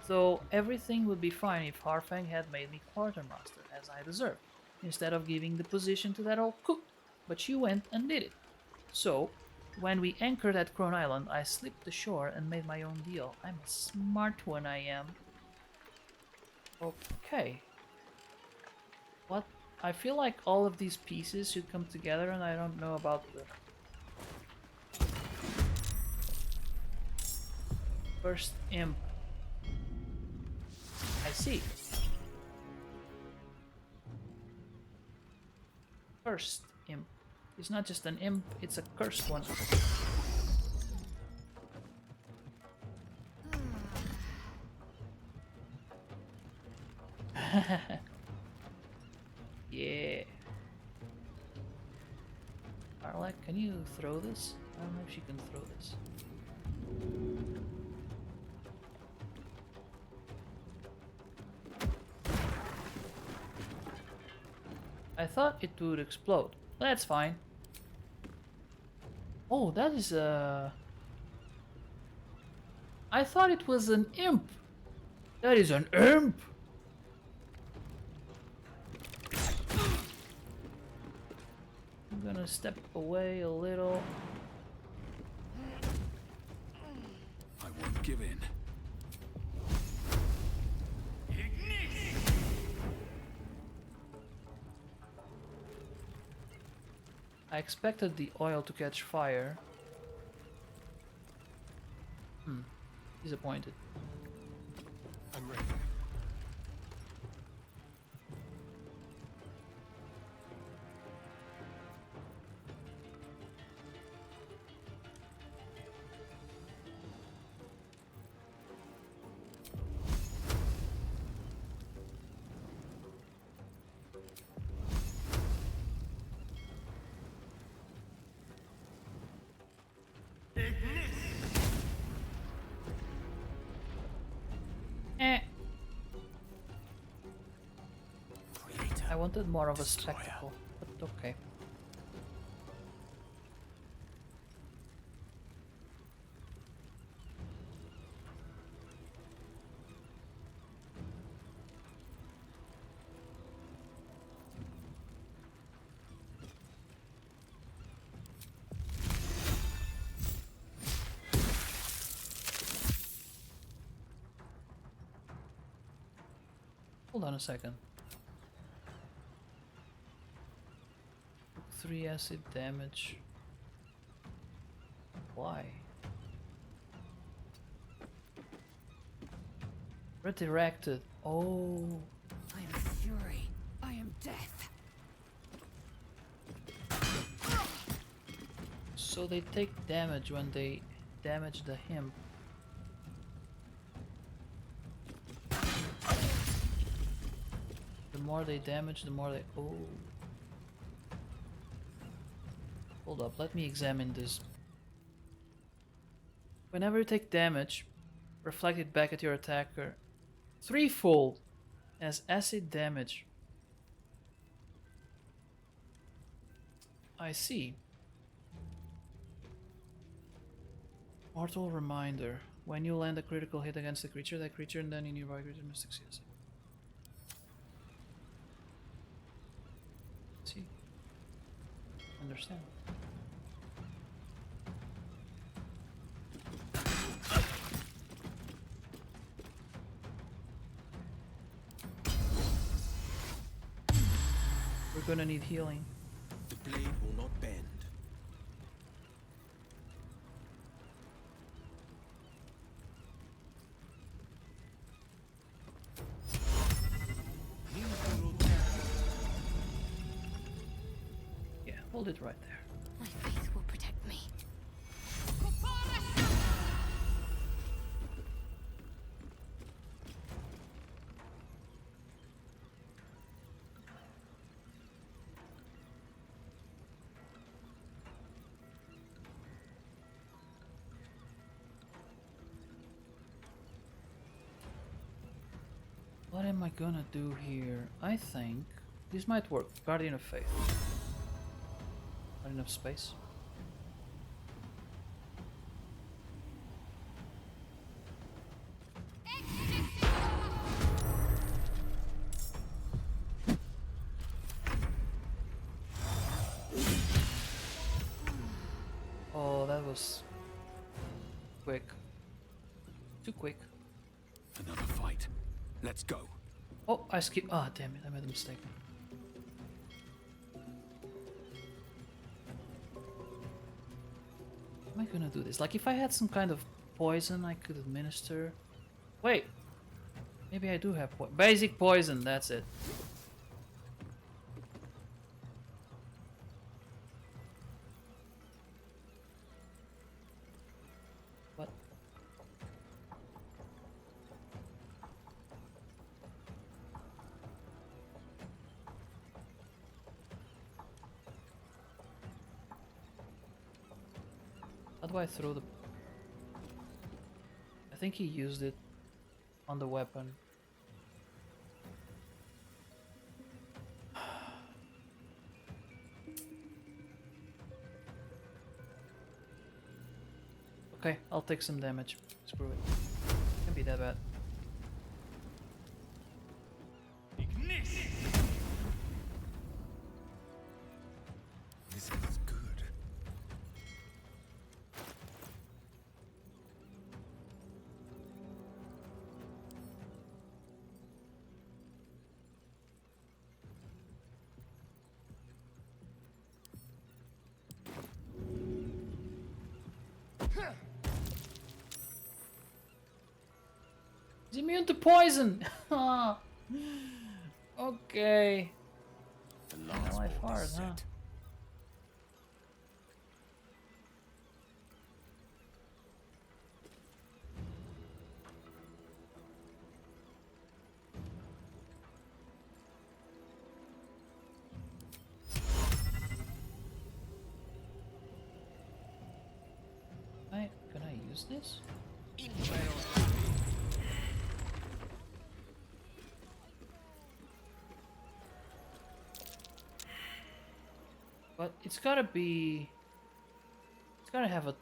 So everything would be fine if Harfang had made me quartermaster, as I deserved, instead of giving the position to that old cook. But she went and did it. So, when we anchored at Crone Island, I slipped ashore and made my own deal. I'm a smart one, I am. Okay. What? I feel like all of these pieces should come together, and I don't know about the first imp. I see. Cursed imp. It's not just an imp, it's a cursed one. Yeah. Arlek, can you throw this? I don't know if she can throw this. I thought it would explode. That's fine. Oh, that is a... I thought it was an imp. That is an imp. I'm gonna step away a little. I won't give in. I expected the oil to catch fire. Disappointed. I'm ready. I wanted more of a spectacle, but okay. Hold on a second. 3 acid damage. Why? Redirected. Oh. I am fury. I am death. So they take damage when they damage the himp. The more they damage, the more they... Oh. Hold up, let me examine this. Whenever you take damage, reflect it back at your attacker. Threefold as acid damage. I see. Mortal reminder. When you land a critical hit against a creature, that creature and any nearby creature must succeed. See? Understand. We're gonna need healing. The blade will not bend. Yeah, hold it right there. My faith will protect me. am I gonna do here? I think this might work. Guardian of Faith. Guardian of Space. Oh, that was quick. Too quick. Another fight. Let's go. Oh, I skipped. Ah, oh, damn it! I made a mistake. How am I gonna do this? Like, if I had some kind of poison I could administer. Wait. Maybe I do have basic poison. That's it. What? How do I throw the... I think he used it on the weapon. Okay, I'll take some damage. Screw it. Can't be that bad. This is good. He's immune to poison! Okay. The life hard, huh? Can I use this? But it's gotta be... It's gotta have a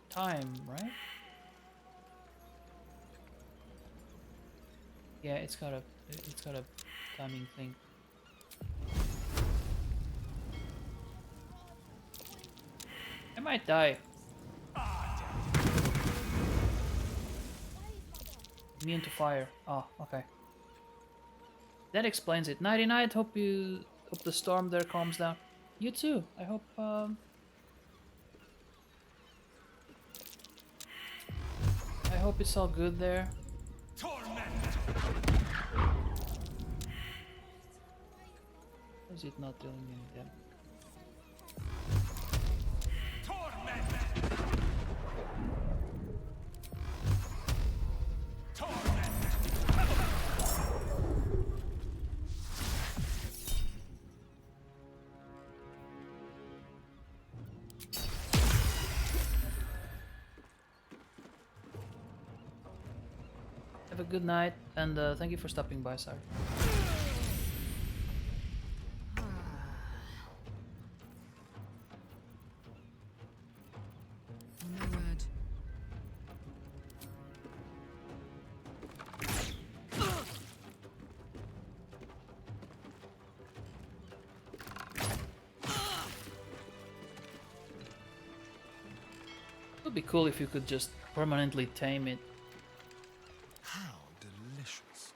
time, right? Yeah, it's got a timing thing. I might die. Immune to fire. Oh, okay. That explains it. Nighty night. Hope the storm there calms down. You too. I hope it's all good there. Is it not dealing any damage? Have a good night, and thank you for stopping by, sir. No word. It would be cool if you could just permanently tame it. How delicious.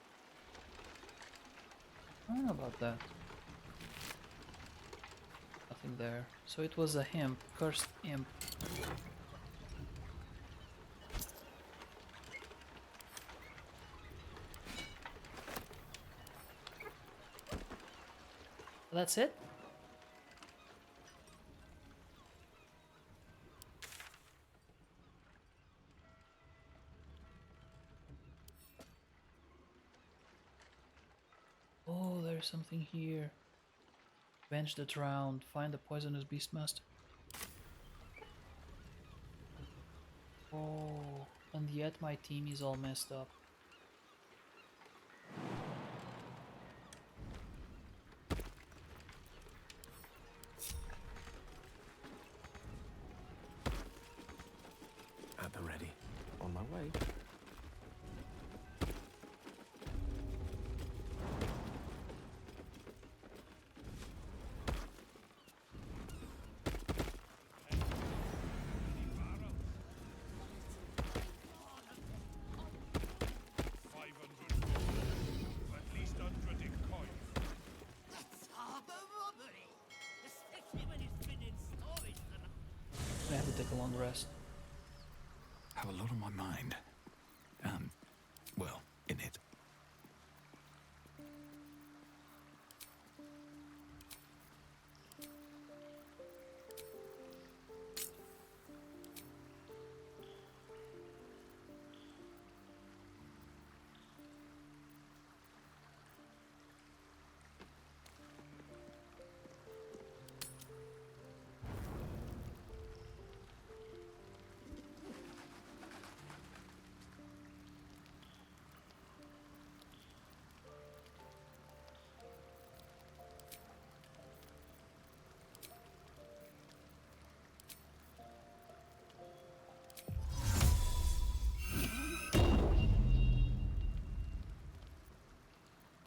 I don't know about that. Nothing there. So it was a imp, cursed imp. That's it? Oh, there's something here. Avenge the drowned. Find the poisonous beastmaster. Oh, and yet my team is all messed up. at the ready. On my way. At least 100 in coin. That's harbour robbery, especially when it's been in storage for I have to take a long rest. Have a lot on my mind. Well, in it.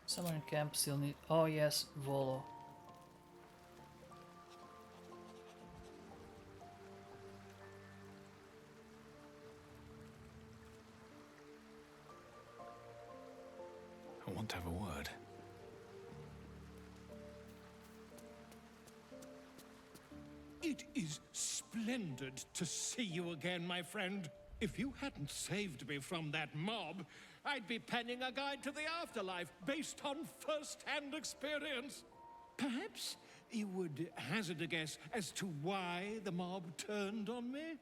Someone in camp still need. Oh yes, Volo. I want to have a word. It is splendid to see you again, my friend. If you hadn't saved me from that mob, I'd be penning a guide to the afterlife based on first-hand experience. Perhaps you would hazard a guess as to why the mob turned on me?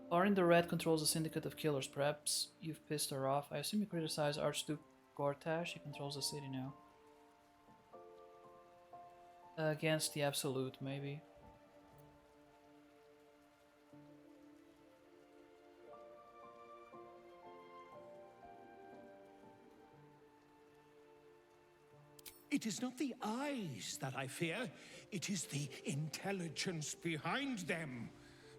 Orin the Red controls a syndicate of killers. Perhaps you've pissed her off. I assume you criticize Archduke Gortash. He controls the city now. Against the Absolute, maybe. It is not the eyes that I fear, it is the intelligence behind them.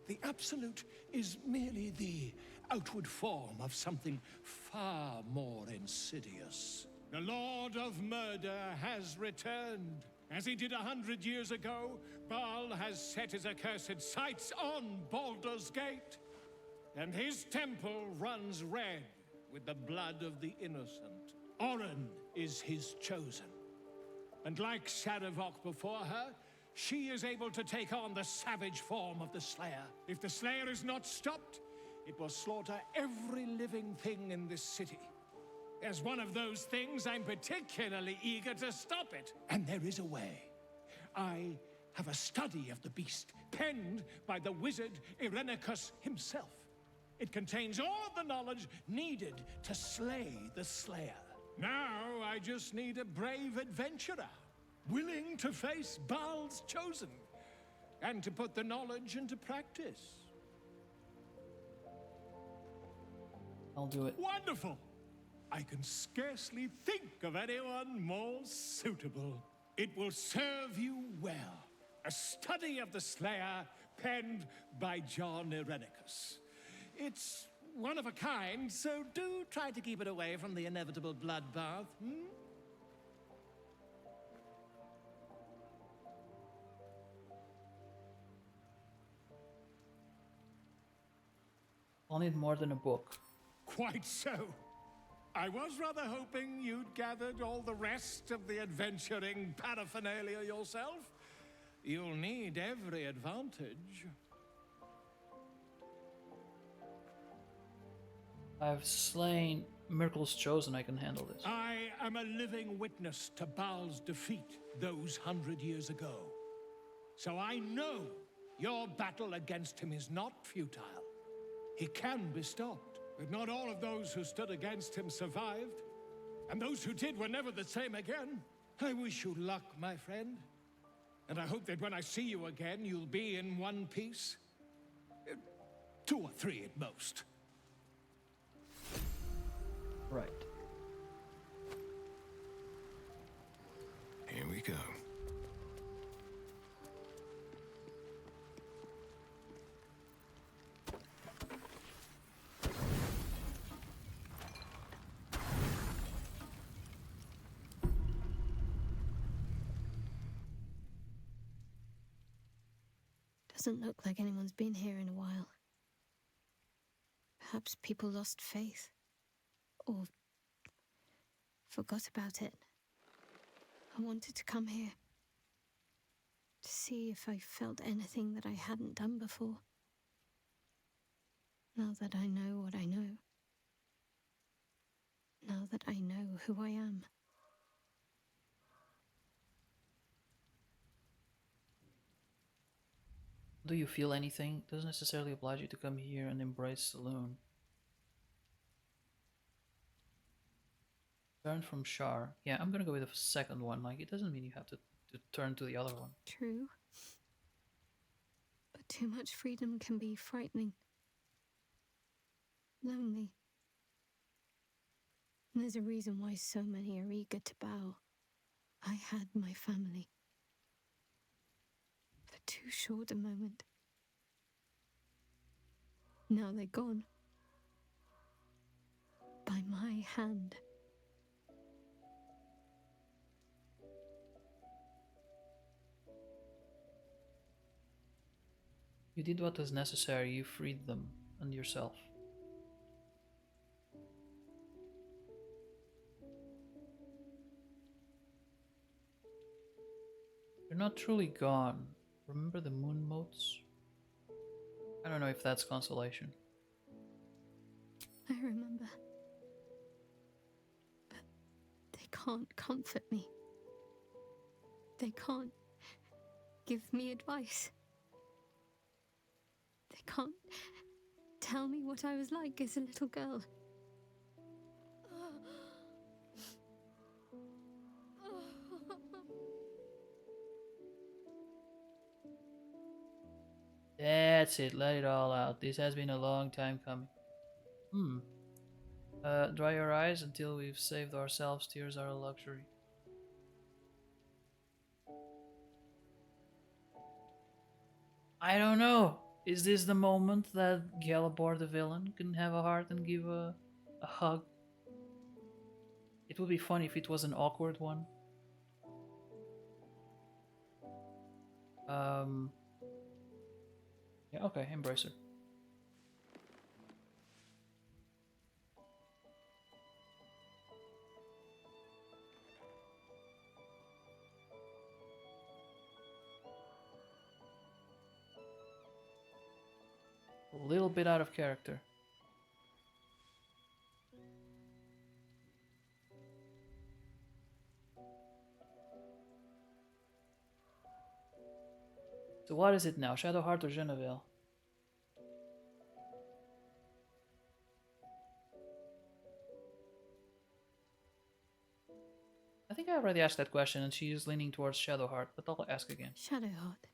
The Absolute is merely the outward form of something far more insidious. The Lord of Murder has returned. As he did 100 years ago, Baal has set his accursed sights on Baldur's Gate. And his temple runs red with the blood of the innocent. Orin is his chosen. And like Sarevok before her, she is able to take on the savage form of the Slayer. If the Slayer is not stopped, it will slaughter every living thing in this city. As one of those things, I'm particularly eager to stop it. And there is a way. I have a study of the beast, penned by the wizard Irenicus himself. It contains all the knowledge needed to slay the Slayer. Now I just need a brave adventurer, willing to face Baal's chosen, and to put the knowledge into practice. I'll do it. Wonderful! I can scarcely think of anyone more suitable. It will serve you well. A study of the Slayer, penned by John Irenicus. It's one of a kind, so do try to keep it away from the inevitable bloodbath, I'll need more than a book. Quite so. I was rather hoping you'd gathered all the rest of the adventuring paraphernalia yourself. You'll need every advantage. I've slain Mirkle's Chosen. I can handle this. I am a living witness to Baal's defeat those 100 years ago. So I know your battle against him is not futile. He can be stopped. But not all of those who stood against him survived. And those who did were never the same again. I wish you luck, my friend. And I hope that when I see you again, you'll be in one piece. 2 or 3 at most. Right. Here we go. Doesn't look like anyone's been here in a while. Perhaps people lost faith. Or forgot about it. I wanted to come here. To see if I felt anything that I hadn't done before. Now that I know what I know. Now that I know who I am. Do you feel anything? Doesn't necessarily oblige you to come here and embrace Saloon. Turn from Shar. Yeah, I'm gonna go with the second one. Like, it doesn't mean you have to turn to the other one. True. But too much freedom can be frightening. Lonely. And there's a reason why so many are eager to bow. I had my family. For too short a moment. Now they're gone. By my hand. You did what was necessary. You freed them and yourself. You're not truly gone. Remember the moon motes? I don't know if that's consolation. I remember. But they can't comfort me. They can't give me advice. They can't tell me what I was like as a little girl. That's it, let it all out. This has been a long time coming. Dry your eyes until we've saved ourselves. Tears are a luxury. I don't know. Is this the moment that Galabor the villain can have a heart and give a hug? It would be funny if it was an awkward one. Yeah, okay, embrace her. A little bit out of character. So what is it now? Shadowheart or Genevieve? I think I already asked that question and she is leaning towards Shadowheart, but I'll ask again. Shadowheart.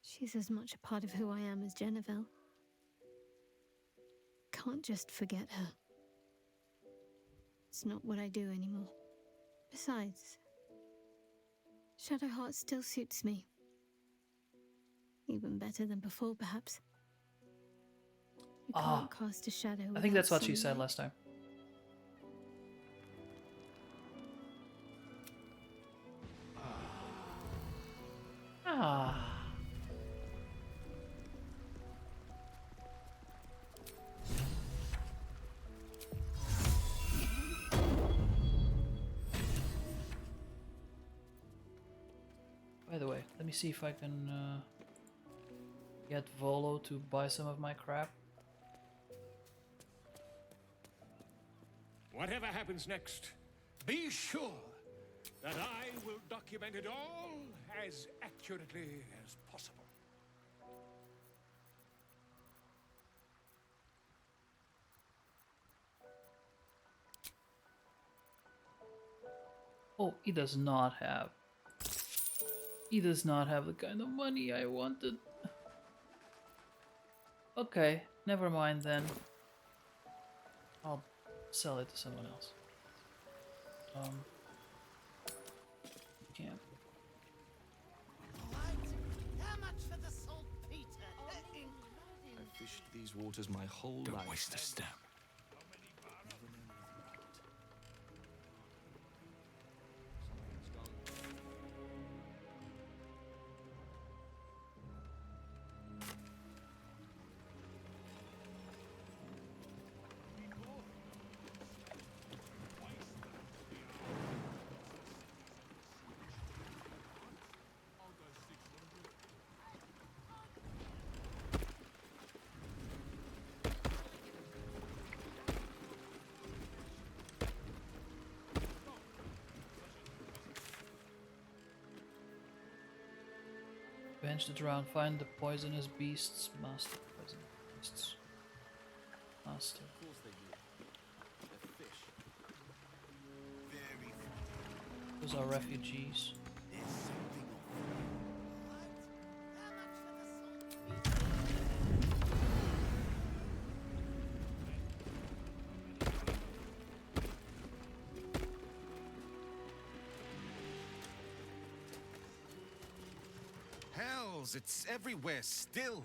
She's as much a part of who I am as Genevieve. Can't just forget her. It's not what I do anymore. Besides, Shadowheart still suits me. Even better than before, perhaps. You can't cast a shadow I think that's what she sunlight. said last time. By the way, let me see if I can get Volo to buy some of my crap. Whatever happens next, be sure that I will document it all as accurately as possible. Oh, he does not have. He does not have the kind of money I wanted. Okay, never mind then. I'll sell it to someone else. Can't. How much for the saltpeter? I've fished these waters my whole life. Don't waste a step. Bench the drown. Find the poisonous beasts. Master poisonous beasts. Master. Of course they do. They're fish. Very Those are refugees. There's something Hells, it's everywhere still.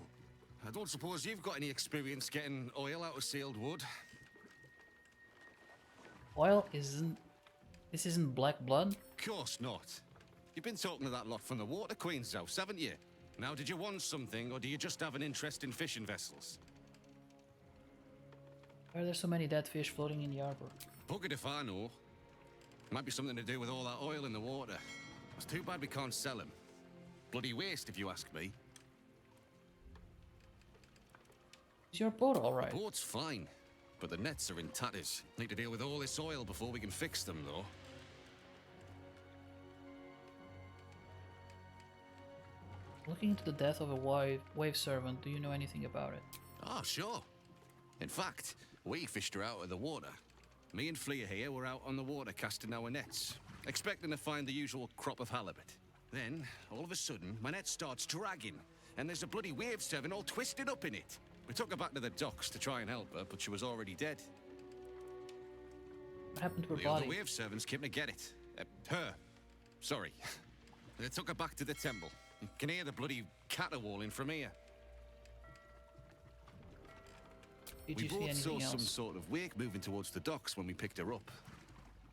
I don't suppose you've got any experience getting oil out of sealed wood. Oil isn't... This isn't black blood? Course not. You've been talking to that lot from the Water Queen's house, haven't you? Now, did you want something, or do you just have an interest in fishing vessels? Why are there so many dead fish floating in the harbor? Buggered if I know. Might be something to do with all that oil in the water. It's too bad we can't sell him. Bloody waste, if you ask me. Is your boat alright? The boat's fine, but the nets are in tatters. Need to deal with all this oil before we can fix them, though. Looking into the death of a wave servant, do you know anything about it? Oh, sure. In fact, we fished her out of the water. Me and Flea here were out on the water casting our nets, expecting to find the usual crop of halibut. Then, all of a sudden, my net starts dragging, and there's a bloody wave servant all twisted up in it. We took her back to the docks to try and help her, but she was already dead. What happened to her the body? other wave servants came to get it. Her. Sorry. They took her back to the temple. You can hear the bloody caterwauling from here. Did We you see both saw anything some else? sort of wake moving towards the docks when we picked her up.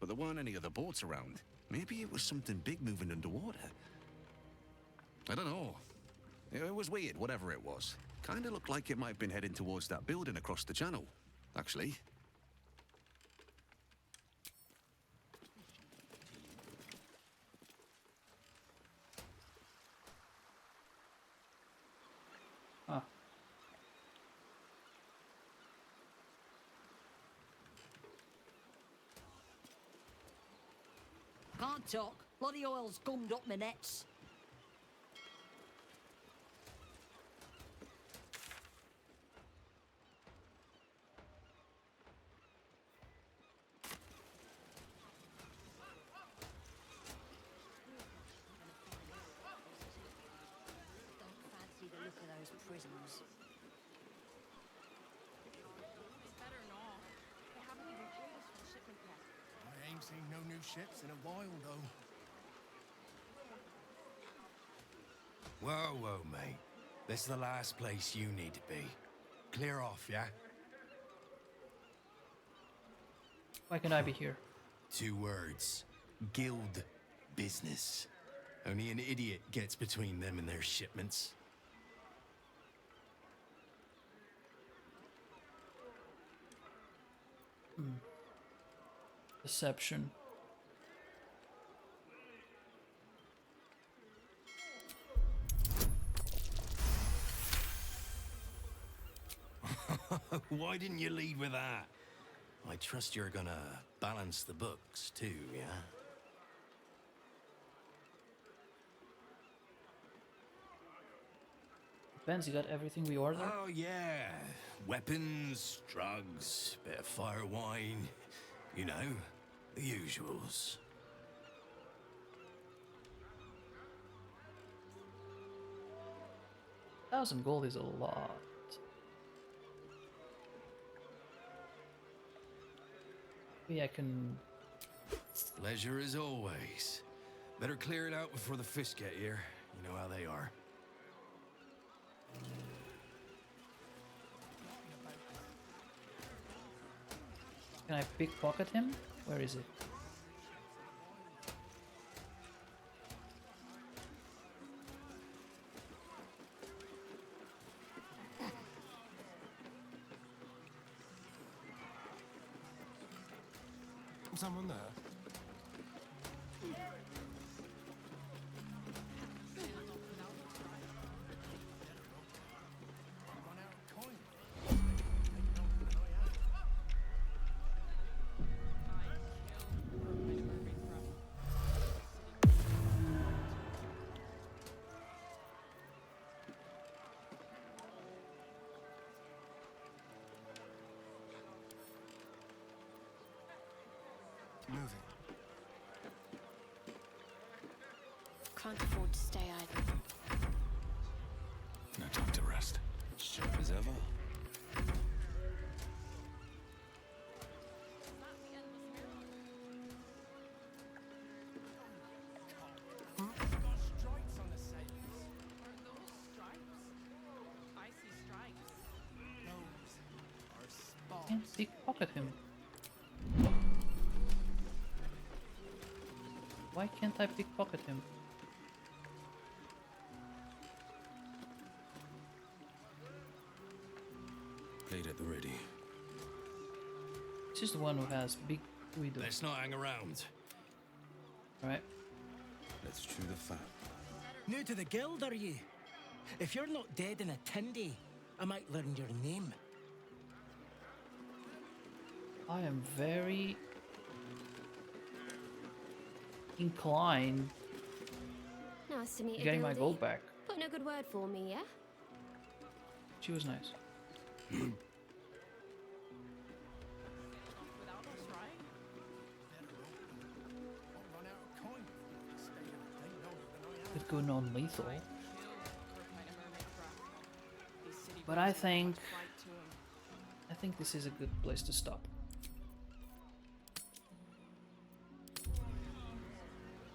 But there weren't any other boats around. Maybe it was something big moving underwater. I don't know. It was weird, whatever it was. Kinda looked like it might have been heading towards that building across the channel, actually. Huh. Can't talk. Bloody oil's gummed up my nets. Don't fancy the look of those prisons. Better not. They haven't even paid us for the shipment yet. I ain't seen no new ships in a while, though. Whoa, whoa, mate. This is the last place you need to be. Clear off, yeah? Why can I be here? 2 words. Guild business. Only an idiot gets between them and their shipments. Deception. Why didn't you lead with that? I trust you're gonna balance the books too, yeah? Benz, you got everything we ordered? Oh, yeah. Weapons, drugs, bit of fire wine. You know, the usuals. 1,000 gold is a lot. Maybe I can... Leisure as always. Better clear it out before the fish get here. You know how they are. Can I pickpocket him? Where is it? Someone there? Can't afford to stay idle. No time to rest. Sharp as ever. Can't pickpocket him. Why can't I pickpocket him? Blade at the ready. This is the one who has big widow. Let's not hang around. Alright. Let's chew the fat. New to the guild, are you? If you're not dead in a tindy, I might learn your name. I am very inclined Nice to meet to you, getting my Gildy. gold back. Put in a good word for me, yeah? She was nice. Could go non-lethal. But I think this is a good place to stop.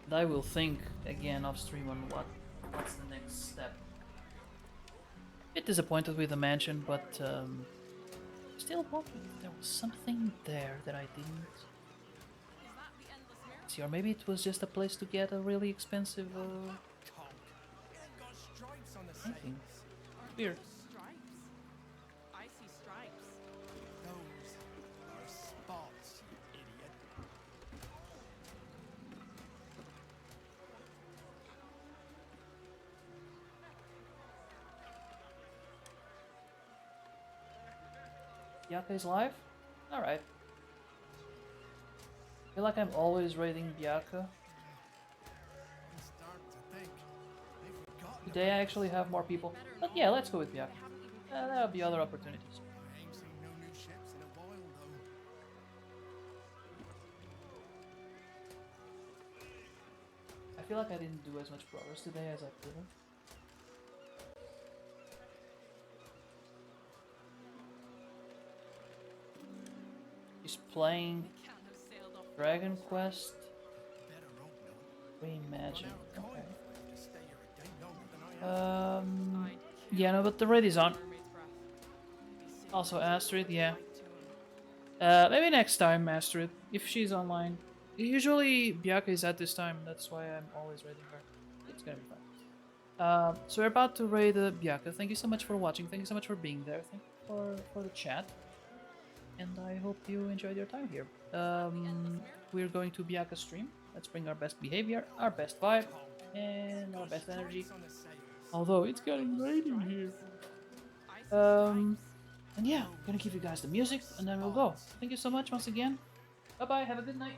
And I will think again off stream on what's the next step. Bit disappointed with the mansion, but still hoping there was something there that I didn't see, or maybe it was just a place to get a really expensive painting. Weird. I see stripes. Those are spots, you idiot. Biaka's live? Alright. I feel like I'm always raiding Biaka. Today I actually have more people. But yeah, let's go with Biaka. There'll be other opportunities. I ain't seen no new ships in a while, though. I feel like I didn't do as much progress today as I could have. He's playing Dragon Quest Reimagine. Okay. Yeah, no, but the raid is on. Also Astrid, yeah. Maybe next time, Astrid, if she's online. Usually Biaka is at this time, that's why I'm always raiding her. It's gonna be fun. So we're about to raid Biaka. Thank you so much for watching. Thank you so much for being there. Thank you for the chat. And I hope you enjoyed your time here. We're going to Biaka stream. Let's bring our best behavior, our best vibe, and our best energy. Although it's getting late in here. And yeah, I'm gonna give you guys the music and then we'll go. Thank you so much once again. Bye bye, have a good night.